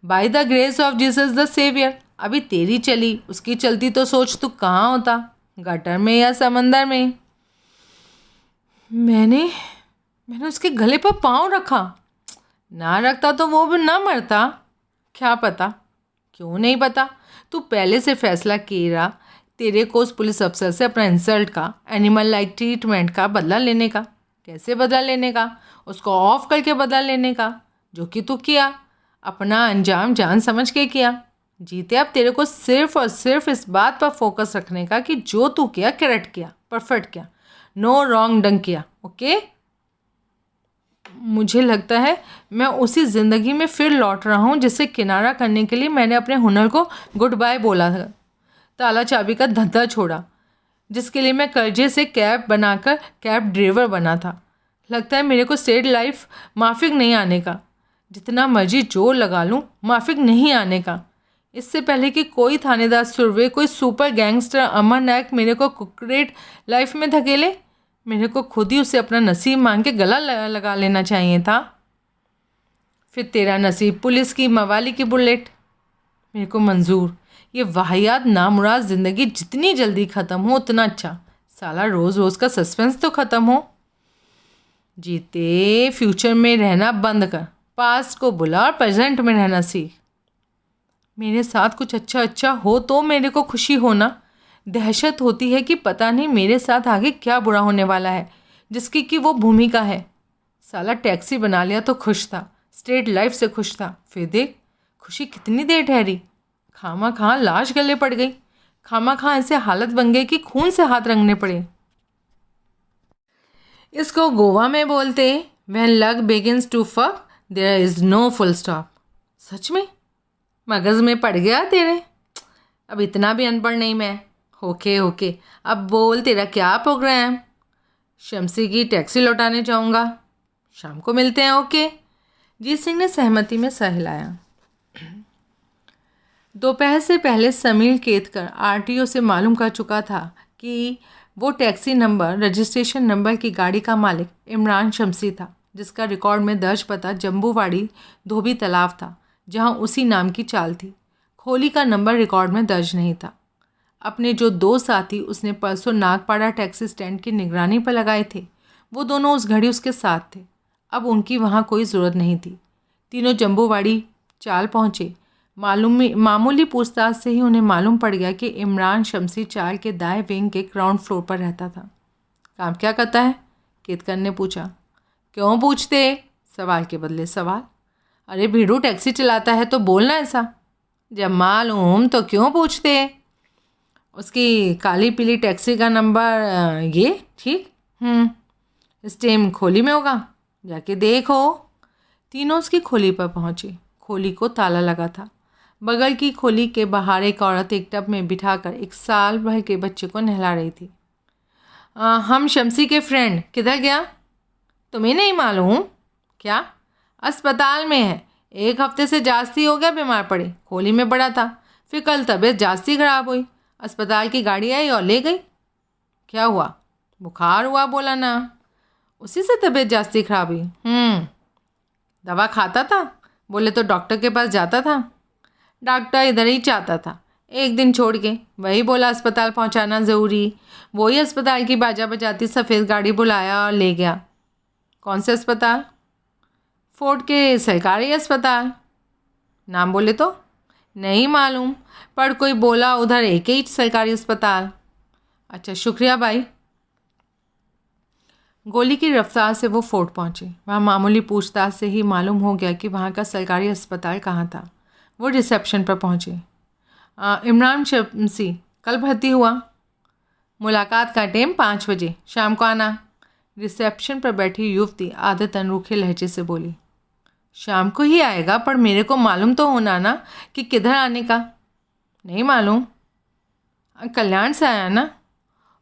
by the grace of Jesus the saviour. अभी तेरी चली, उसकी चलती तो सोच तू कहाँ होता, गटर में या समंदर में। मैंने उसके गले पर पाँव रखा। ना रखता तो वो भी ना मरता। क्या पता? क्यों नहीं पता? तू पहले से फैसला किया तेरे को उस पुलिस अफसर से अपना इंसल्ट का, एनिमल लाइक ट्रीटमेंट का बदला लेने का। कैसे बदला लेने का? उसको ऑफ करके बदला लेने का, जो कि तू किया। अपना अंजाम जान समझ के किया। जीते, अब तेरे को सिर्फ और सिर्फ इस बात पर फोकस रखने का कि जो तू किया करेक्ट किया, परफेक्ट किया, नो रॉन्ग डंग किया। ओके? मुझे लगता है मैं उसी ज़िंदगी में फिर लौट रहा हूँ जिसे किनारा करने के लिए मैंने अपने हुनर को गुड बाय बोला था, ताला चाबी का धंधा छोड़ा, जिसके लिए मैं कर्जे से कैब बनाकर कैब ड्राइवर बना था। लगता है मेरे को स्टेट लाइफ माफिक नहीं आने का। जितना मर्जी जोर लगा लूँ, माफिक नहीं आने का। इससे पहले कि कोई थानेदार सुरवे, कोई सुपर गैंगस्टर अमर नायक मेरे को कुकरेट लाइफ में धकेले, मेरे को खुद ही उसे अपना नसीब मांग के गला लगा लेना चाहिए था। फिर तेरा नसीब पुलिस की मवाली की बुलेट। मेरे को मंजूर। ये वाहियात नामुराद ज़िंदगी जितनी जल्दी ख़त्म हो उतना अच्छा। साला रोज़ रोज़ का सस्पेंस तो ख़त्म हो। जीते, फ्यूचर में रहना बंद कर, पास्ट को बुला और प्रेजेंट में रहना सीख। मेरे साथ कुछ अच्छा हो तो मेरे को खुशी होना। दहशत होती है कि पता नहीं मेरे साथ आगे क्या बुरा होने वाला है, जिसकी कि वो भूमिका है। साला टैक्सी बना लिया तो खुश था, स्ट्रेट लाइफ से खुश था। फिर देख खुशी कितनी देर ठहरी। खामा खां लाश गले पड़ गई। खामा खां ऐसे हालत बन गई कि खून से हाथ रंगने पड़े। इसको गोवा में बोलते when luck begins to fuck there is no full stop. सच में मगज़ में पड़ गया तेरे। अब इतना भी अनपढ़ नहीं मैं। ओके, अब बोल तेरा क्या प्रोग्राम? शमसी की टैक्सी लौटाने जाऊंगा, शाम को मिलते हैं। ओके? जीत सिंह ने सहमति में सर हिलाया। दोपहर से पहले समीर केतकर आरटीओ से मालूम कर चुका था कि वो टैक्सी नंबर, रजिस्ट्रेशन नंबर की गाड़ी का मालिक इमरान शमसी था, जिसका रिकॉर्ड में दर्ज पता जम्बूवाड़ी धोबी तालाब था, जहां उसी नाम की चाल थी। खोली का नंबर रिकॉर्ड में दर्ज नहीं था। अपने जो दो साथी उसने परसों नागपाड़ा टैक्सी स्टैंड की निगरानी पर लगाए थे, वो दोनों उस घड़ी उसके साथ थे। अब उनकी वहाँ कोई ज़रूरत नहीं थी। तीनों जम्बूवाड़ी चाल पहुँचे। मामूली पूछताछ से ही उन्हें मालूम पड़ गया कि इमरान शमसी चाल के दाएं विंग के ग्राउंड फ्लोर पर रहता था। काम क्या करता है? केतकर ने पूछा। क्यों पूछते? सवाल के बदले सवाल। अरे भीड़ू टैक्सी चलाता है तो बोलना ऐसा। जब मालूम तो क्यों पूछते? उसकी काली पीली टैक्सी का नंबर ये ठीक। इस टाइम खोली में होगा, जाके देखो। तीनों उसकी खोली पर पहुंचे। खोली को ताला लगा था। बगल की खोली के बाहर एक औरत एक टब में बिठाकर 1 साल भर के बच्चे को नहला रही थी। हम शमसी के फ्रेंड। किधर गया? तुम्हें नहीं मालूम क्या? अस्पताल में है। 1 हफ्ते से जास्ती हो गया बीमार पड़े। खोली में पड़ा था, फिर कल तबीयत जास्ती खराब हुई। अस्पताल की गाड़ी आई और ले गई। क्या हुआ? बुखार हुआ बोला ना। उसी से तबीयत जास्ती खराब हुई। दवा खाता था? बोले तो डॉक्टर के पास जाता था। डॉक्टर इधर ही चाहता था, 1 दिन छोड़ के। वही बोला अस्पताल पहुंचाना ज़रूरी। वही अस्पताल की बाजा बजाती सफ़ेद गाड़ी बुलाया और ले गया। कौन से अस्पताल? फोर्ट के सरकारी अस्पताल। नाम बोले तो? नहीं मालूम, पर कोई बोला उधर एक ही सरकारी अस्पताल। अच्छा, शुक्रिया भाई। गोली की रफ्तार से वो फोर्ट पहुंचे। वहाँ मामूली पूछताछ से ही मालूम हो गया कि वहाँ का सरकारी अस्पताल कहाँ था। वो रिसेप्शन पर पहुँचे। इमरान शमसी कल भर्ती हुआ। मुलाकात का टाइम 5 बजे, शाम को आना। रिसेप्शन पर बैठी युवती आदतन रूखे लहजे से बोली। शाम को ही आएगा, पर मेरे को मालूम तो होना ना कि किधर आने का। नहीं मालूम। कल्याण से आया ना?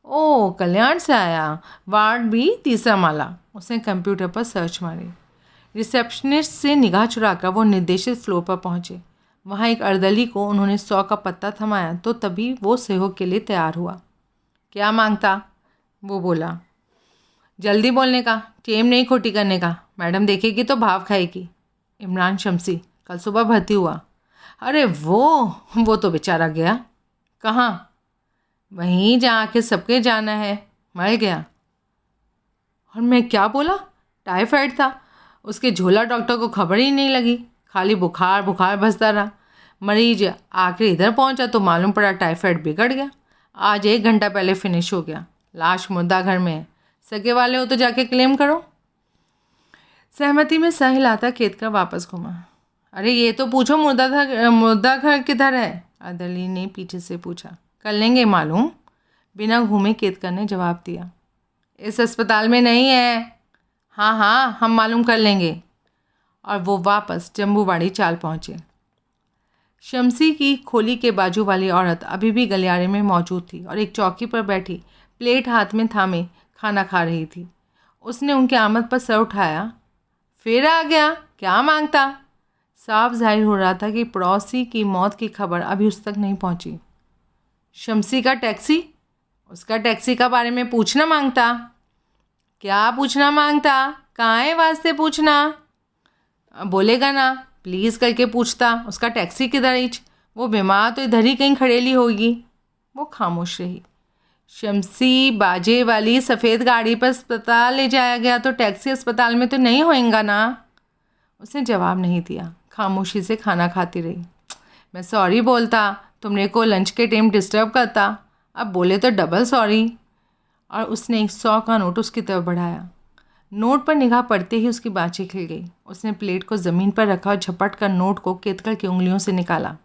ओह, कल्याण से आया। वार्ड भी 3रा माला। उसने कंप्यूटर पर सर्च मारी। रिसेप्शनिस्ट से निगाह चुराकर वो निर्देशित फ्लोर पर पहुंचे। वहाँ एक अर्दली को उन्होंने 100 का पत्ता थमाया तो तभी वो सहयोग के लिए तैयार हुआ। क्या मांगता? वो बोला। जल्दी बोलने का, टेम नहीं खोटी करने का। मैडम देखेगी तो भाव खाएगी। इमरान शमसी कल सुबह भर्ती हुआ। अरे वो तो बेचारा गया। कहाँ? वहीं जहाँ के सबके जाना है। मर गया। और मैं क्या बोला? टाइफाइड था। उसके झोला डॉक्टर को खबर ही नहीं लगी। खाली बुखार बुखार बसता रहा। मरीज आखिर इधर पहुंचा तो मालूम पड़ा टाइफाइड बिगड़ गया। आज 1 घंटा पहले फिनिश हो गया। लाश मुर्दा घर में है। सगे वाले हो तो जाके क्लेम करो। सहमति में सह हिलाता केतकर वापस घूमा। अरे ये तो पूछो मुर्दा घर किधर है? अर्दली ने पीछे से पूछा। कर लेंगे मालूम। बिना घूमे केतकर ने जवाब दिया। इस अस्पताल में नहीं है। हाँ हाँ, हम मालूम कर लेंगे। और वो वापस जम्बूवाड़ी चाल पहुँचे। शमसी की खोली के बाजू वाली औरत अभी भी गलियारे में मौजूद थी और एक चौकी पर बैठी प्लेट हाथ में थामे खाना खा रही थी। उसने उनके आमद पर सर उठाया। फिर आ गया? क्या मांगता? साफ जाहिर हो रहा था कि पड़ोसी की मौत की खबर अभी उस तक नहीं पहुंची। शमसी का टैक्सी? उसका टैक्सी का बारे में पूछना मांगता? क्या पूछना मांगता? काहे वास्ते पूछना? बोलेगा ना, प्लीज़ करके पूछता उसका टैक्सी किधर इच। वो बीमार तो इधर ही कहीं खड़ेली होगी। वो खामोश रही। शमसी बाजे वाली सफ़ेद गाड़ी पर अस्पताल ले जाया गया तो टैक्सी अस्पताल में तो नहीं होएगा ना? उसने जवाब नहीं दिया, खामोशी से खाना खाती रही। मैं सॉरी बोलता, तुमने को लंच के टाइम डिस्टर्ब करता। अब बोले तो डबल सॉरी। और उसने 100 का नोट उसकी तरफ बढ़ाया। नोट पर निगाह पड़ते ही उसकी बाँछें खिल गई। उसने प्लेट को ज़मीन पर रखा और झपट कर नोट को केतकर की उंगलियों से निकाला।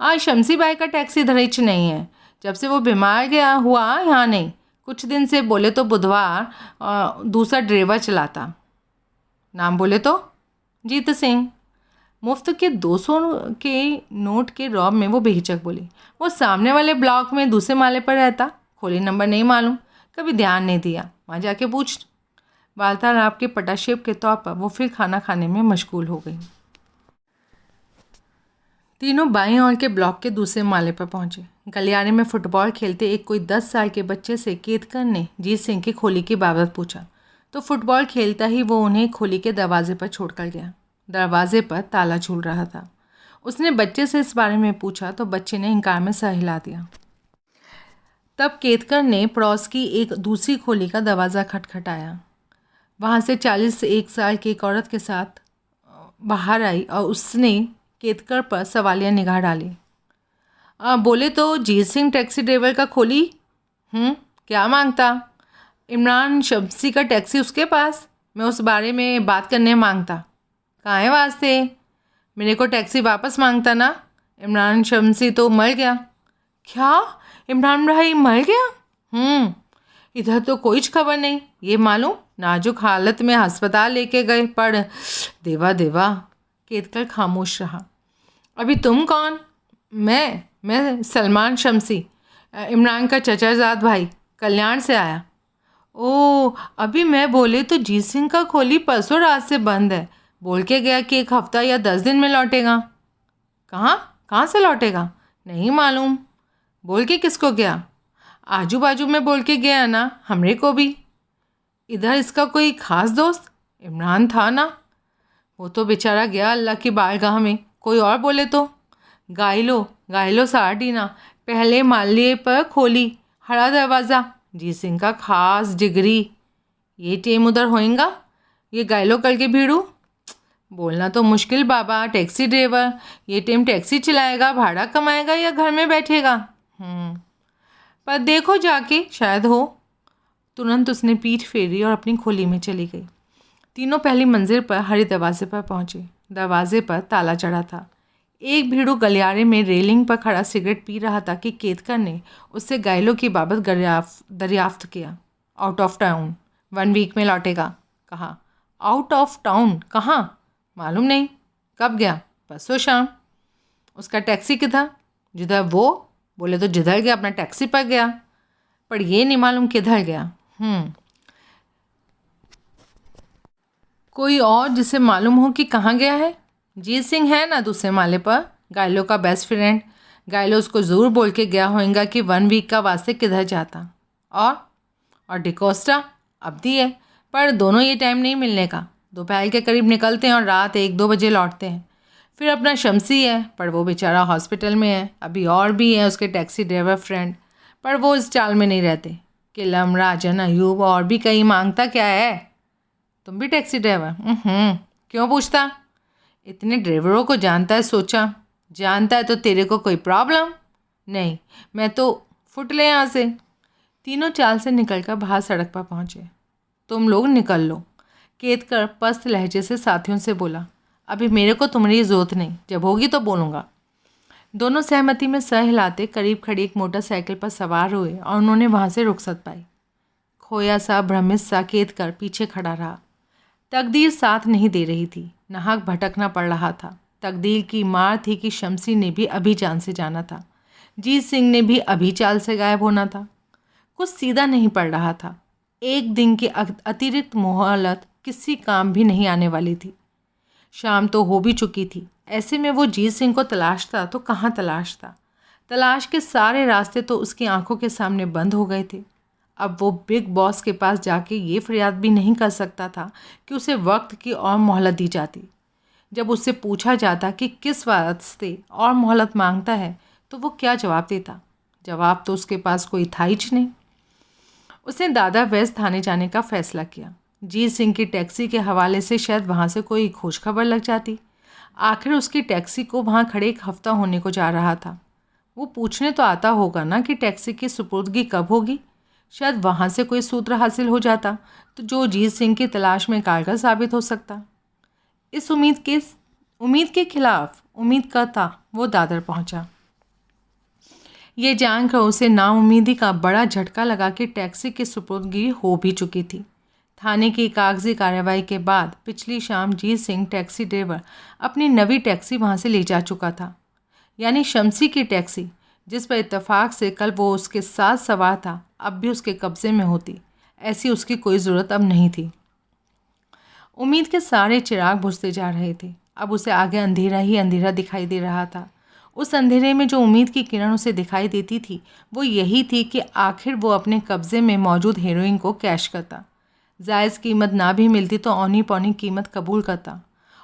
आज शमसी बाई का टैक्सी धरेच नहीं है। जब से वो बीमार गया हुआ यहाँ नहीं। कुछ दिन से बोले तो बुधवार दूसरा ड्राइवर चलाता। नाम बोले तो? जीत सिंह। मुफ्त के 200 के नोट के रौब में वो बेहिचक बोली। वो सामने वाले ब्लॉक में दूसरे माले पर रहता। खोली नंबर नहीं मालूम, कभी ध्यान नहीं दिया। वहाँ जाके पूछ। वार्तालाप के पटाक्षेप के तौर पर वो फिर खाना खाने में मशगूल हो गई। तीनों बाईं ओर के ब्लॉक के दूसरे माले पर पहुंचे। गलियारे में फुटबॉल खेलते एक कोई 10 साल के बच्चे से केतकर ने जीत सिंह की खोली की बाबत पूछा तो फुटबॉल खेलता ही वो उन्हें खोली के दरवाजे पर छोड़कर गया। दरवाजे पर ताला झूल रहा था। उसने बच्चे से इस बारे में पूछा तो बच्चे ने इनकार में सर हिला दिया। तब केतकर ने पड़ोस की एक दूसरी खोली का दरवाज़ा खटखटाया। वहाँ से 40 से 1 साल की एक औरत के साथ बाहर आई और उसने केतकर पर सवालिया निगाह डाली। बोले तो जीत सिंह टैक्सी ड्राइवर का खोली। क्या मांगता? इमरान शमसी का टैक्सी उसके पास। मैं उस बारे में बात करने मांगता। काहे वास्ते? मेरे को टैक्सी वापस मांगता ना। इमरान शमसी तो मर गया। क्या? इमरान भाई मर गया? इधर तो कोई खबर नहीं। ये मालूम नाजुक हालत में अस्पताल लेके गए, पर देवा देवा। केतकर खामोश रहा। अभी तुम कौन? मैं सलमान शमसी, इमरान का चचाजाद भाई, कल्याण से आया। ओह, अभी मैं बोले तो जीत सिंह का खोली परसों रात से बंद है। बोल के गया कि 1 हफ्ता या 10 दिन में लौटेगा। कहाँ से लौटेगा? नहीं मालूम। बोल के किसको गया? आजू बाजू में बोल के गया ना, हमरे को भी। इधर इसका कोई ख़ास दोस्त इमरान था ना? वो तो बेचारा गया अल्लाह की बारगाह में। कोई और बोले तो गाइलो सार्डिना, पहले माले पर खोली, हरा दरवाज़ा, जीत सिंह का खास जिगरी। ये टेम उधर होएगा? ये गाइलो कल के भीड़ू? बोलना तो मुश्किल बाबा। टैक्सी ड्राइवर ये टेम टैक्सी चलाएगा, भाड़ा कमाएगा या घर में बैठेगा? पर देखो जाके, शायद हो। तुरंत उसने पीठ फेरी और अपनी खोली में चली गई। तीनों पहली मंजिल पर हरे दरवाजे पर पहुंचे। दरवाजे पर ताला चढ़ा था। एक भीड़ू गलियारे में रेलिंग पर खड़ा सिगरेट पी रहा था कि केतकर ने उससे घायलों की बाबत दरियाफ्त किया। आउट ऑफ टाउन, 1 वीक में लौटेगा, कहा। आउट ऑफ टाउन कहाँ? मालूम नहीं। कब गया? परसों शाम। उसका टैक्सी किधर? जिधर वो बोले तो जिधर गया अपना टैक्सी पर गया, पर ये नहीं मालूम किधर गया। कोई और जिसे मालूम हो कि कहाँ गया है? जीत सिंह है ना दूसरे माले पर, घायलों का बेस्ट फ्रेंड। घायलों उसको ज़रूर बोल के गया होगा कि 1 वीक का वास्ते किधर जाता। और डिकोस्टा अवधि है, पर दोनों ये टाइम नहीं मिलने का। दोपहर के करीब निकलते हैं और रात 1-2 बजे लौटते हैं। फिर अपना शमसी है, पर वो बेचारा हॉस्पिटल में है। अभी और भी है उसके टैक्सी ड्राइवर फ्रेंड, पर वो इस चाल में नहीं रहते। किलम, राजन, अयूब और भी कई। मांगता क्या है? तुम भी टैक्सी ड्राइवर? क्यों पूछता? इतने ड्राइवरों को जानता है। सोचा जानता है तो तेरे को कोई प्रॉब्लम नहीं। मैं तो फुट ले यहाँ से। तीनों चाल से निकलकर बाहर सड़क पर पहुँचे। तुम लोग निकल लो, केतकर पस्त लहजे से साथियों से बोला। अभी मेरे को तुम्हारी ज़रूरत नहीं, जब होगी तो बोलूँगा। दोनों सहमति में सर हिलाते करीब खड़ी एक मोटरसाइकिल पर सवार हुए और उन्होंने वहाँ से रुखसत पाई। खोया सा, भ्रमित सा केतकर पीछे खड़ा रहा। तकदीर साथ नहीं दे रही थी, नाहक भटकना पड़ रहा था। तकदीर की मार थी कि शमसी ने भी अभी जान से जाना था, जीत सिंह ने भी अभी चाल से गायब होना था। कुछ सीधा नहीं पड़ रहा था। एक दिन की अतिरिक्त मोहलत किसी काम भी नहीं आने वाली थी। शाम तो हो भी चुकी थी। ऐसे में वो जीत सिंह को तलाशता तो कहाँ तलाशता? तलाश के सारे रास्ते तो उसकी आंखों के सामने बंद हो गए थे। अब वो बिग बॉस के पास जाके ये फरियाद भी नहीं कर सकता था कि उसे वक्त की और मोहलत दी जाती। जब उससे पूछा जाता कि किस वास्ते और मोहलत मांगता है तो वो क्या जवाब देता? जवाब तो उसके पास कोई था ही नहीं। उसने दादा वैस थाने जाने का फैसला किया। जीत सिंह की टैक्सी के हवाले से शायद वहाँ से कोई खोज खबर लग जाती। आखिर उसकी टैक्सी को वहाँ खड़े 1 हफ्ता होने को जा रहा था। वो पूछने तो आता होगा ना कि टैक्सी की सुपुर्दगी कब होगी। शायद वहाँ से कोई सूत्र हासिल हो जाता तो जो जीत सिंह की तलाश में कारगर साबित हो सकता। इस उम्मीद के खिलाफ उम्मीद करता वो दादर पहुँचा। ये जानकर उसे नाउम्मीदी का बड़ा झटका लगा कि टैक्सी की सुपुर्दगी हो भी चुकी थी। थाने की कागजी कार्रवाई के बाद पिछली शाम जीत सिंह टैक्सी ड्राइवर अपनी नवी टैक्सी वहाँ से ले जा चुका था, यानी शमसी की टैक्सी, जिस पर इत्तेफाक से कल वो उसके साथ सवार था, अब भी उसके कब्जे में होती। ऐसी उसकी कोई ज़रूरत अब नहीं थी। उम्मीद के सारे चिराग बुझते जा रहे थे। अब उसे आगे अंधेरा ही अंधेरा दिखाई दे रहा था। उस अंधेरे में जो उम्मीद की किरण उसे दिखाई देती थी वो यही थी कि आखिर वो अपने कब्जे में मौजूद हीरोइन को कैश करता। जायज़ कीमत ना भी मिलती तो औनी पौनी कीमत कबूल करता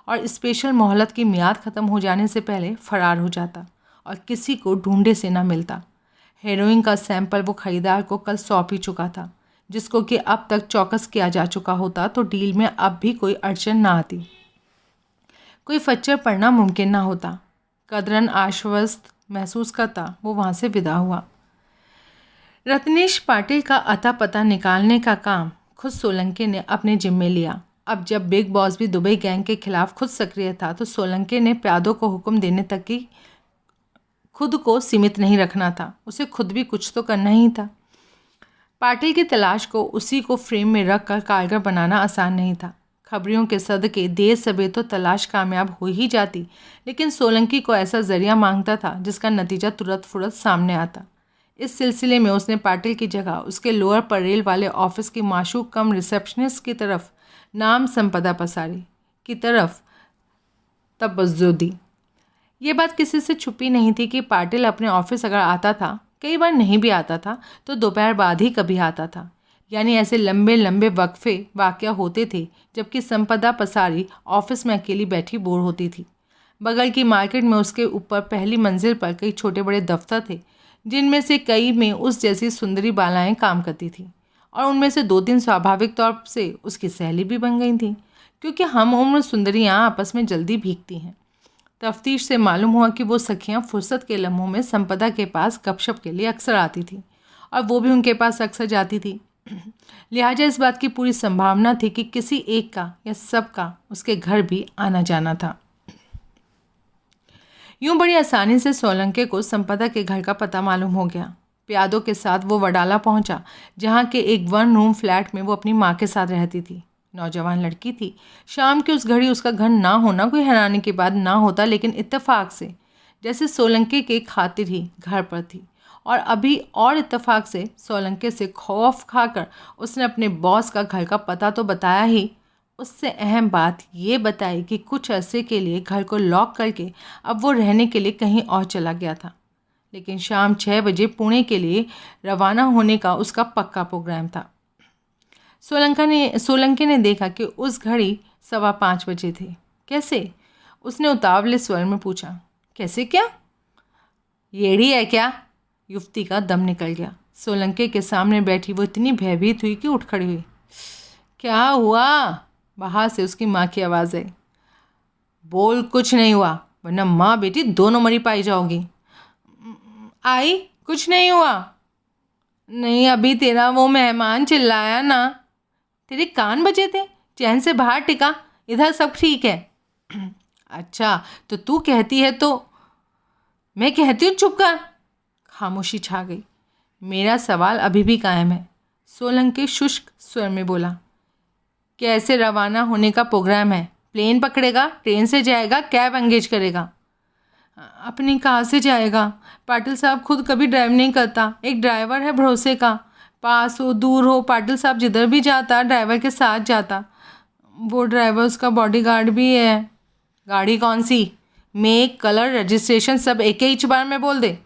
और स्पेशल मोहलत की मियाद ख़त्म हो जाने से पहले फ़रार हो जाता और किसी को ढूंढे से ना मिलता। हेरोइन का सैंपल वो ख़रीदार को कल सौंप ही चुका था, जिसको कि अब तक चौकस किया जा चुका होता तो डील में अब भी कोई अड़चन ना आती, कोई फच्चर पड़ना मुमकिन ना होता। कदरन आश्वस्त महसूस करता वो वहाँ से विदा हुआ। रत्नेश पाटिल का अता पता निकालने का काम खुद सोलंकी ने अपने जिम्मे लिया। अब जब बिग बॉस भी दुबई गैंग के खिलाफ खुद सक्रिय था तो सोलंकी ने प्यादों को हुक्म देने तक की खुद को सीमित नहीं रखना था। उसे खुद भी कुछ तो करना ही था। पाटिल की तलाश को उसी को फ्रेम में रख कर कारगर बनाना आसान नहीं था। खबरियों के सदके देर सबेर तो तलाश कामयाब हो ही जाती, लेकिन सोलंकी को ऐसा जरिया मांगता था जिसका नतीजा तुरंत फुरत सामने आता। इस सिलसिले में उसने पाटिल की जगह उसके लोअर परेल वाले ऑफिस की माशूक कम रिसेप्शनिस्ट की तरफ नाम संपदा पसारी की तरफ तवज्जो दी। ये बात किसी से छुपी नहीं थी कि पाटिल अपने ऑफिस अगर आता था, कई बार नहीं भी आता था, तो दोपहर बाद ही कभी आता था। यानी ऐसे लंबे लंबे वक्फे वाक़या होते थे जबकि संपदा पसारी ऑफिस में अकेली बैठी बोर होती थी। बगल की मार्केट में उसके ऊपर पहली मंजिल पर कई छोटे बड़े दफ्तर थे, जिनमें से कई में उस जैसी सुंदरी बालाएं काम करती थीं और उनमें से 2-3 स्वाभाविक तौर से उसकी सहेली भी बन गई थीं, क्योंकि हम उम्र सुंदरियां आपस में जल्दी भीगती हैं। तफ्तीश से मालूम हुआ कि वो सखियां फुर्सत के लम्हों में संपदा के पास गपशप के लिए अक्सर आती थीं और वो भी उनके पास अक्सर जाती थी। लिहाजा इस बात की पूरी संभावना थी कि किसी एक का या सबका उसके घर भी आना जाना था। यूं बड़ी आसानी से सोलंके को संपदा के घर का पता मालूम हो गया। प्यादों के साथ वो वडाला पहुंचा, जहां के एक 1 रूम फ्लैट में वो अपनी माँ के साथ रहती थी। नौजवान लड़की थी। शाम की उस घड़ी उसका घर ना होना कोई हैरानी की बात ना होता, लेकिन इत्तेफाक से जैसे सोलंके के खातिर ही घर पर थी। और अभी और इत्तेफाक से सोलंके से खौफ खाकर उसने अपने बॉस का घर का पता तो बताया ही, उससे अहम बात ये बताई कि कुछ अरसे के लिए घर को लॉक करके अब वो रहने के लिए कहीं और चला गया था। लेकिन शाम 6 बजे पुणे के लिए रवाना होने का उसका पक्का प्रोग्राम था। सोलंके ने देखा कि उस घड़ी 5:15 बजे थे। कैसे? उसने उतावले स्वर में पूछा। कैसे क्या? येड़ी है क्या? युवती का दम निकल गया। सोलंके के सामने बैठी वो इतनी भयभीत हुई कि उठ खड़ी हुई। क्या हुआ? बाहर से उसकी माँ की आवाज़ आई। बोल, कुछ नहीं हुआ, वरना माँ बेटी दोनों मरी पाई जाओगी। आई, कुछ नहीं हुआ। नहीं, अभी तेरा वो मेहमान चिल्लाया ना। तेरे कान बजे थे? चैन से बाहर टिका, इधर सब ठीक है। अच्छा, तो तू कहती है तो मैं कहती हूँ चुप कर। खामोशी छा गई। मेरा सवाल अभी भी कायम है, सोलंके शुष्क स्वर में बोला। कैसे रवाना होने का प्रोग्राम है? प्लेन पकड़ेगा, ट्रेन से जाएगा, कैब एंगेज करेगा? अपनी कार से जाएगा। पाटिल साहब खुद कभी ड्राइव नहीं करता, एक ड्राइवर है भरोसे का। पास हो दूर हो, पाटिल साहब जिधर भी जाता ड्राइवर के साथ जाता। वो ड्राइवर उसका बॉडीगार्ड भी है। गाड़ी कौन सी? मेक, कलर, रजिस्ट्रेशन सब एक ही बार में बोल दे,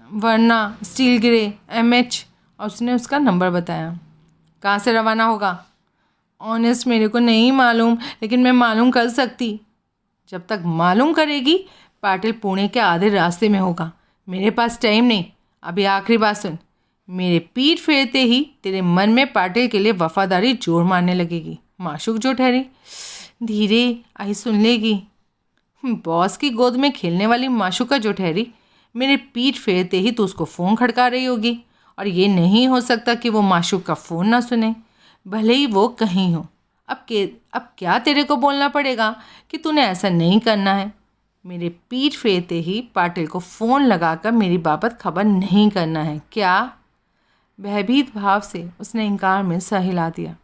वरना स्टील ग्रे MH। और उसने उसका नंबर बताया। कहाँ से रवाना होगा? ऑनेस्ट मेरे को नहीं मालूम, लेकिन मैं मालूम कर सकती। जब तक मालूम करेगी, पाटिल पुणे के आधे रास्ते में होगा। मेरे पास टाइम नहीं। अभी आखिरी बात सुन। मेरे पीठ फेरते ही तेरे मन में पाटिल के लिए वफादारी जोर मारने लगेगी। माशूक जो ठहरी, धीरे आई सुन लेगी। बॉस की गोद में खेलने वाली माशूका जो ठहरी, मेरे पीठ फेरते ही तो उसको फ़ोन खड़का रही होगी। और ये नहीं हो सकता कि वो माशूक का फ़ोन ना सुने, भले ही वो कहीं हो। अब क्या तेरे को बोलना पड़ेगा कि तूने ऐसा नहीं करना है? मेरे पीठ फेरते ही पाटिल को फ़ोन लगाकर मेरी बाबत खबर नहीं करना है क्या? भयभीत भाव से उसने इनकार में सर हिला दिया।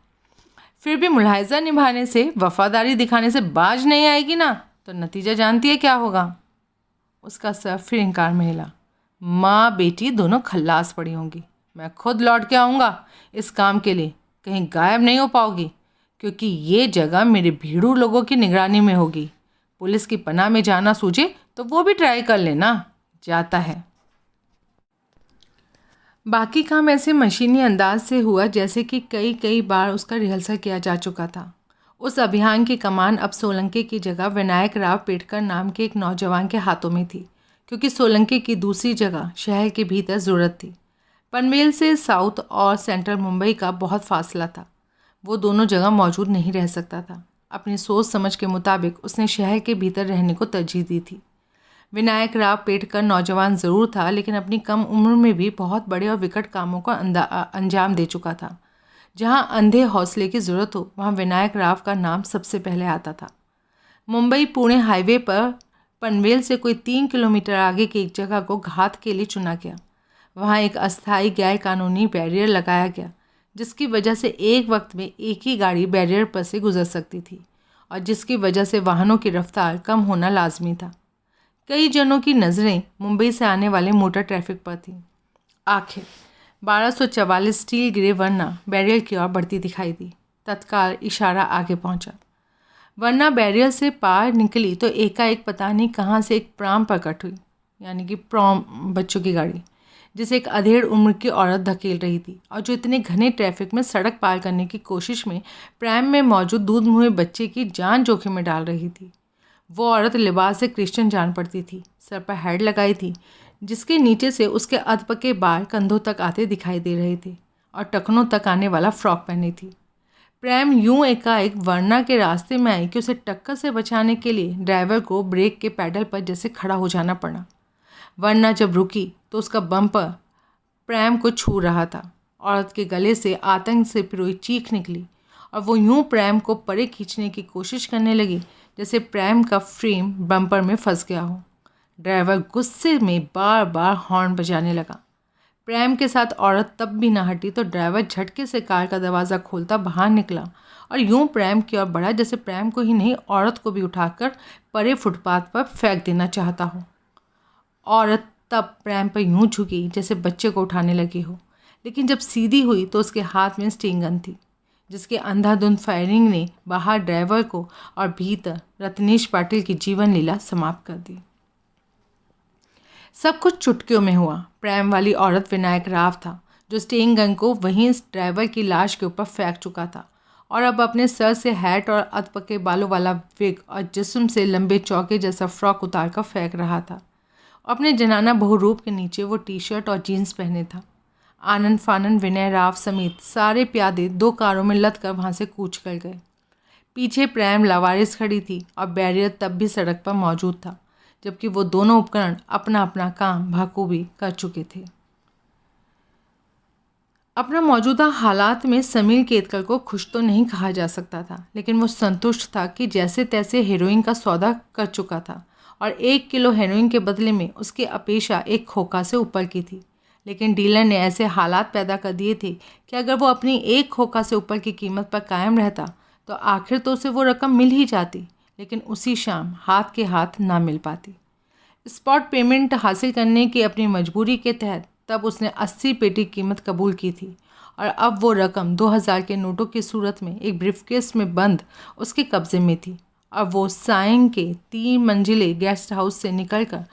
फिर भी मुलाहिजा निभाने से, वफादारी दिखाने से बाज नहीं आएगी ना, तो नतीजा जानती है क्या होगा? उसका सर फिर इनकार में हिला। माँ बेटी दोनों खल्लास पड़ी होंगी। मैं खुद लौट के आऊँगा इस काम के लिए। कहीं गायब नहीं हो पाओगी, क्योंकि ये जगह मेरे भीड़ू लोगों की निगरानी में होगी। पुलिस की पनाह में जाना सूझे तो वो भी ट्राई कर लेना। जाता है। बाकी काम ऐसे मशीनी अंदाज से हुआ जैसे कि कई बार उसका रिहर्सल किया जा चुका था। उस अभियान की कमान अब सोलंके की जगह विनायक राव पेटकर नाम के एक नौजवान के हाथों में थी, क्योंकि सोलंके की दूसरी जगह शहर के भीतर ज़रूरत थी। पनवेल से साउथ और सेंट्रल मुंबई का बहुत फासला था। वो दोनों जगह मौजूद नहीं रह सकता था। अपनी सोच समझ के मुताबिक उसने शहर के भीतर रहने को तरजीह दी थी। विनायक राव पेटकर नौजवान ज़रूर था, लेकिन अपनी कम उम्र में भी बहुत बड़े और विकट कामों को अंजाम दे चुका था। जहाँ अंधे हौसले की ज़रूरत हो, वहाँ विनायक राव का नाम सबसे पहले आता था। मुंबई पुणे हाईवे पर पनवेल से कोई 3 किलोमीटर आगे की एक जगह को घात के लिए चुना गया। वहाँ एक अस्थायी गैर कानूनी बैरियर लगाया गया, जिसकी वजह से एक वक्त में एक ही गाड़ी बैरियर पर से गुजर सकती थी और जिसकी वजह से वाहनों की रफ्तार कम होना लाजमी था। कई जनों की नज़रें मुंबई से आने वाले मोटर ट्रैफिक पर थीं। आखिर 1244 स्टील ग्रे वरना बैरियर की ओर बढ़ती दिखाई दी। तत्काल इशारा आगे पहुंचा। वरना बैरियर से पार निकली तो एकाएक पता नहीं कहाँ से एक प्राम प्रकट हुई, यानी कि प्रॉम बच्चों की गाड़ी, जिसे एक अधेड़ उम्र की औरत धकेल रही थी और जो इतने घने ट्रैफिक में सड़क पार करने की कोशिश में प्रैम में मौजूद दूध मुँहे बच्चे की जान जोखिम में डाल रही थी। वो औरत लिबास से क्रिश्चियन जान पड़ती थी। सर पर हेड लगाई थी, जिसके नीचे से उसके अधपके बाल कंधों तक आते दिखाई दे रहे थे और टखनों तक आने वाला फ्रॉक पहनी थी। प्रैम यूं एकाएक वरना के रास्ते में आई कि उसे टक्कर से बचाने के लिए ड्राइवर को ब्रेक के पैडल पर जैसे खड़ा हो जाना पड़ा। वरना जब रुकी तो उसका बम्पर प्रैम को छू रहा था। औरत के गले से आतंक से पिरोई चीख निकली और वो यूं प्रेम को परे खींचने की कोशिश करने लगी जैसे प्रेम का फ्रेम बम्पर में फंस गया हो। ड्राइवर गुस्से में बार बार हॉर्न बजाने लगा। प्रेम के साथ औरत तब भी न हटी तो ड्राइवर झटके से कार का दरवाज़ा खोलता बाहर निकला और यूं प्रेम की ओर बढ़ा जैसे प्रेम को ही नहीं औरत को भी उठाकर परे फुटपाथ पर फेंक देना चाहता हो। औरत तब प्रेम पर यूं झुकी जैसे बच्चे को उठाने लगी हो, लेकिन जब सीधी हुई तो उसके हाथ में स्टिंग गन थी, जिसके अंधाधुंध फायरिंग ने बाहर ड्राइवर को और भीतर रत्नेश पाटिल की जीवन लीला समाप्त कर दी। सब कुछ चुटकियों में हुआ। प्रेम वाली औरत विनायक राव था, जो स्टिंग गन को वहीं ड्राइवर की लाश के ऊपर फेंक चुका था और अब अपने सर से हैट और अधपके बालों वाला विग और जिस्म से लंबे चौके जैसा फ्रॉक उतार कर फेंक रहा था। अपने जनाना बहुरूप के नीचे वो टी शर्ट और जीन्स पहने था। आनंद फानंद विनय राव समेत सारे प्यादे 2 कारों में लद कर वहाँ से कूच कर गए। पीछे प्रेम लावारिस खड़ी थी और बैरियर तब भी सड़क पर मौजूद था, जबकि वो दोनों उपकरण अपना अपना काम बखूबी कर चुके थे। अपना मौजूदा हालात में समीर केतकर को खुश तो नहीं कहा जा सकता था, लेकिन वो संतुष्ट था कि जैसे तैसे हेरोइन का सौदा कर चुका था और 1 किलो हेरोइन के बदले में उसकी अपेक्षा एक खोखा से ऊपर की थी। लेकिन डीलर ने ऐसे हालात पैदा कर दिए थे कि अगर वो अपनी एक खोखा से ऊपर की कीमत पर कायम रहता तो आखिर तो उसे वो रकम मिल ही जाती, लेकिन उसी शाम हाथ के हाथ ना मिल पाती। स्पॉट पेमेंट हासिल करने की अपनी मजबूरी के तहत तब उसने 80 पेटी कीमत कबूल की थी और अब वो रकम 2000 के नोटों की सूरत में एक ब्रीफकेस में बंद उसके कब्जे में थी। अब वो साइंग के 3 मंजिले गेस्ट हाउस से निकलकर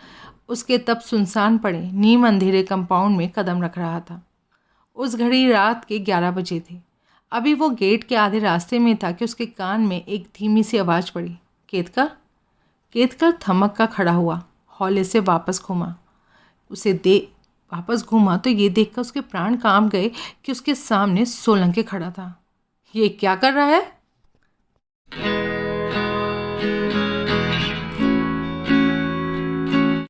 उसके तब सुनसान पड़े नीम अंधेरे कंपाउंड में कदम रख रहा था। उस घड़ी रात के 11 बजे थे। अभी वो गेट के आधे रास्ते में था कि उसके कान में एक धीमी सी आवाज़ पड़ी, केतकर। केतकर थमक का खड़ा हुआ, हौले से वापस घूमा तो ये देखकर उसके प्राण कांप गए कि उसके सामने सोलंकी खड़ा था। ये क्या कर रहा है?